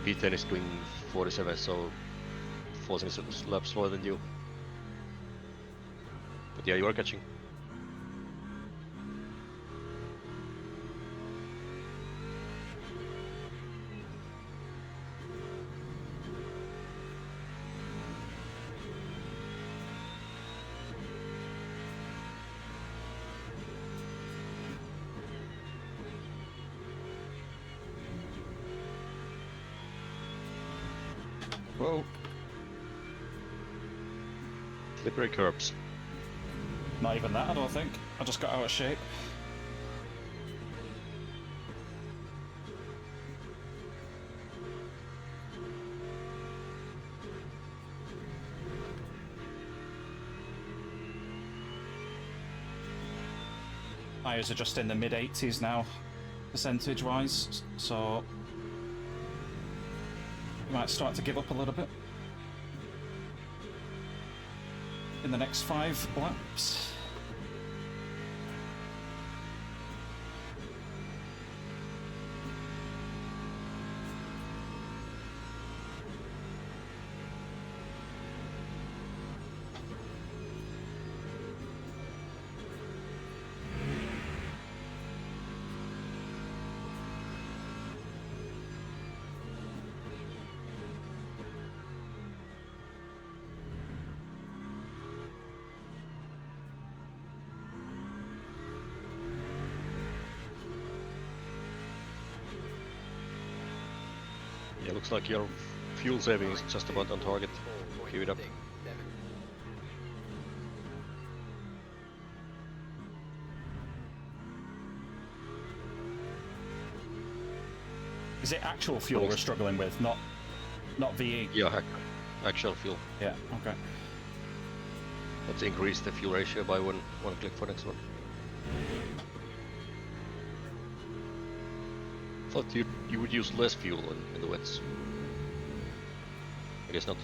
P10 is doing 47, so 4 seconds laps slower than you. But yeah, you are catching. Whoa. Slippery curbs. Not even that, I don't think. I just got out of shape. Tyres are just in the mid-80s now, percentage-wise, so you might start to give up a little bit in the next 5 laps. Yeah, looks like your fuel saving is just about on target. Keep it up. 4.67. Is it actual fuel we're struggling with, not VE? Yeah, actual fuel. Yeah, okay. Let's increase the fuel ratio by one click for next one. Thought you would use less fuel in the wets. I guess not.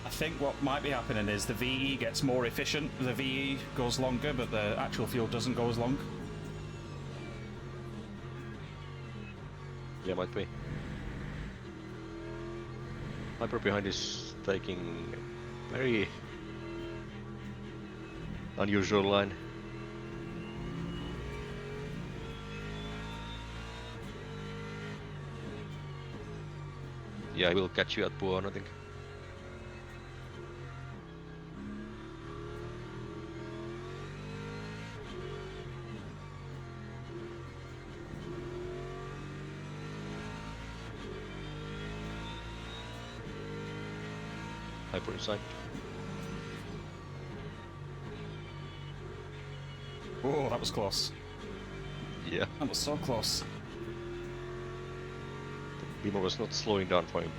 I think what might be happening is the VE gets more efficient, the VE goes longer, but the actual fuel doesn't go as long. Yeah, might be. Hyper behind is taking very unusual line. Yeah, I will catch you at Buon, I think. Hyper inside. Whoa, that was close. Yeah, That was so close. Beamer was not slowing down for him.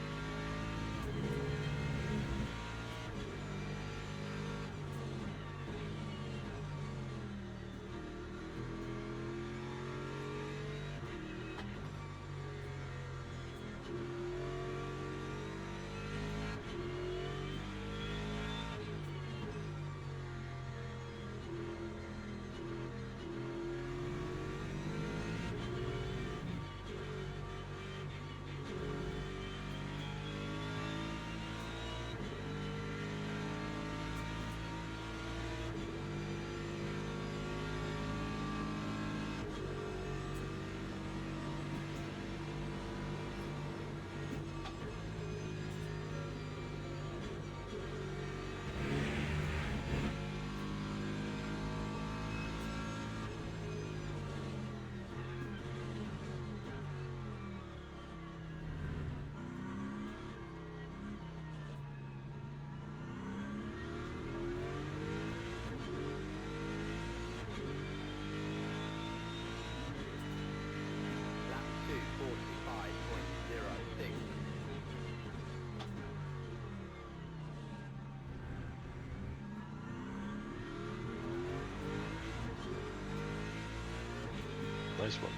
Nice one.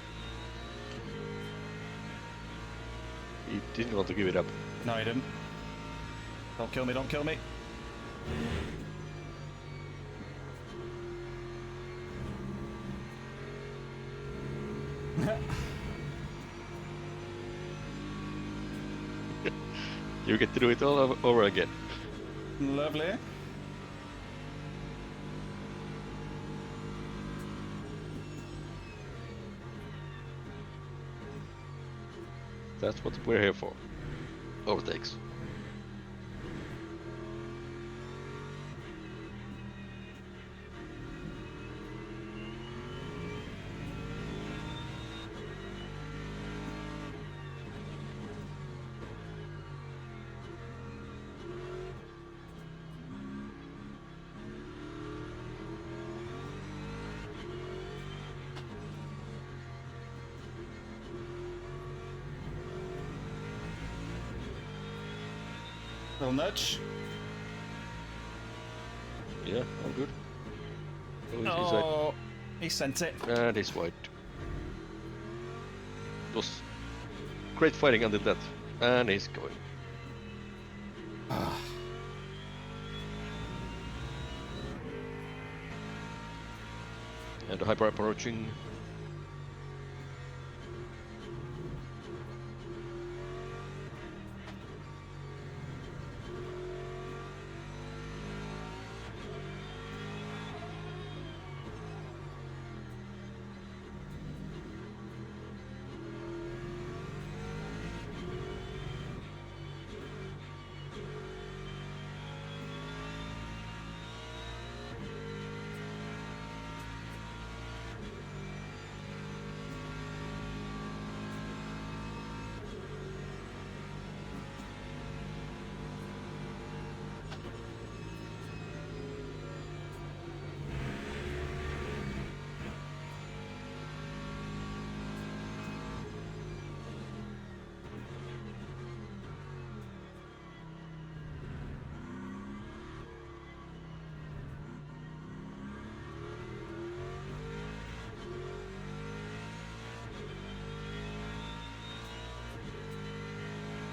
He didn't want to give it up. No, he didn't. Don't kill me, don't kill me. You get to do it all over again. Lovely. That's what we're here for. Overtakes. Little nudge. Yeah, all good. Oh, he sent it. And he's white. It was great fighting until that. And he's going. And the hyper approaching.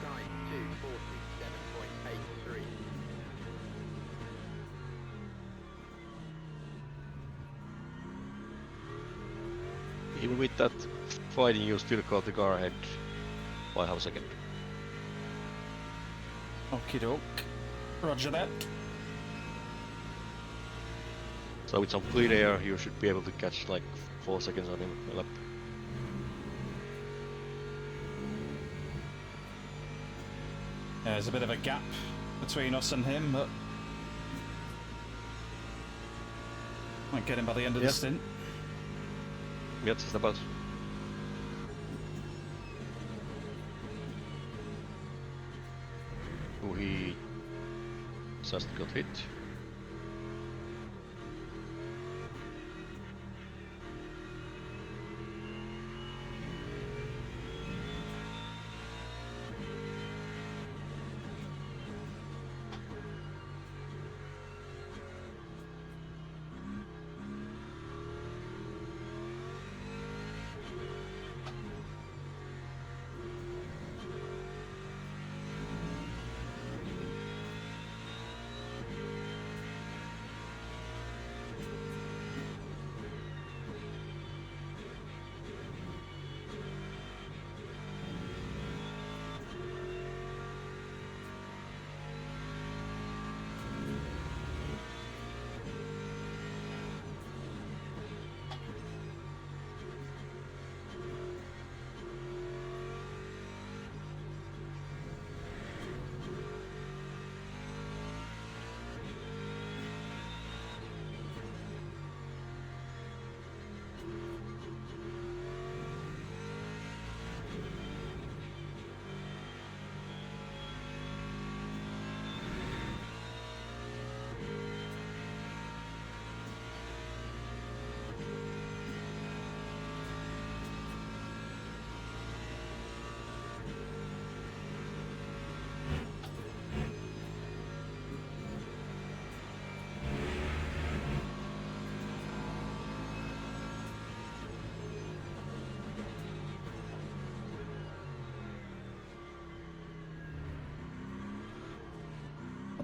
Time 2:47.83. Even with that fighting, you still got the car ahead by half a second. Okie doke. Roger that. So with some clean air, you should be able to catch like 4 seconds on him a lap. Yeah, there's a bit of a gap between us and him, but might get him by the end of the stint. Yeah, just about. Oh, he just got hit.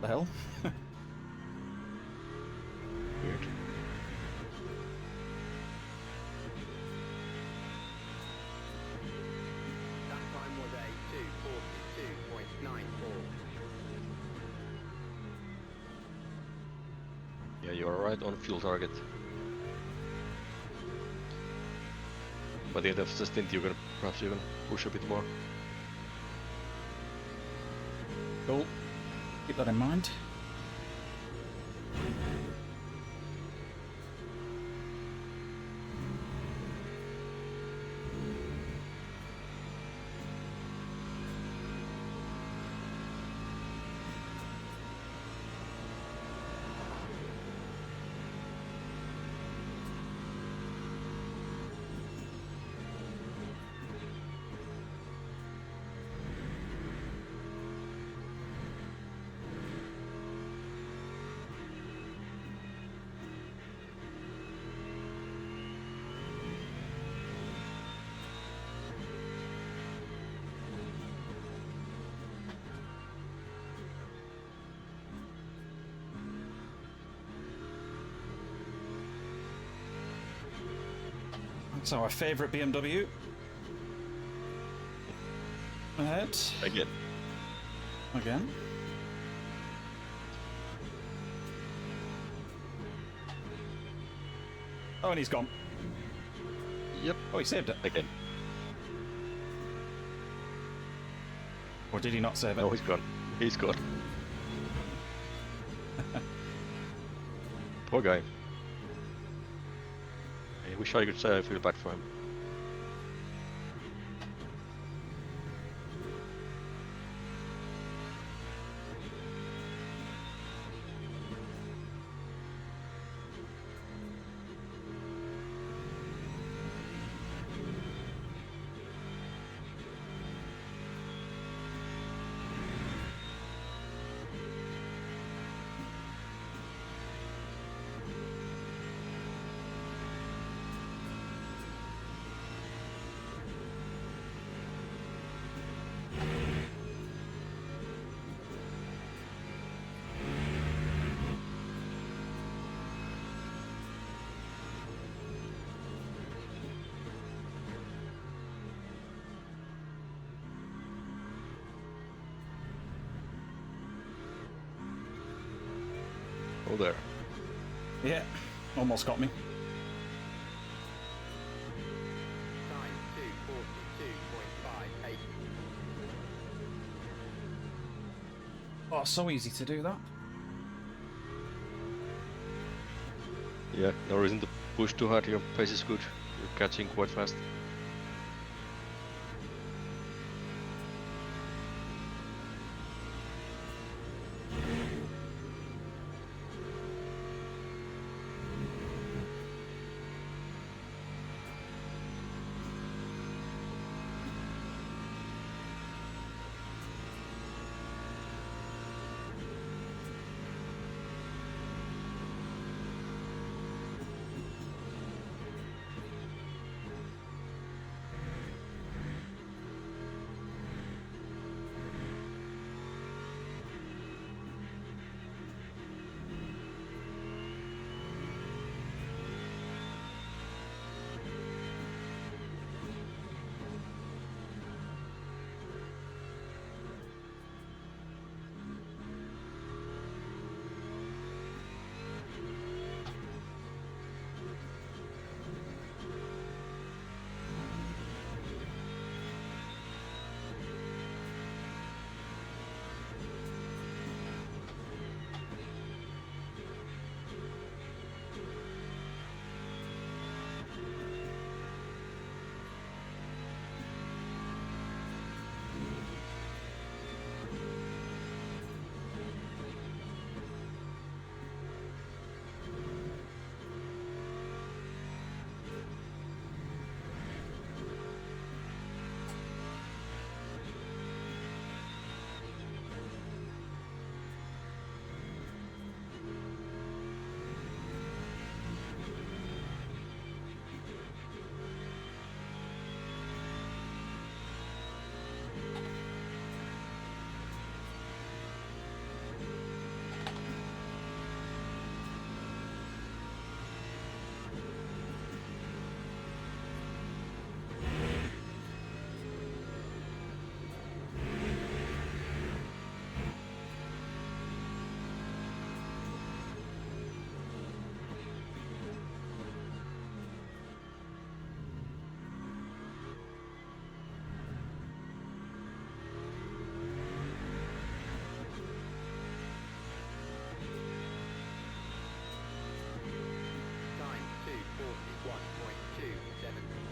What the hell? Weird. That time was a 2:42.94. Yeah, you are right on fuel target. By the end of the stint, you're gonna perhaps even push a bit more. Cool. Keep that in mind. That's our favourite BMW. Ahead. Again. Again. Oh, and he's gone. Yep. Oh, he saved it. Again. Or did he not save it? No, he's gone. He's gone. Poor guy. I wish I could say I feel bad for him. Oh, there. Yeah, almost got me. Time 2:42.58. Oh, so easy to do that. Yeah, no reason to push too hard. Your pace is good. You're catching quite fast.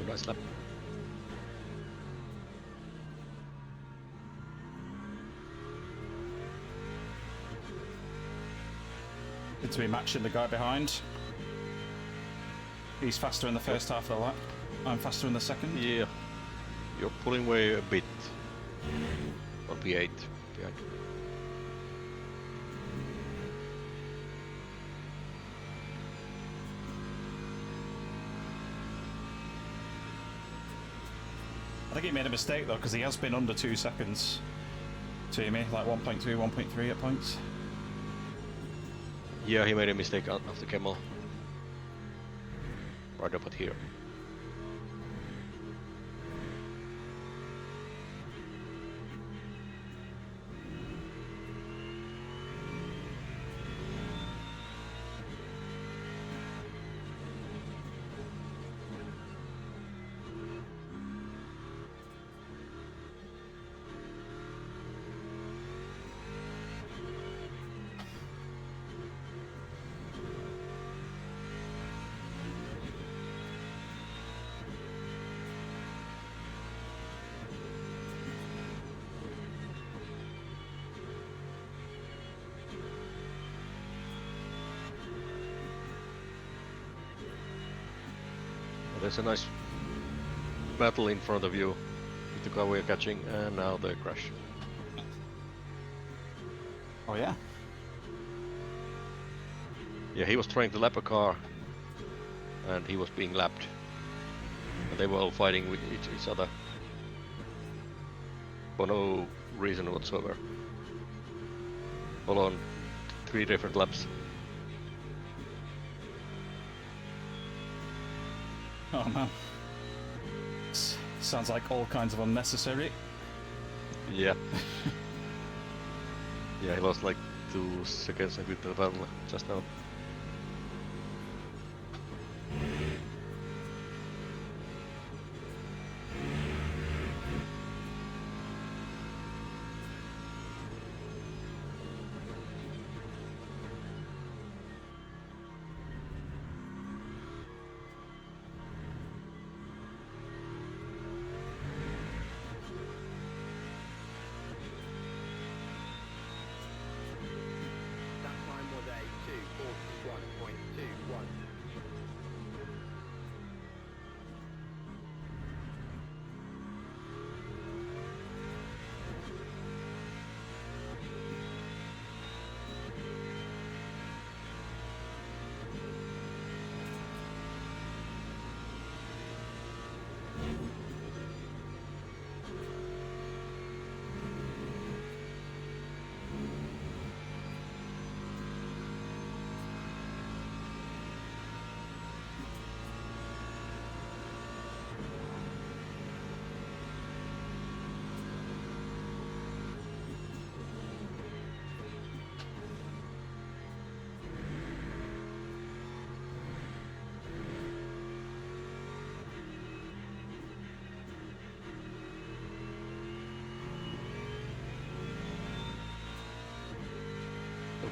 nice lap. Good to be matching the guy behind. He's faster in the first half of the lap. I'm faster in the second. Yeah. You're pulling away a bit on P8 behind. I think he made a mistake though, because he has been under 2 seconds to me, like 1.2, 1.3 at points. Yeah, he made a mistake out of the camel. Right up at here. There's a nice battle in front of you with the car we're catching, and now the crash. Oh yeah? Yeah, he was trying to lap a car, and he was being lapped. And they were all fighting with each other for no reason whatsoever. All on 3 different laps. Oh man. Sounds like all kinds of unnecessary. Yeah. Yeah, he lost like 2 seconds with the battle just now. That time was a 2:41.21.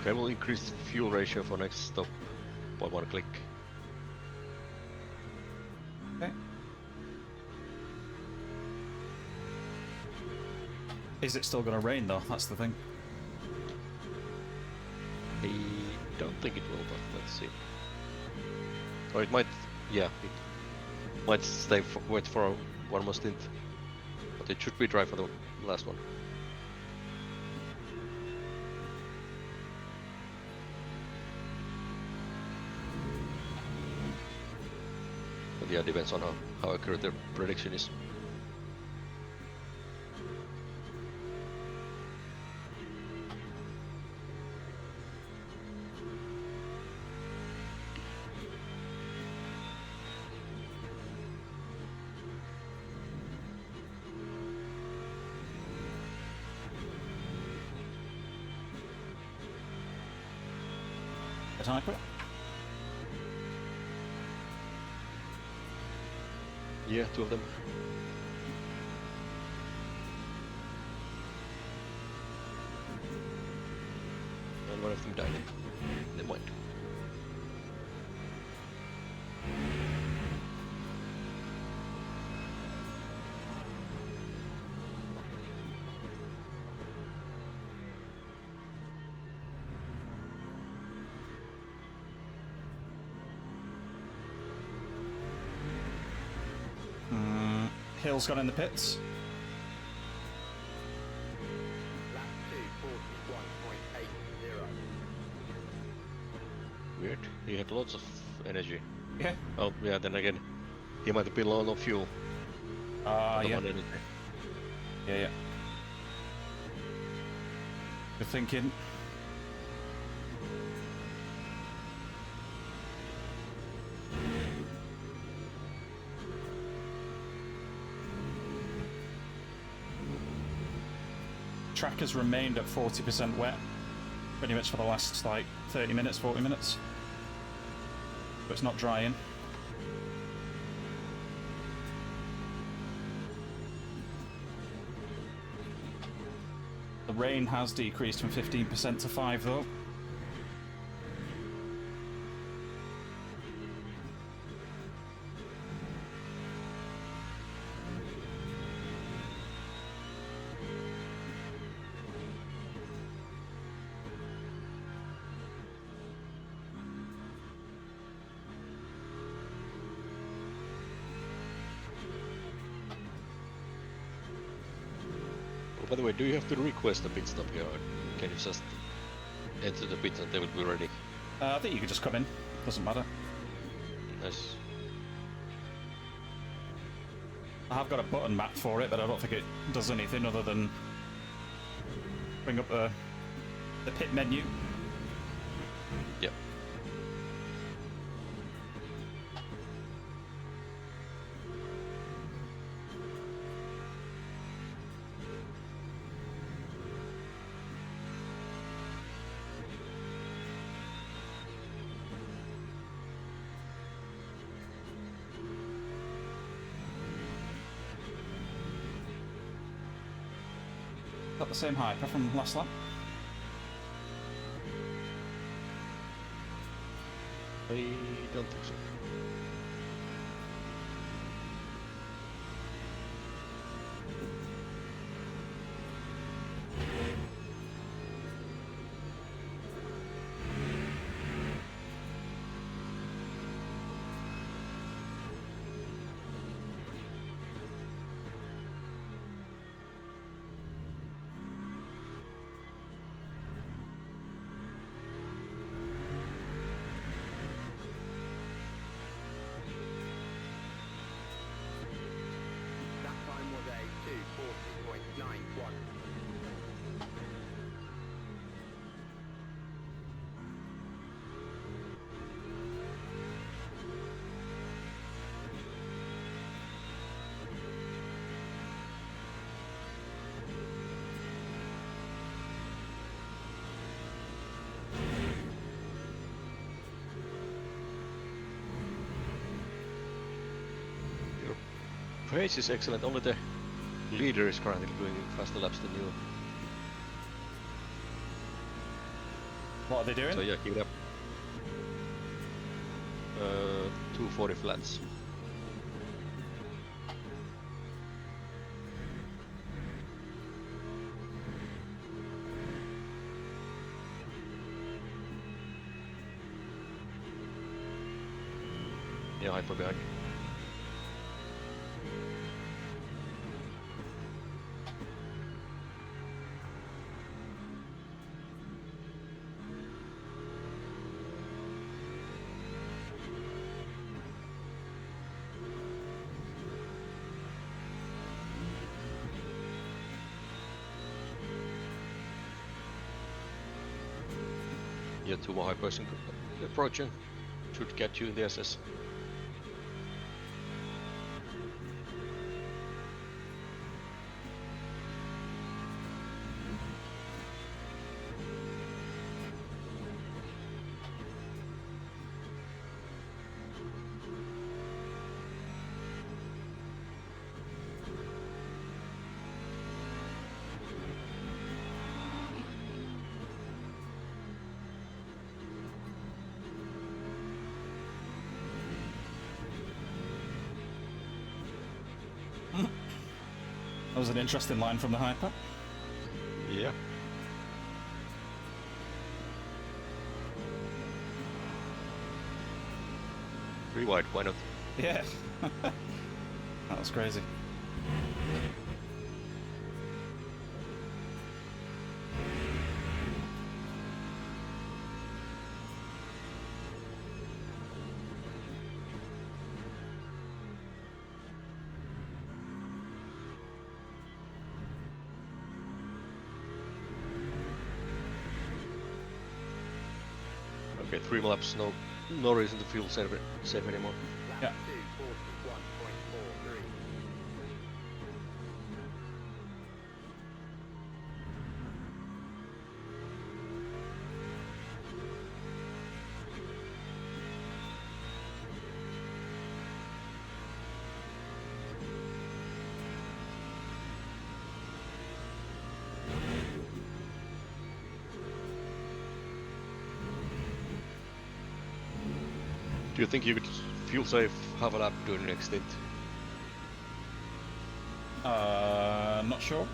Okay, we'll increase fuel ratio for next stop by 1 click. Okay. Is it still going to rain though? That's the thing. I don't think it will, but let's see. Or it might, yeah, it might stay wait for one more stint. But it should be dry for the last one. But yeah, depends on how accurate the prediction is. Type it. Yeah, 2 of them. And one of them died. Never mind. Hill's gone in the pits. Lap 2, 41.80. Weird. He had lots of energy. Yeah. Oh, yeah, then again, he might have been low on fuel. Ah, Not yeah. on energy. Yeah. Good thinking. Track has remained at 40% wet pretty much for the last like 30 minutes, 40 minutes. But it's not drying. The rain has decreased from 15% to 5% though. By the way, do you have to request a pit stop here, or can you just enter the pit and they will be ready? I think you could just come in. Doesn't matter. Nice. I have got a button map for it, but I don't think it does anything other than bring up the pit menu. Yep. Got the same hyper from last lap. I don't think so. That time was a 2:40.91. Your pace is excellent, only the leader is currently doing faster laps than you. What are they doing? So yeah, keep it up. 240 flats. Yeah, hyper behind. Yeah, two more hypers approaching. Should get you in the SS. That was an interesting line from the hyper. Yeah. Three wide, why not? Yeah. That was crazy. Okay, 3 laps, no reason to feel safe anymore. Lap Yeah. 2, 41.43. Do you think you could feel safe half a lap during the next stint? Not sure.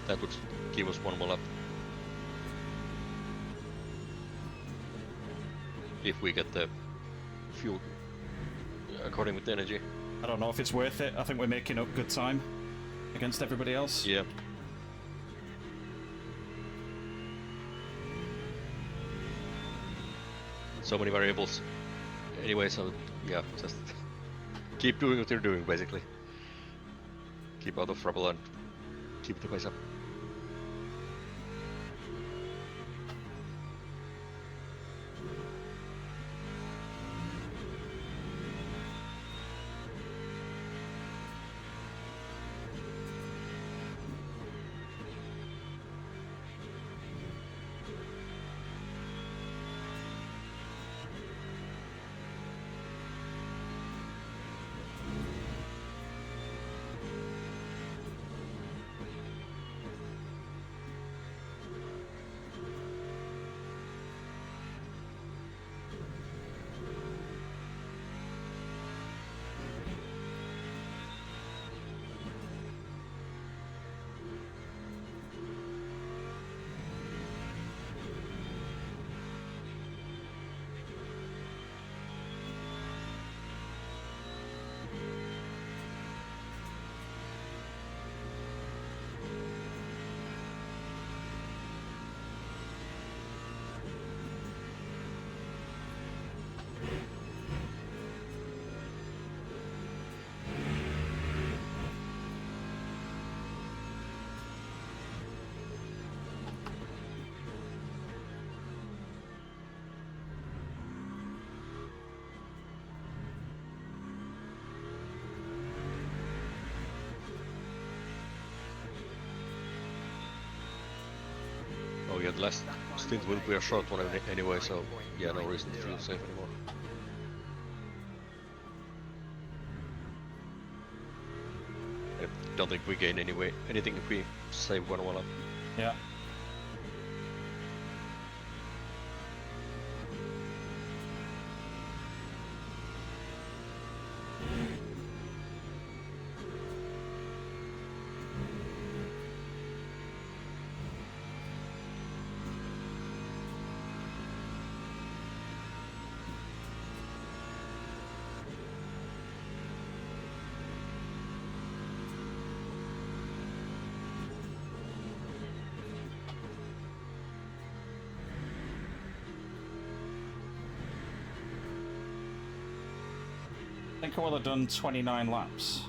That would give us 1 more lap. If we get the fuel according with the energy. I don't know if it's worth it. I think we're making up good time against everybody else. Yeah. So many variables. Anyway, so yeah, just keep doing what you're doing basically. Keep out of trouble and keep the pace up. Oh yeah, the last stint will be a short one anyway, so yeah, no reason to feel safe anymore. I don't think we gain anything if we save 1 up. Yeah. I think I will have done 29 laps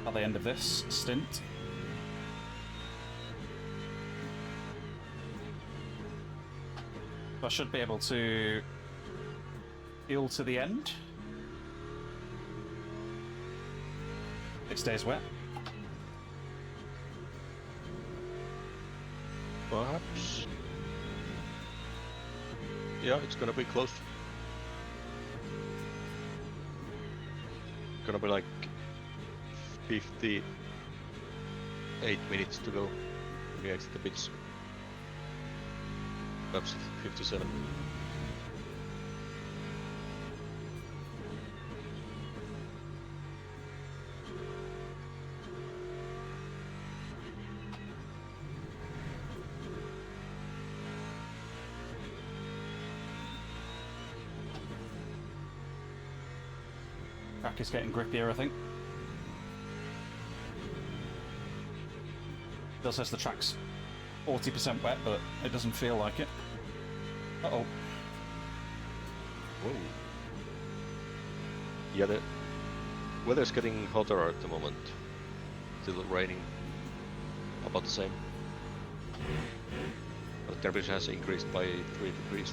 at the end of this stint. So I should be able to fuel to the end. It stays wet. Perhaps. Yeah, it's gonna be close. Gonna be like 58 minutes to go when we exit the pits. Perhaps 57. Track is getting grippier, I think. Still says the track's 40% wet, but it doesn't feel like it. Uh-oh. Whoa. Yeah, the weather's getting hotter at the moment. Still raining. About the same. The temperature has increased by 3 degrees.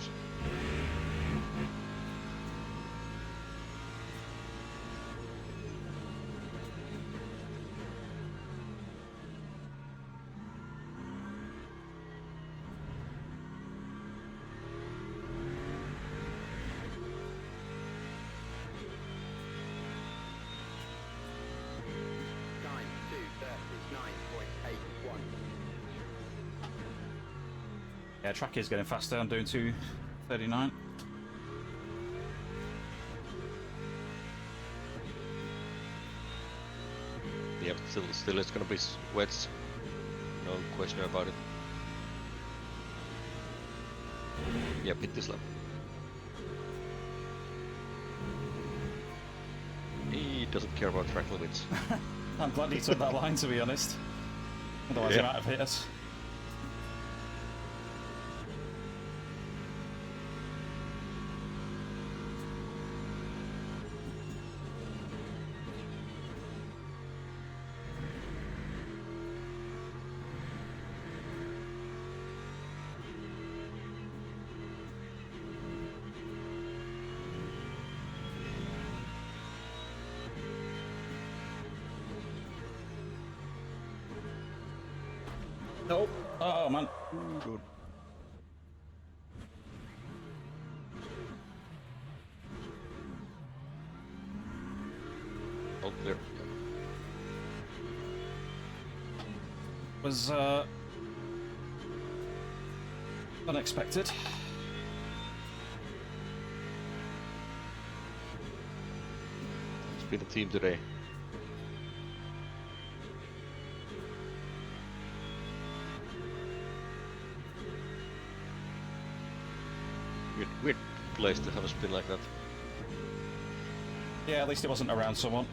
Time 2:39.81. Yeah, track is getting faster. I'm doing 2:39. Yeah, but still it's gonna be wet. No question about it. Yeah, hit this lap. He doesn't care about track limits. I'm glad he took that line, to be honest. Otherwise, he might have hit us. Nope. Oh, man. Good. All clear. Was unexpected. It's been a team today. Weird place to have a spin like that. Yeah, at least it wasn't around someone.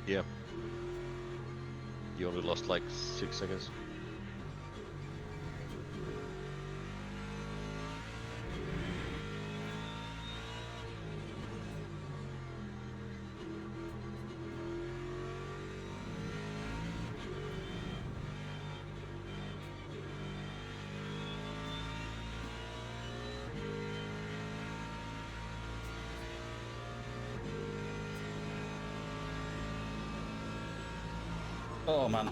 Yeah. You only lost like 6 seconds. Oh, man.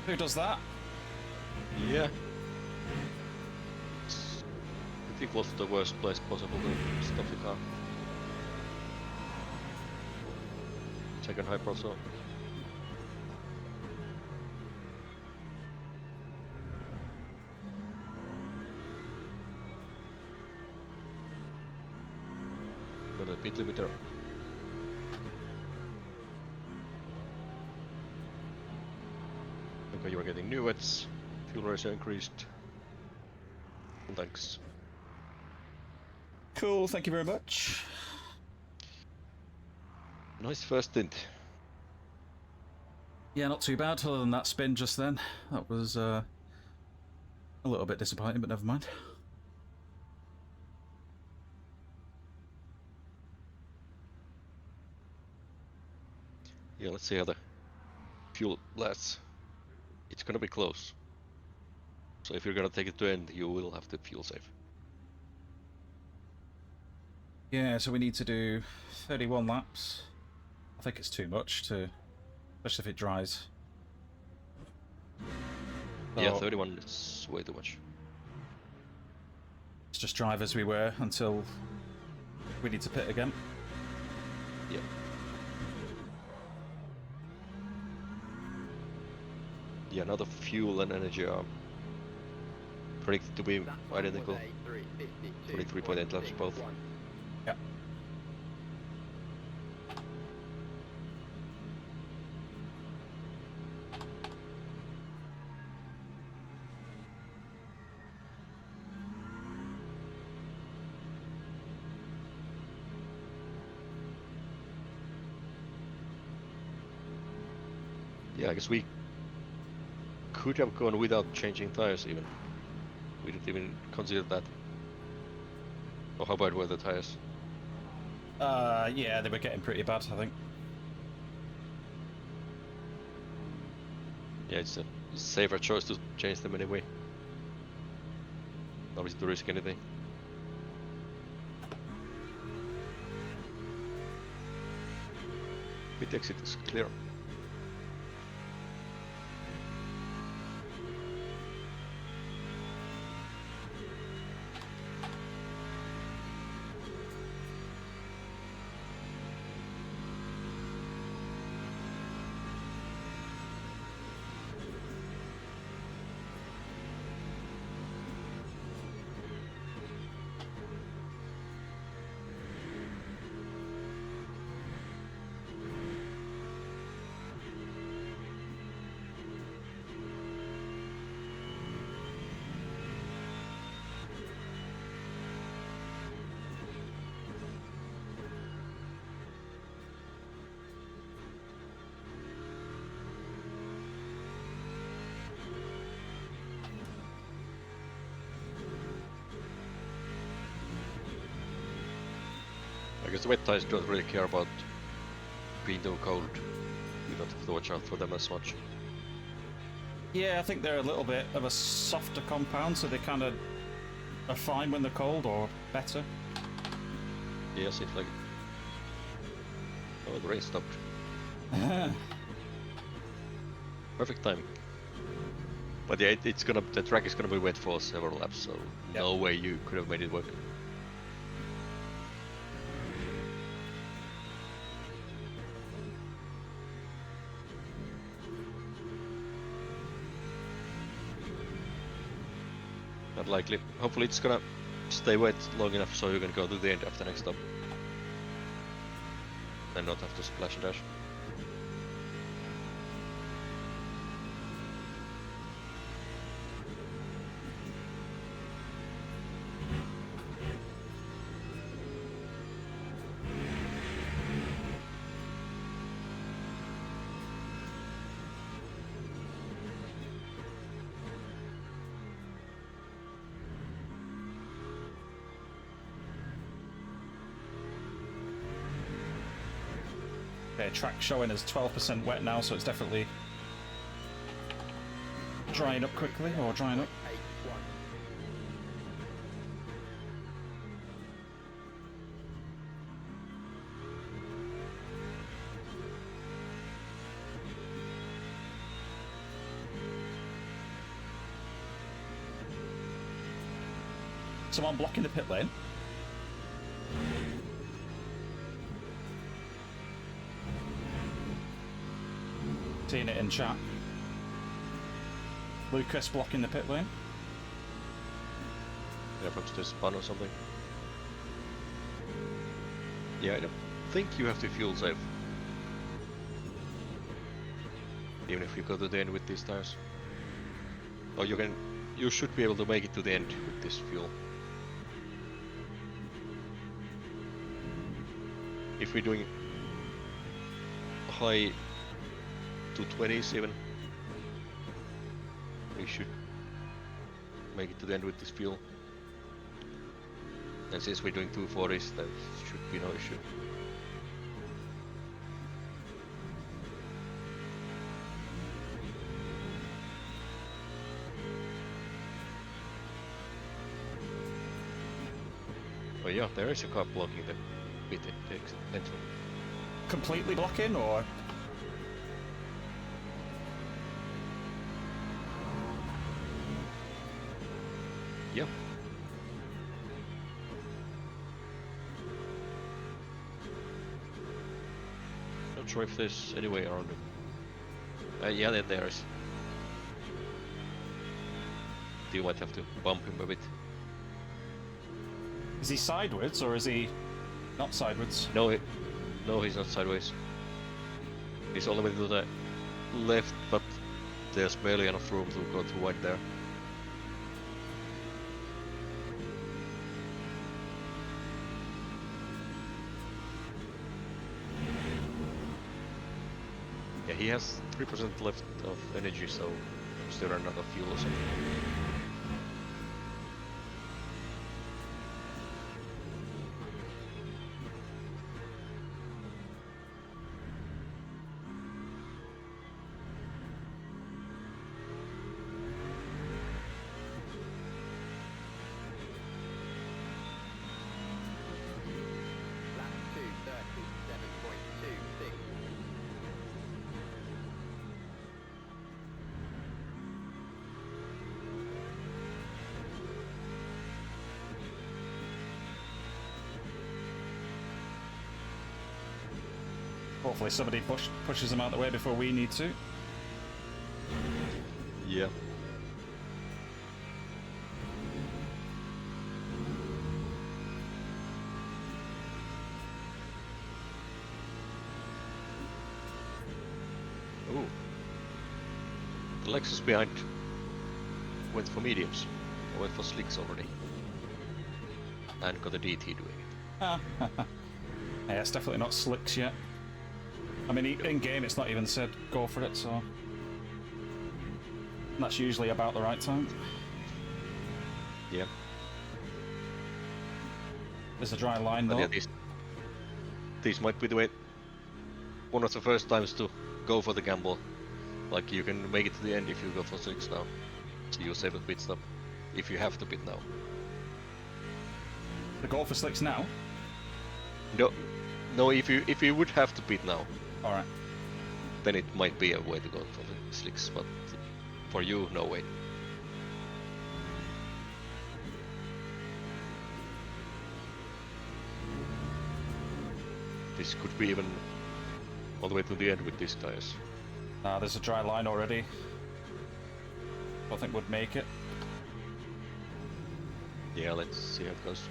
Who does that? Yeah. It's pretty close to the worst place possible to stop the car. Second hyper also. Got a pit limiter. Okay, you are getting new wets. Fuel ratio increased. Thanks. Cool, thank you very much. Nice first stint. Yeah, not too bad, other than that spin just then. That was a little bit disappointing, but never mind. Yeah, let's see how the fuel lasts. It's gonna be close. So if you're gonna take it to end, you will have to fuel save. Yeah, so we need to do 31 laps. I think it's too much, to, especially if it dries. Yeah, So 31 is way too much. let's just drive as we were until we need to pit again. Yeah. Yeah, now the fuel and energy are predicted to be That time identical. was a 23.8 laps both. 3:52.61. Yeah. Yeah, I guess we could have gone without changing tires even. We didn't even consider that. Or how bad were the tires? Yeah, they were getting pretty bad, I think. Yeah, it's a safer choice to change them anyway. Obviously to risk anything. Pit exit is clear. I guess the wet tires don't really care about being too cold. You don't have to watch out for them as much. Yeah, I think they're a little bit of a softer compound, so they kind of are fine when they're cold, or better. Yeah, seems like it. Oh, the rain stopped. Perfect timing. But yeah, the track is gonna be wet for several laps, so no way you could have made it work. Not likely. Hopefully it's gonna stay wet long enough so you can go to the end after next stop. And not have to splash and dash. Okay, track showing as 12% wet now, so it's definitely drying up quickly, or drying up. 81. Someone blocking the pit lane. Seeing it in chat. Lucas blocking the pit lane. Yeah, perhaps there's a spun or something. Yeah, I don't think you have to fuel save. Even if you go to the end with these tires. Oh, you should be able to make it to the end with this fuel. If we're doing high 220s even, we should make it to the end with this fuel. And since we're doing 240s, that should be no issue. Oh yeah, there is a car blocking the pit entry. Completely blocking, or? Yeah. Not sure if there's any way around it. Yeah, there is. You might have to bump him a bit. Is he sideways, or is he not sideways? No, he's not sideways. He's all the way to the left, but there's barely enough room to go too wide there. Yeah, Yeah, he has 3% left of energy, so still run out of fuel or something. Lap 2:37.26. Hopefully somebody pushes them out the way before we need to. Yeah. Ooh. The Lexus behind went for mediums. Or went for slicks already. And got a DT doing it. Ah, yeah, it's definitely not slicks yet. I mean, in game it's not even said go for it, so that's usually about the right time. Yeah. There's a dry line But though. yeah, these might be the way. One of the first times to go for the gamble. Like you can make it to the end if you go for slicks now. So you save a pit stop. If you have to pit now. The go for slicks now. No, if you would have to pit now, All right. then it might be a way to go for the slicks, but for you, no way. This could be even all the way to the end with these tires. There's a dry line already. I think would make it. Yeah, let's see how it goes.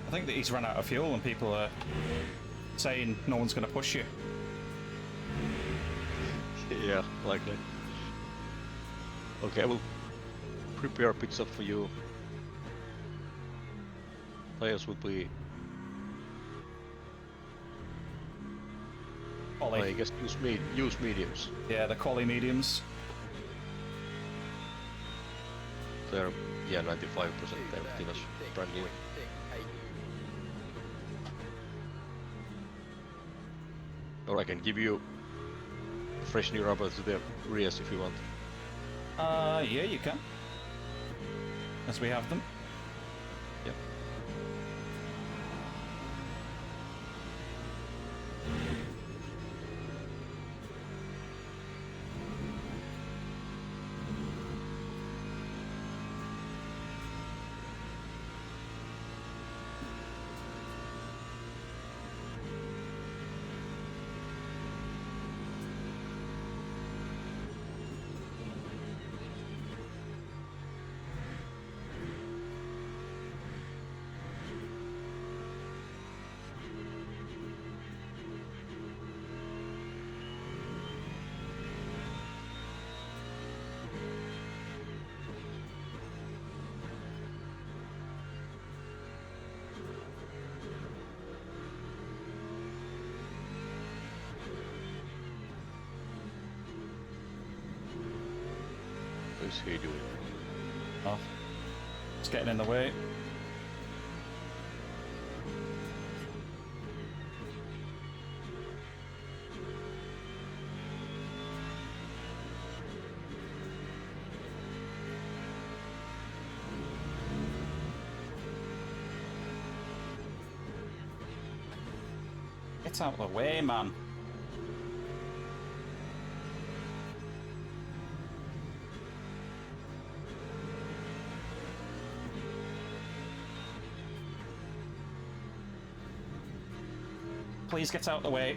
I think that he's run out of fuel and people are saying no one's going to push you. Yeah, likely. Okay, I will prepare a pit stop for you. Tires will be, Ollie. I guess, use mediums. Yeah, the quali mediums. They're, yeah, 95%. They're pretty much brand new. 2:36.68. Or I can give you fresh new rubber to the rears if you want. Yeah, you can. As we have them. Yep. What is he doing? Oh, it's getting in the way. Get out of the way, man. Please get out of the way.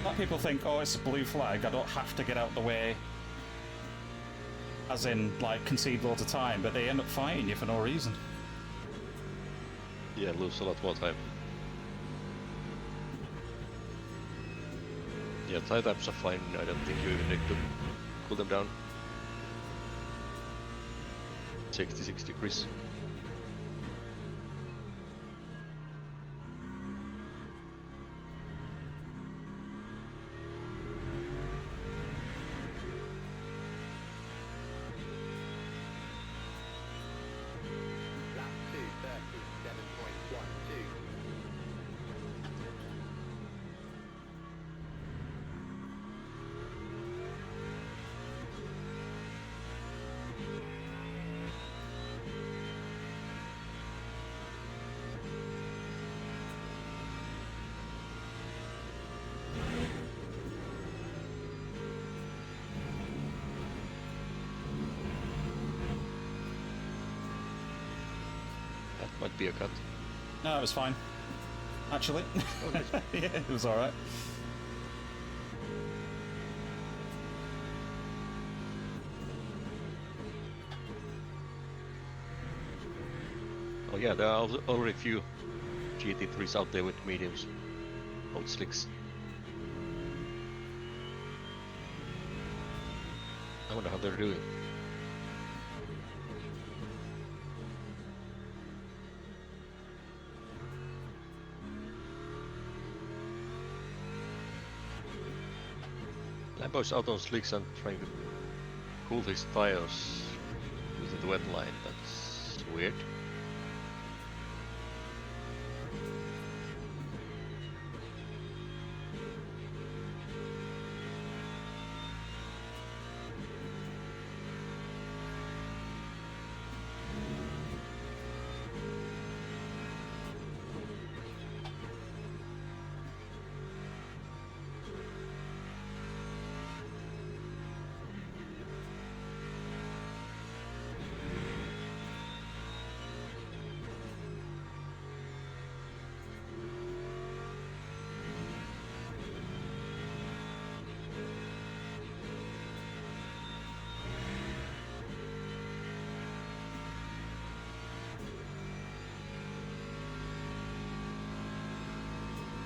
A lot of people think, oh, it's a blue flag, I don't have to get out the way, as in, like, concede loads of time, but they end up fighting you for no reason. Yeah, lose a lot more time. Yeah, tie times are fine. I don't think you even need to cool them down. 66 degrees. Lap 2, 37.12. That might be a cut. No, it was fine. Actually. Yeah, it was alright. Oh yeah, there are already few GT3s out there with mediums. Old slicks. I wonder how they're doing. Lambo's out on slicks and trying to cool his tires within the wet line. That's weird.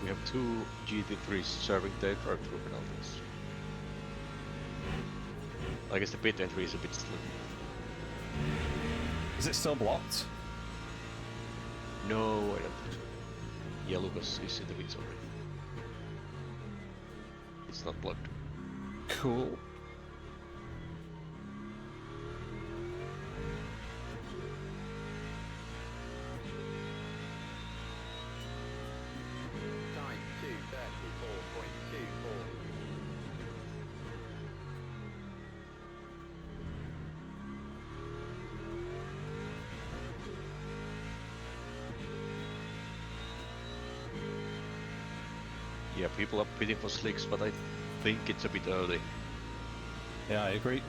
We have two GT3s serving their for 2 penalties. I guess the pit entry is a bit slow. Is it still blocked? No, I don't think so. Yeah, Lucas is in the pits already. It's not blocked. Cool. Time 2:34.24. Yeah, people are bidding for slicks, but I think it's a bit early. Yeah, I agree.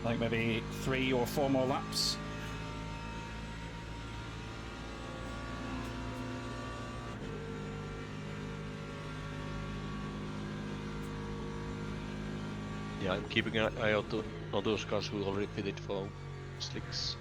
Like maybe 3 or 4 more laps. Yeah, I'm keeping an eye out on those cars who already fitted for slicks.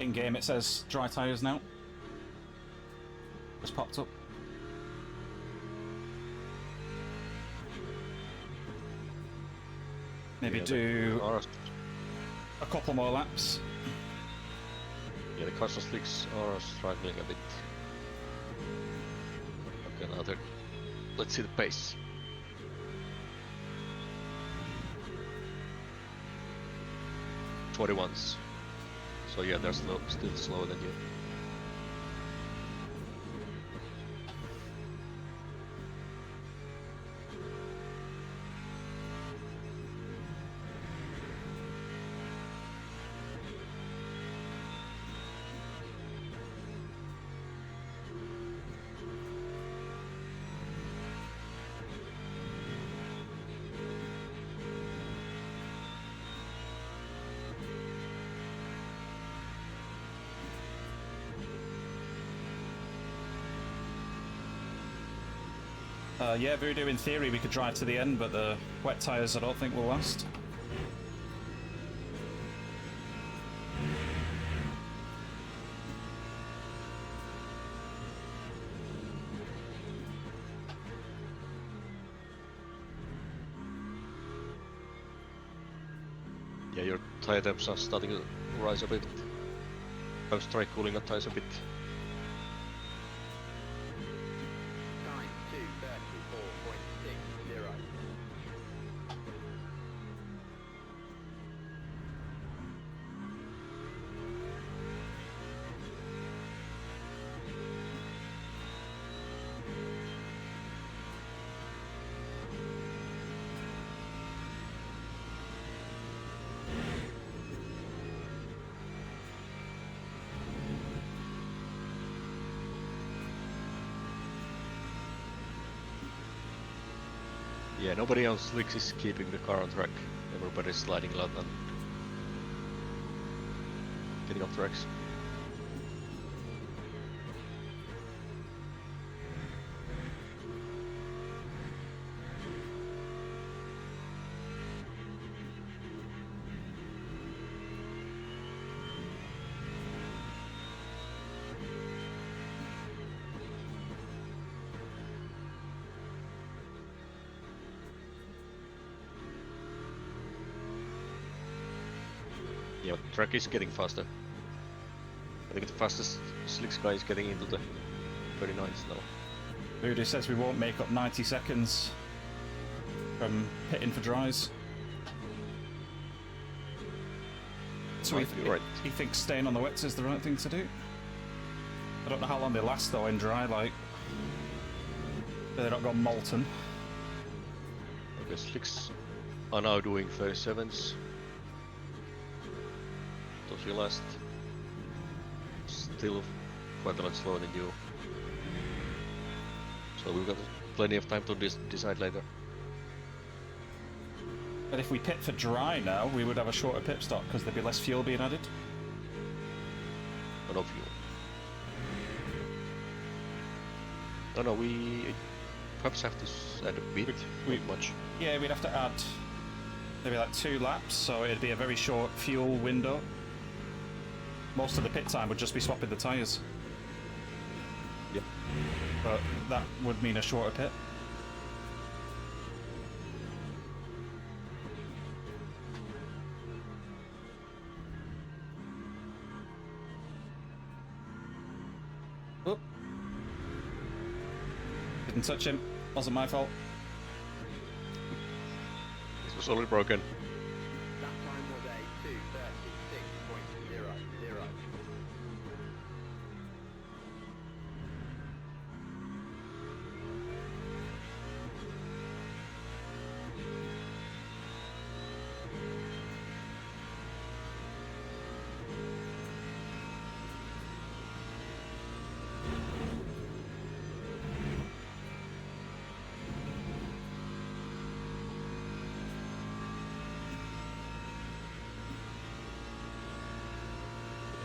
In game it says dry tyres now. Just popped up. Maybe Yeah, do Cars, a couple more laps. yeah, the cars on slicks are struggling a bit. Okay, now let's see the pace. .21s. So yeah, they're still slower than you. Yeah, Voodoo, in theory we could drive to the end, but the wet tyres I don't think will last. Yeah, your tire temps are starting to rise a bit. I'll try cooling the tires a bit. Time 2:34.60. Yeah, nobody on slicks is keeping the car on track. Everybody's sliding a lot and getting off tracks. Yeah, but track is getting faster. I think the fastest slicks guy is getting into the 39s now. Voodoo says we won't make up 90 seconds from pitting for dries. So Might be right. he thinks staying on the wets is the right thing to do. I don't know how long they last though in dry, like they're not gone molten. Okay, slicks are now doing 37s. Those will last still quite a lot slower than you. So we've got plenty of time to decide later. But if we pit for dry now, we would have a shorter pit stop because there'd be less fuel being added. But no fuel. No, we perhaps have to add a bit, not much. Yeah, we'd have to add maybe like 2 laps, so it'd be a very short fuel window. Most of the pit time would just be swapping the tyres. Yep. But that would mean a shorter pit. Oh. Didn't touch him. Wasn't my fault. This was already broken. That time was a 2:36.00.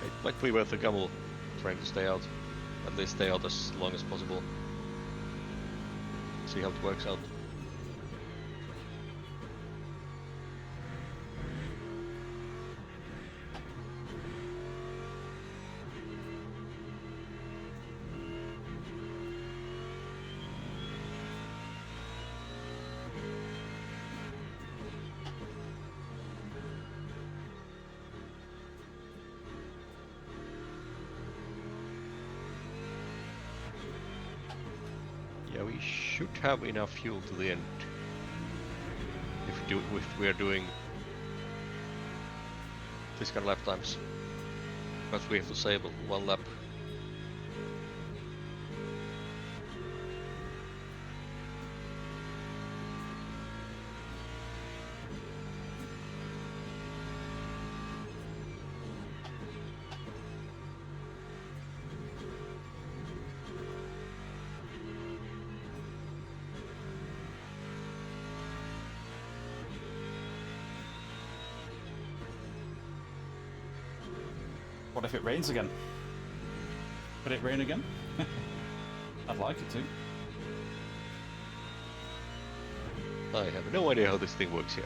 It might be worth a gamble trying to stay out. At least stay out as long as possible. See how it works out. Yeah, we should have enough fuel to the end. If we are doing this kind of lap times. But we have to save 1 lap. What if it rains again? Could it rain again? I'd like it to. I have no idea how this thing works here.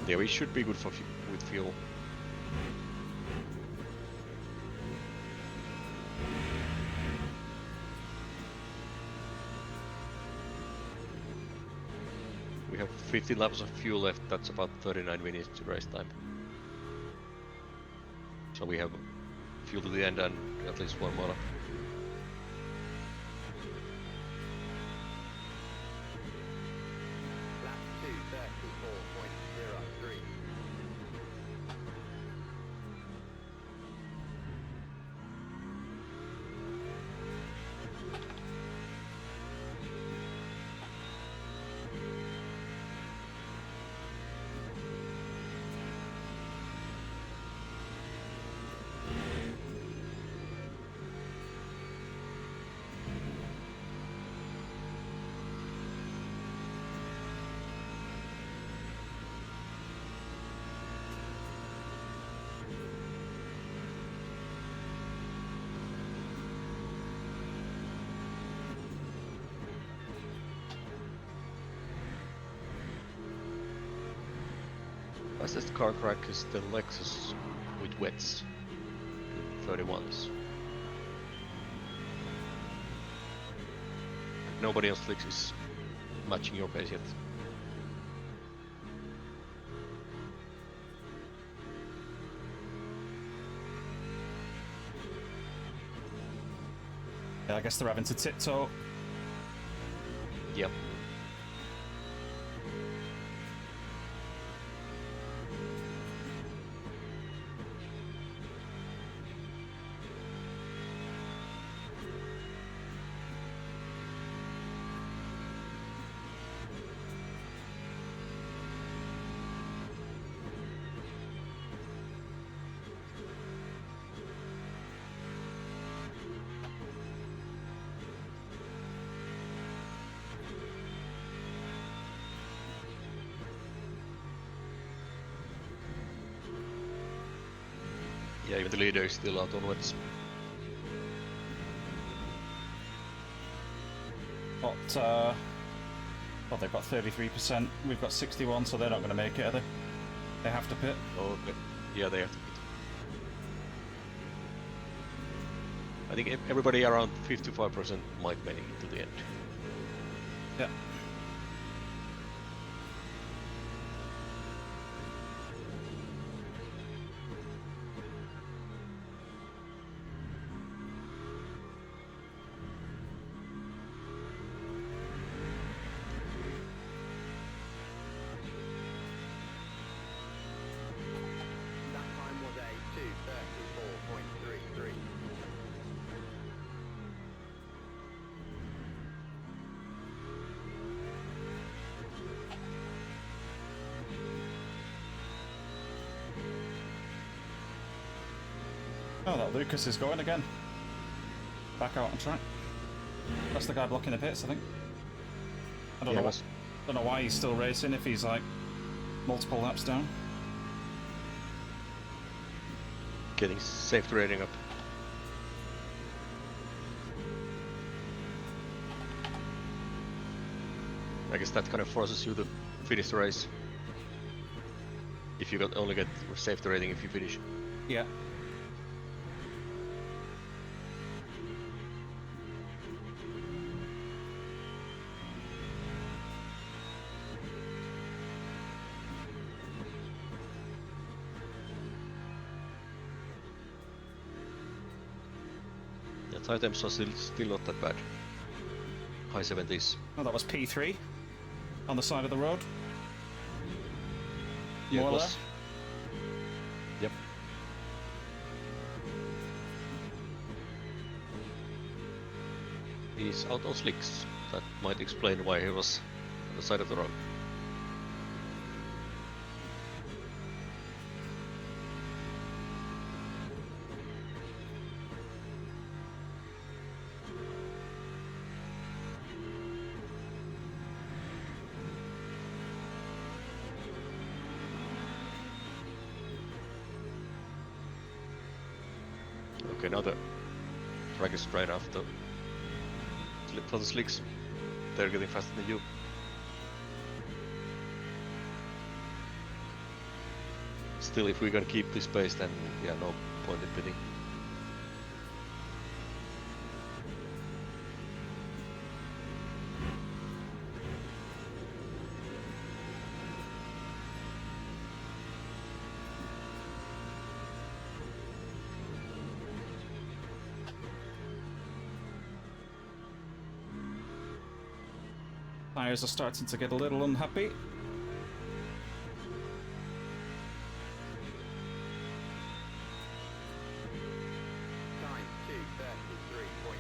Yeah, we should be good for with fuel. We have 15 laps of fuel left, that's about 39 minutes to race time. So we have fuel to the end and at least one more lap. Lap 2:34.03. Fastest car crack is the Lexus with wets. 31s. Nobody else is matching your pace yet. Yeah, I guess they're having to tiptoe. Yep. Yeah, even the leader is still out on wets. But, well, they've got 33%, we've got 61, so they're not going to make it, are they? They have to pit. Oh, okay. Yeah, they have to pit. I think everybody around 55% might make it to the end. Yeah. That time was a 2:34.33. Oh, that Lucas is going again. Back out on track. That's the guy blocking the pits, I think. I don't know why he's still racing if he's like multiple laps down. Getting safety rating up. I guess that kind of forces you to finish the race. If you only get safety rating if you finish. Yeah. The tire temps are still not that bad. High 70s. Oh, that was P3 on the side of the road. Yeah, More it or was. less. Yep. He's out on slicks. That might explain why he was on the side of the road. Okay, now the track is straight off for the slicks. They're getting faster than you. Still, if we can keep this pace, then yeah, no point in pitting. Tires are starting to get a little unhappy. Time 2:33.04.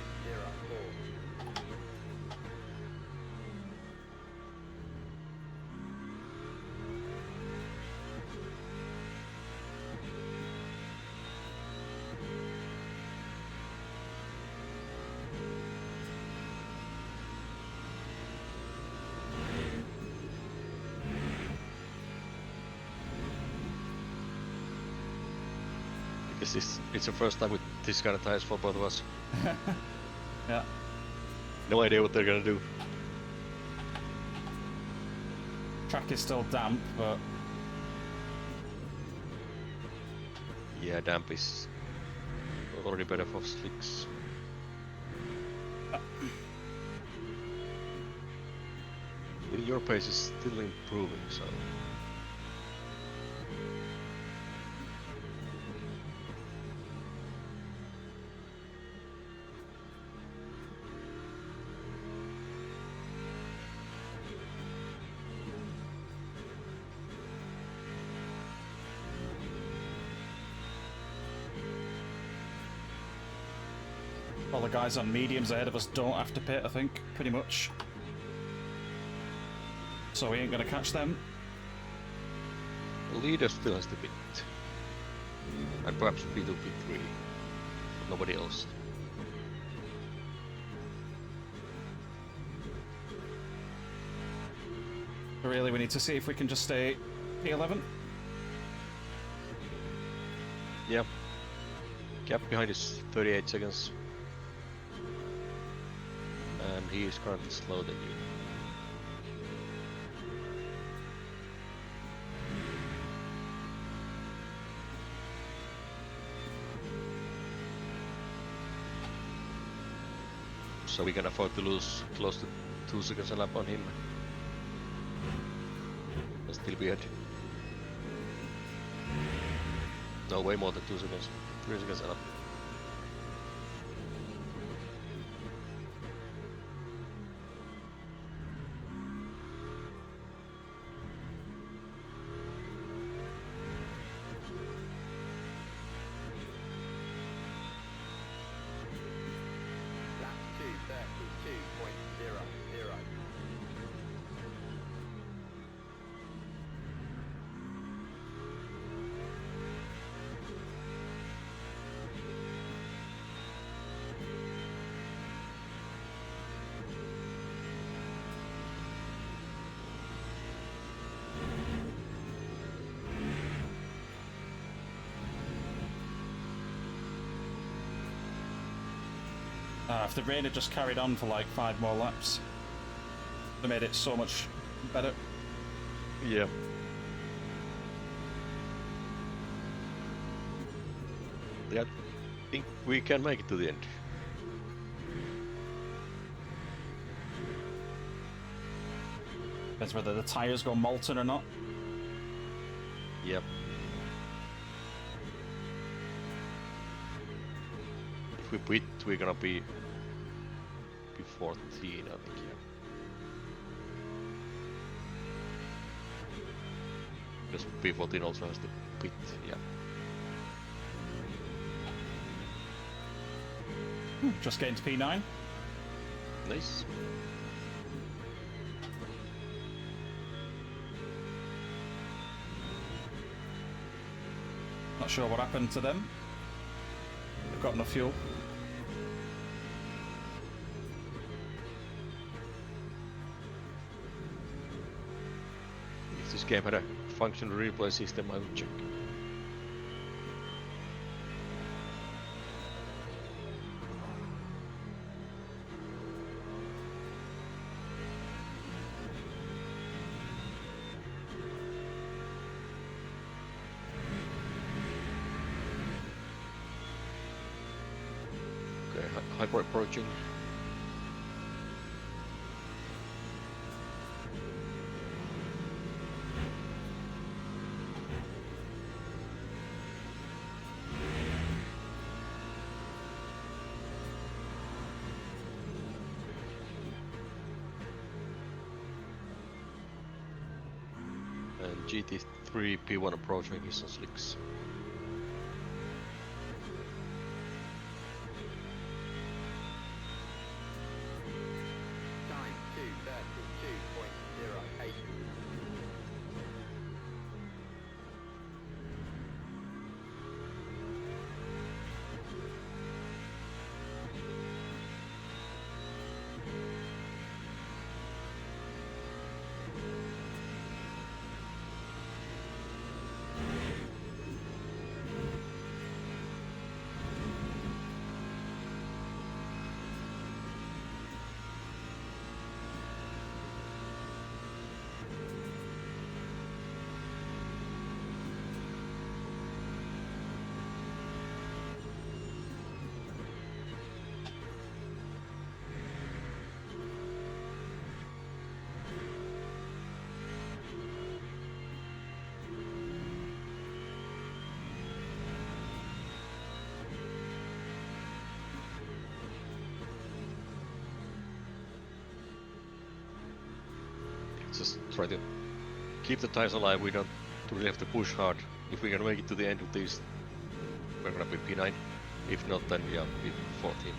Because it's the first time with this kind of tires for both of us. Yeah. No idea what they're gonna do. Track is still damp, but Yeah, damp is already better for slicks. Your pace is still improving, so. all the guys on mediums ahead of us don't have to pit, I think, pretty much. So we ain't gonna catch them. The leader still has to pit. And perhaps P2, P3. But nobody else. Really, we need to see if we can just stay P11. Yeah. Gap behind is 38 seconds. And he is currently slower than you. So we can afford to lose close to 2 seconds a lap on him. And still be ahead. No, way more than 2 seconds. 3 seconds a lap. Lap 2:32.00. If the rain had just carried on for like 5 more laps, they made it so much better. Yeah. Yeah, I think we can make it to the end. Depends whether the tires go molten or not. Yep. If we quit, we're gonna be 14, I think, yeah. Because P14 also has to pit, yeah. Just getting to P9. Nice. Not sure what happened to them. They've got enough fuel. If this game had a functional replay system, I would check. approaching. And GT3 P1 approaching, he's on slicks. Time 2:32.08. Just try to keep the tires alive. We don't really have to push hard. If we can make it to the end of this, we're gonna be P9. If not, then yeah, P14.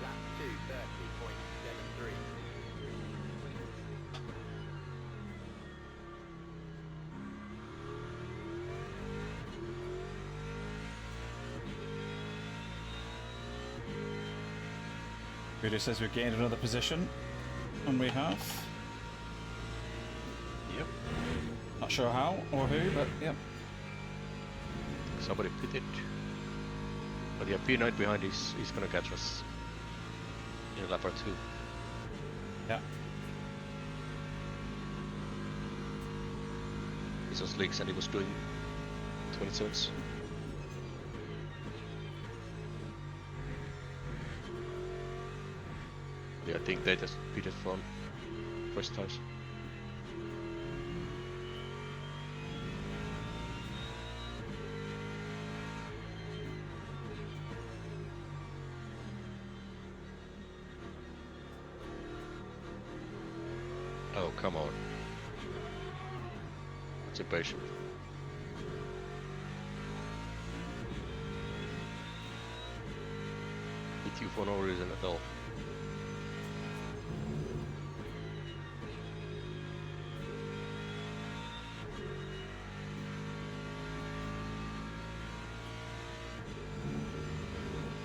Lap 2:30.73. Rudy says we've gained another position, and we have. Yep. Not sure how or who, but yep. Somebody pitted. But yeah, P9 behind is gonna catch us in lap or two. Yeah. He's on slicks and he was doing 27s. Yeah, I think they just pitted from first tires. Oh, come on. It's impatient. Hit you for no reason at all.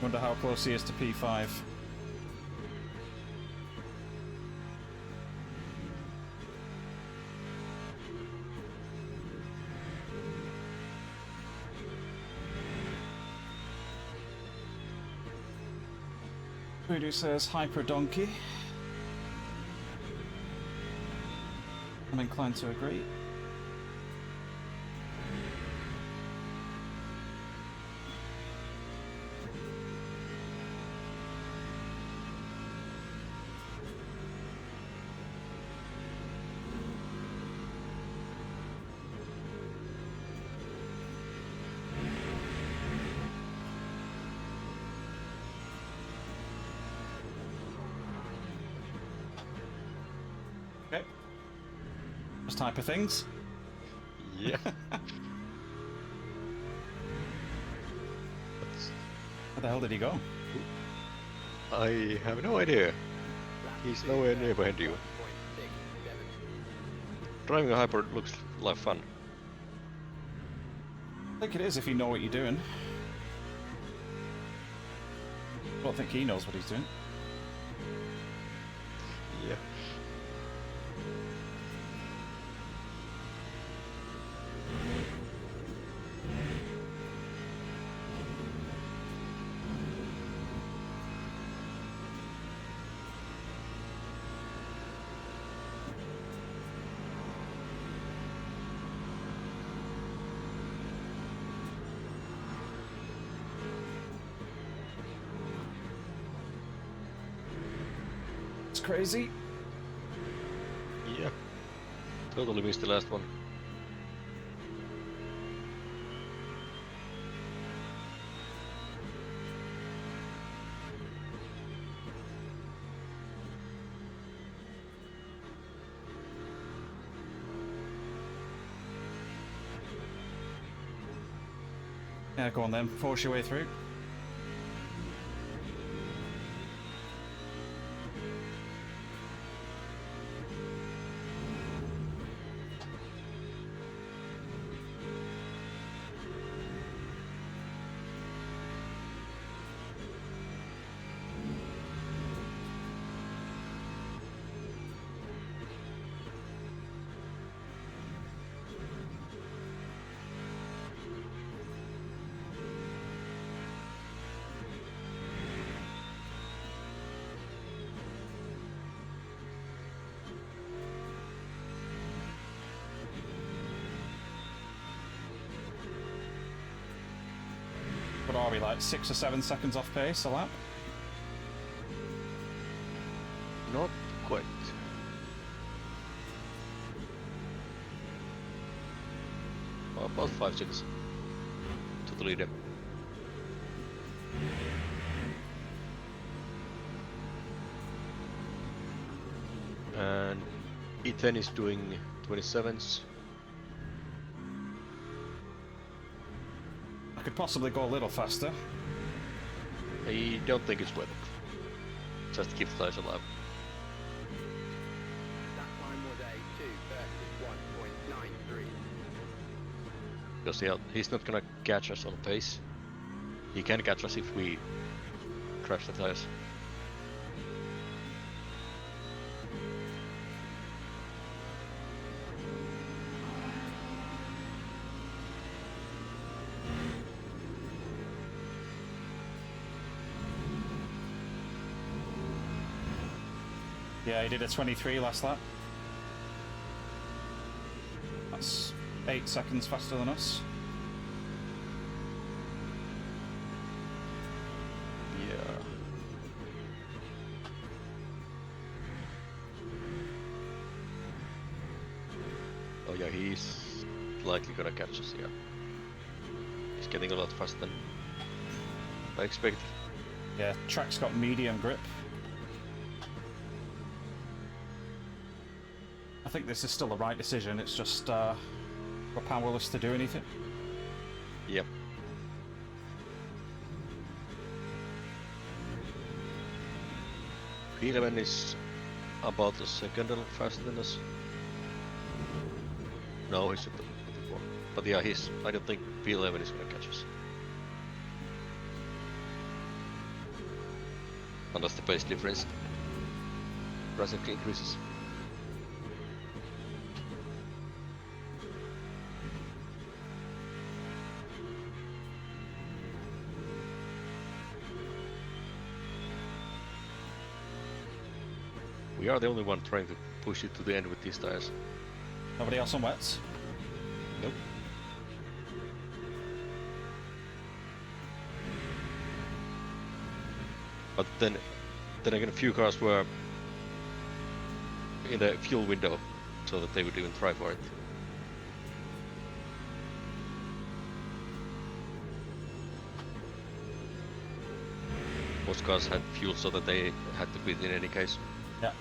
Wonder how close he is to P5. Voodoo says Hyper Donkey. I'm inclined to agree. Okay. Those type of things. Yeah. Where the hell did he go? I have no idea. He's nowhere near behind you. 1.67. Driving a hybrid looks like fun. I think it is if you know what you're doing. I don't think he knows what he's doing. Yeah. It's crazy. Yeah. Totally missed the last one. Yeah, go on then. Force your way through. What are we, like 6 or 7 seconds off pace a lap? Not quite. Well, about 5 seconds to the leader. And Ethan is doing 27s. I could possibly go a little faster. I don't think it's worth it. Just keep the tires alive. That time was a 2:31.93. Because he's not gonna catch us on pace. He can catch us if we crash the tires. Yeah, he did a 23 last lap. That's 8 seconds faster than us. Yeah. Oh yeah, he's likely gonna catch us, yeah. He's getting a lot faster than I expected. Yeah, track's got medium grip. I think this is still the right decision, it's just we're powerless to do anything. Yep. Hivemind is about a second faster than us. No, he's a bit more. But yeah, I don't think P11 is gonna catch us. Unless the pace difference drastically increases. We are the only one trying to push it to the end with these tires. Nobody else on wets? Nope. But then again, a few cars were in the fuel window, so that they would even try for it. Most cars had fuel, so that they had to quit in any case. Yeah.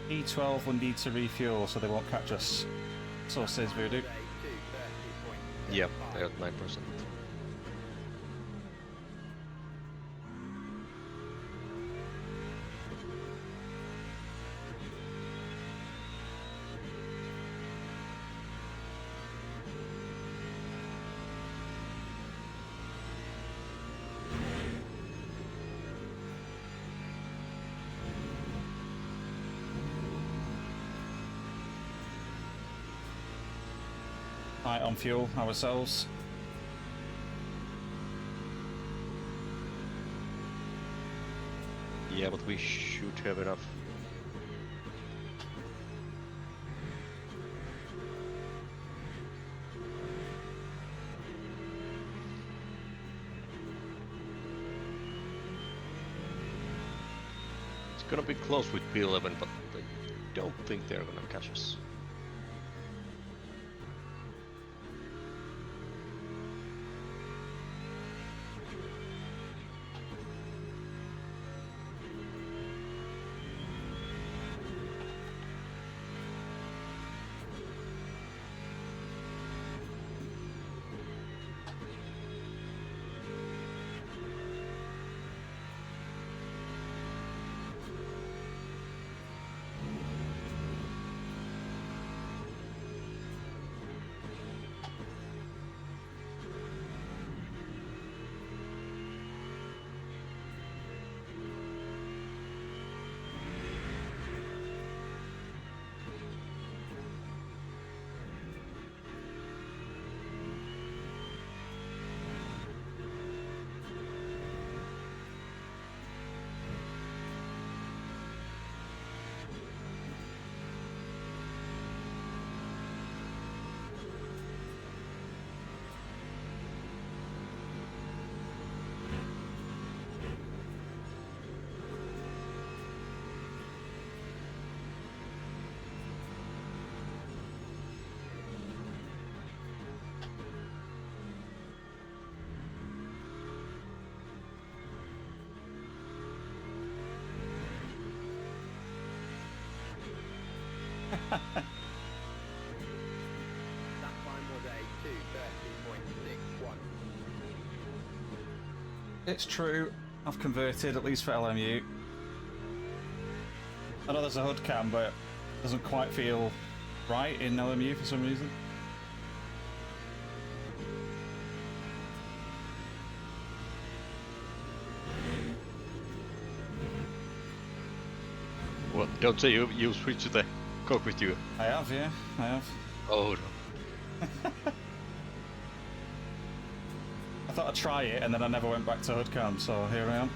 E12 will need to refuel so they won't catch us. So says Voodoo. Yeah, they're at 9%. High on fuel ourselves. Yeah, but we should have enough. It's gonna be close with P11, but I don't think they're gonna catch us. That time was a 2:30.61. It's true. I've converted, at least for LMU. I know there's a HUD cam, but it doesn't quite feel right in LMU for some reason. Well, don't say you switched to the cockpit, you. I have, yeah, I have. Oh no. I thought I'd try it, and then I never went back to HUD cam, so here I am.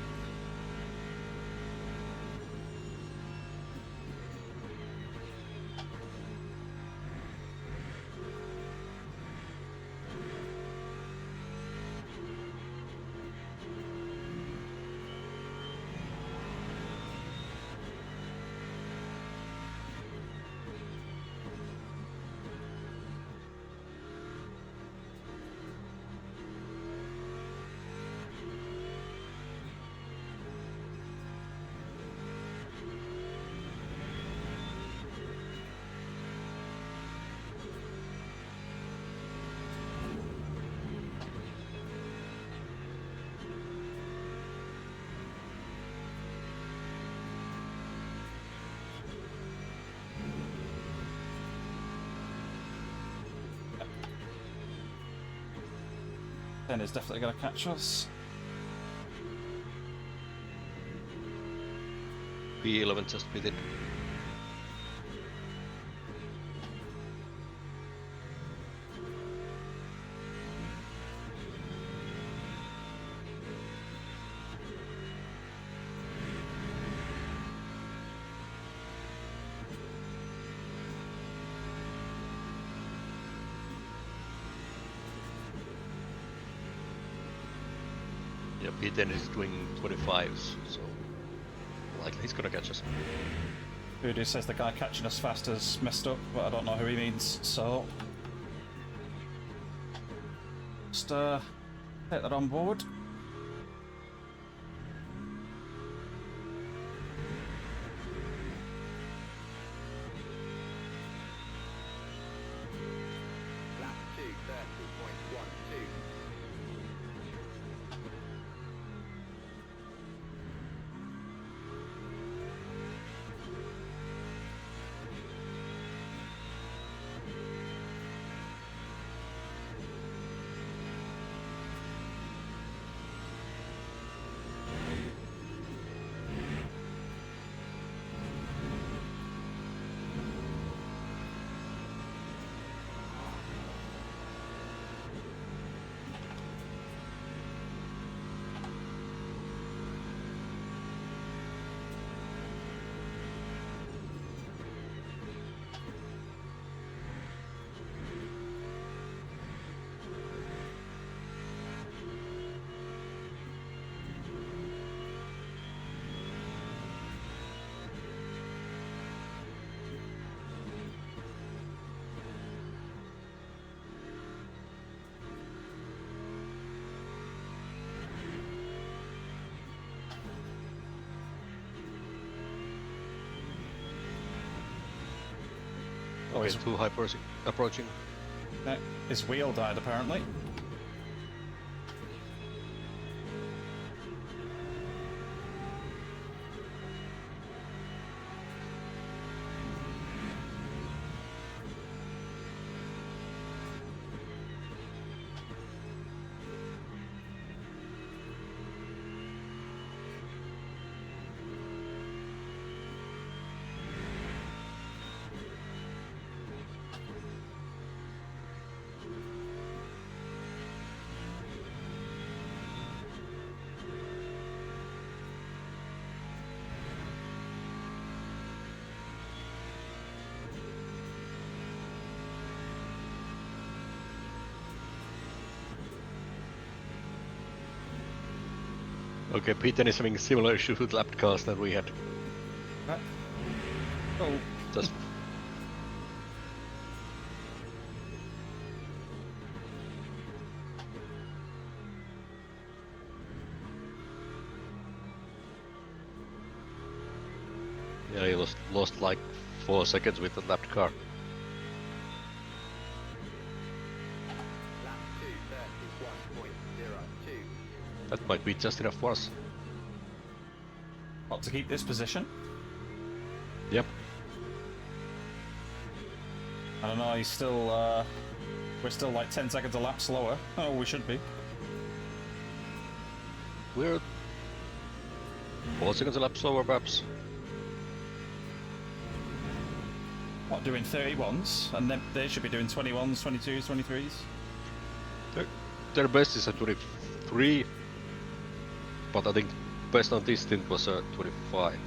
Then it's definitely going to catch us. P11 just pitted. Yeah, P10 is doing 25s, so likely he's gonna catch us. Voodoo says the guy catching us fast has messed up, but I don't know who he means, so... Just take that on board. Oh, Okay, two hypers approaching. his wheel died apparently. Okay, Peter is having similar issues with lap cars that we had. Oh, Just yeah, he lost like 4 seconds with the lapped car. Lap 2:31.02. That might be just enough for us. what, to keep this position? Yep. I don't know, he's still, we're still like 10 seconds a lap slower. Oh, we should be. We're 4 seconds a lap slower, perhaps. What, doing 31s? And then they should be doing 21s, 22s, 23s? Their best is a 23, but I think best on this stint was a 25.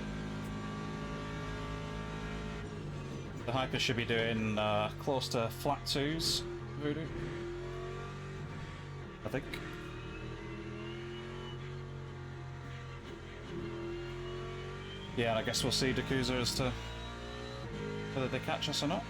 The Hyper should be doing close to flat 2s, Voodoo. I think. Yeah, and I guess we'll see Dakuza as to whether they catch us or not.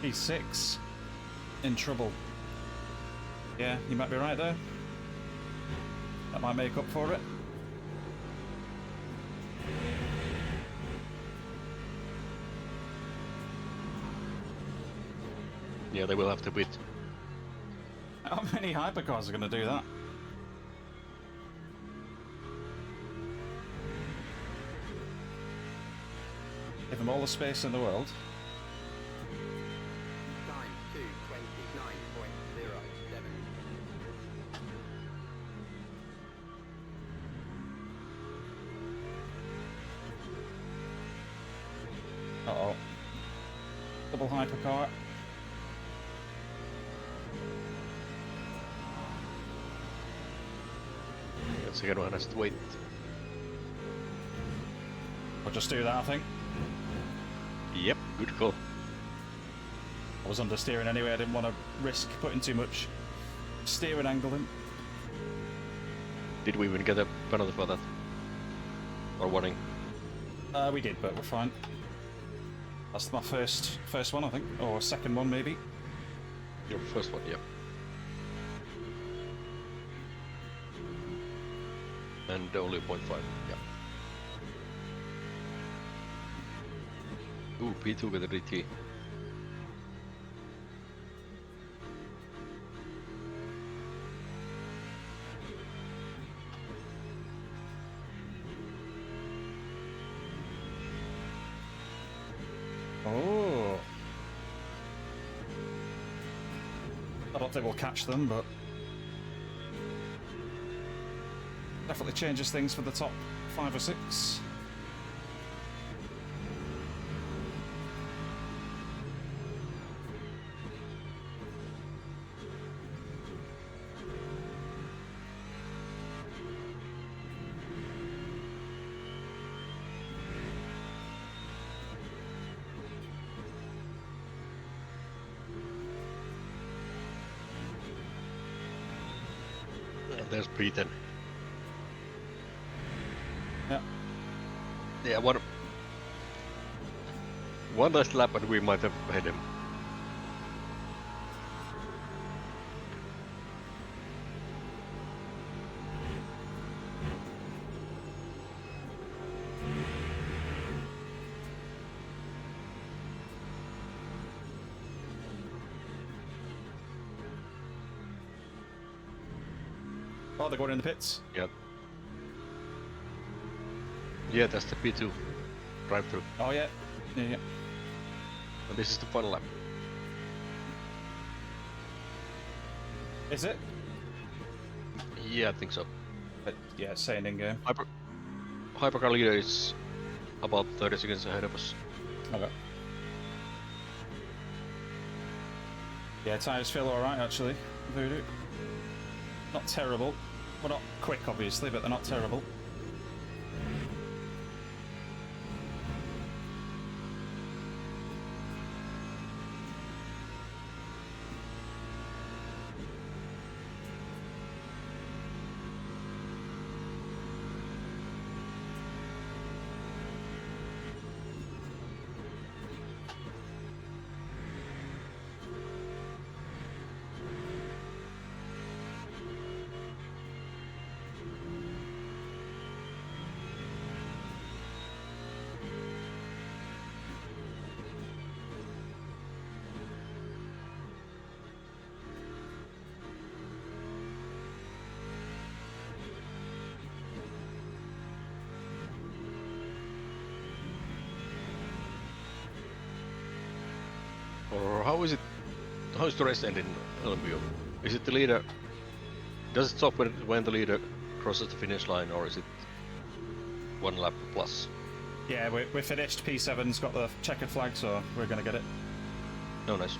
P6 in trouble. Yeah, you might be right there. That might make up for it. Yeah, they will have to beat. How many hypercars are going to do that? Give them all the space in the world. Time 2:29.07. Uh-oh. Double hypercar. The second one has to wait. We'll just do that, I think. Yep, good call. I was understeering anyway, I didn't want to risk putting too much steering angle in. Did we even get a penalty for that? Or warning? We did, but we're fine. That's my first one, I think. Or second one, maybe. Your first one, yeah. And only 0.5, yeah. Ooh, P2 with a DT. Oh. I don't think we'll catch them, but definitely changes things for the top 5 or 6. And there's P10. Yeah. Yeah, one last lap and we might have had him. Oh, they're going in the pits. Yep. Yeah, that's the P2 drive-through. Oh, yeah. Yeah. And this is the final lap. Is it? Yeah, I think so. Yeah, it's saying in game. Hypercar leader is about 30 seconds ahead of us. Okay. Yeah, tyres feel alright actually. Voodoo. Not terrible. Well, not quick obviously, but they're not terrible. Or how is it? How is the race end in LMU? Is it the leader? Does it stop when the leader crosses the finish line, or is it one lap plus? Yeah, we're finished. P7's got the checkered flag, so we're going to get it. No, nice.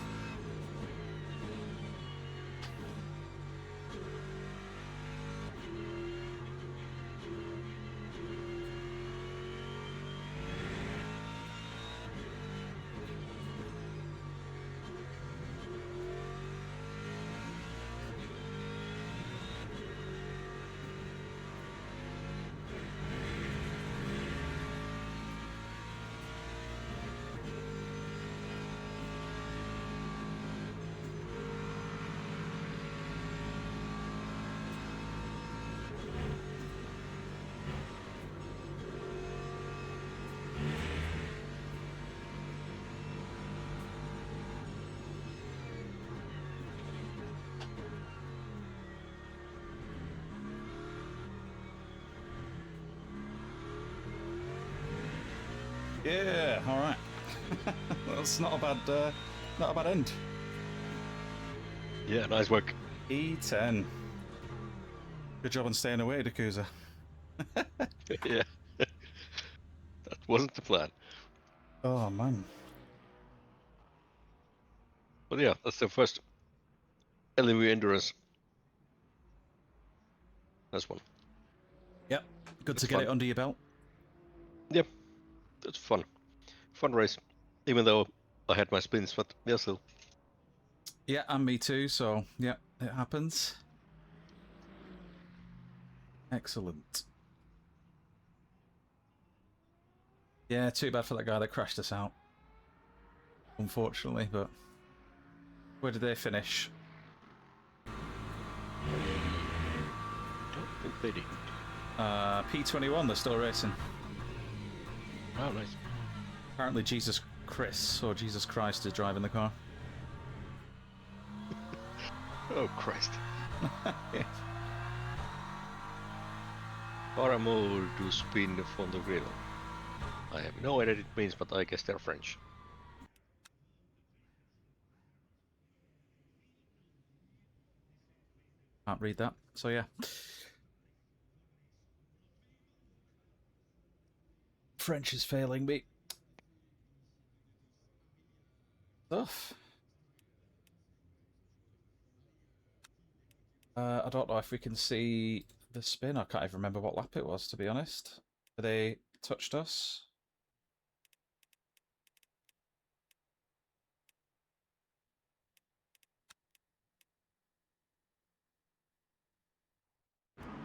Yeah, all right. That's not a bad end. Yeah, nice work. E10. Good job on staying away, Dakuza. Yeah. That wasn't the plan. Oh man. But yeah, that's the first LMU endurance. That's one. Yep. Good It's to get fun. it under your belt. Yep, that's fun. Fun race. Even though I had my spins, but yeah, still. Yeah, and me too. So yeah, it happens. Excellent. Yeah, too bad for that guy that crashed us out. Unfortunately, but where did they finish? Don't think they did. P21, they're still racing. Oh, nice. Apparently Jesus Chris, or Jesus Christ, is driving the car. Oh, Christ. Yeah. Paramount to spin from the griddle. I have no idea what it means, but I guess they're French. Can't read that. So yeah. French is failing me. Stuff. I don't know if we can see the spin. I can't even remember what lap it was, to be honest. They touched us.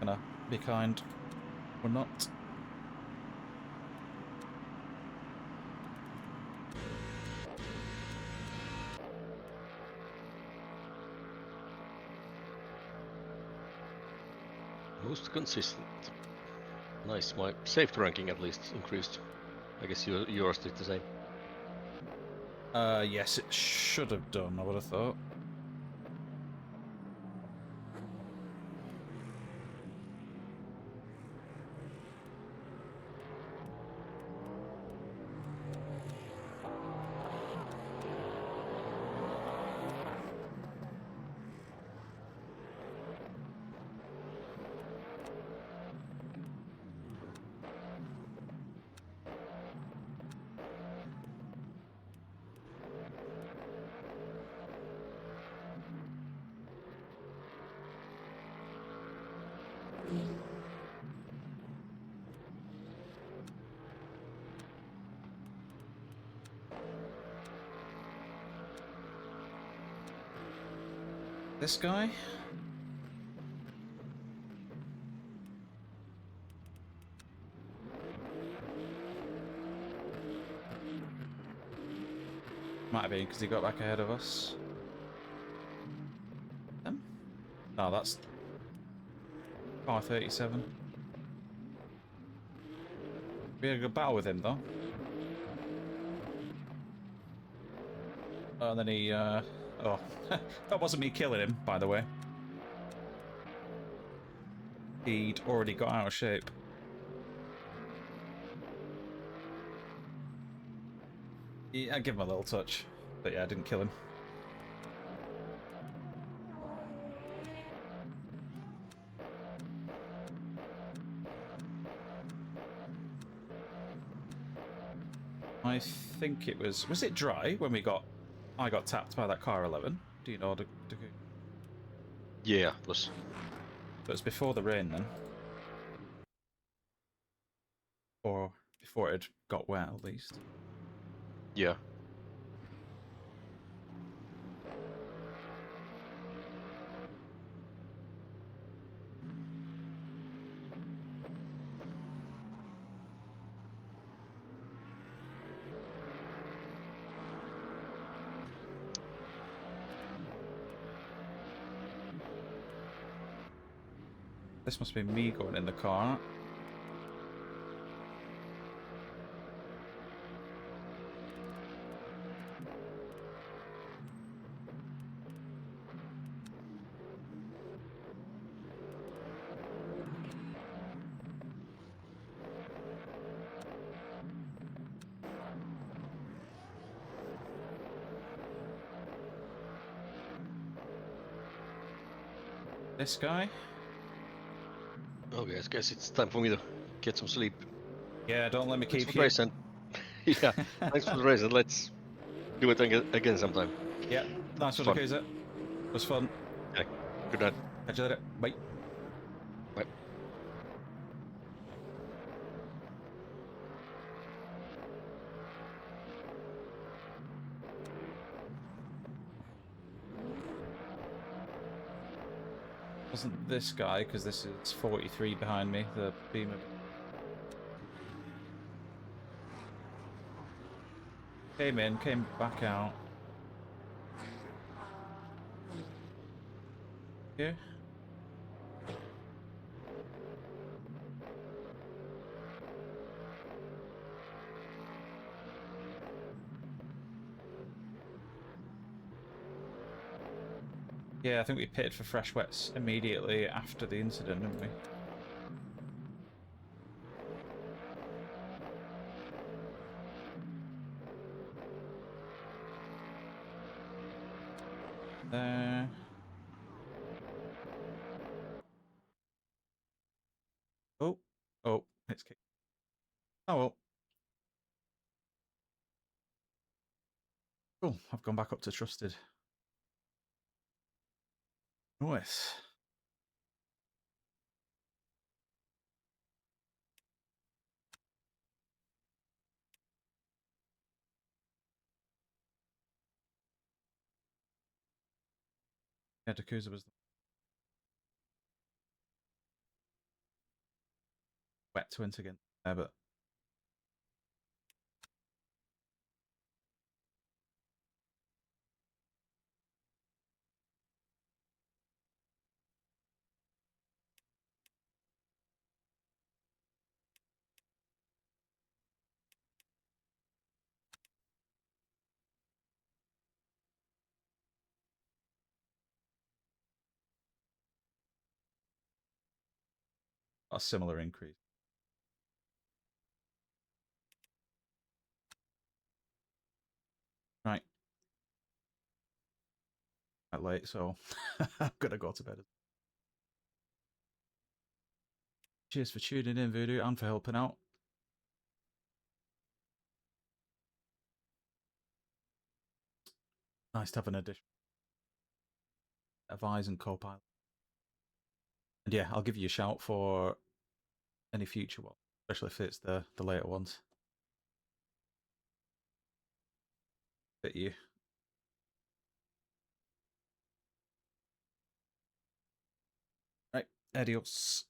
Gonna be kind or not. Most consistent. Nice. My safety ranking at least increased. I guess yours did the same. Yes, it should have done, I would have thought. This guy? Might have been because he got back ahead of us. Him? No, that's car 37. We had a good battle with him though. And then he, oh, that wasn't me killing him, by the way. He'd already got out of shape. Yeah, I give him a little touch, but yeah, I didn't kill him. I think it was it dry when I got tapped by that car 11? Do you know? Yeah, it was. It was before the rain then. Or before it had got wet at least. Yeah. This must be me going in the car. This guy? Okay, I guess it's time for me to get some sleep. Yeah, don't let me Thanks keep for the you. race, and yeah, thanks for the race, and let's do it again sometime. Yeah, nice one, Fun. Akusa. It was fun. Okay, good night. Catch you later. Bye. Bye. Wasn't this guy, because this is 43 behind me, the beamer. Came in, came back out. Here. Yeah, I think we pitted for fresh wets immediately after the incident, didn't we? There. It's kicked. Oh well. Cool. I've gone back up to trusted. Nice. Yeah, Dakuza was wet to int again there, but a similar increase. Right. Quite late, so I'm gonna go to bed. Cheers for tuning in, Voodoo, and for helping out. Nice to have an addition. Advise and co-pilot. And yeah, I'll give you a shout for any future one, especially if it's the later ones. Fit you. Right, adios.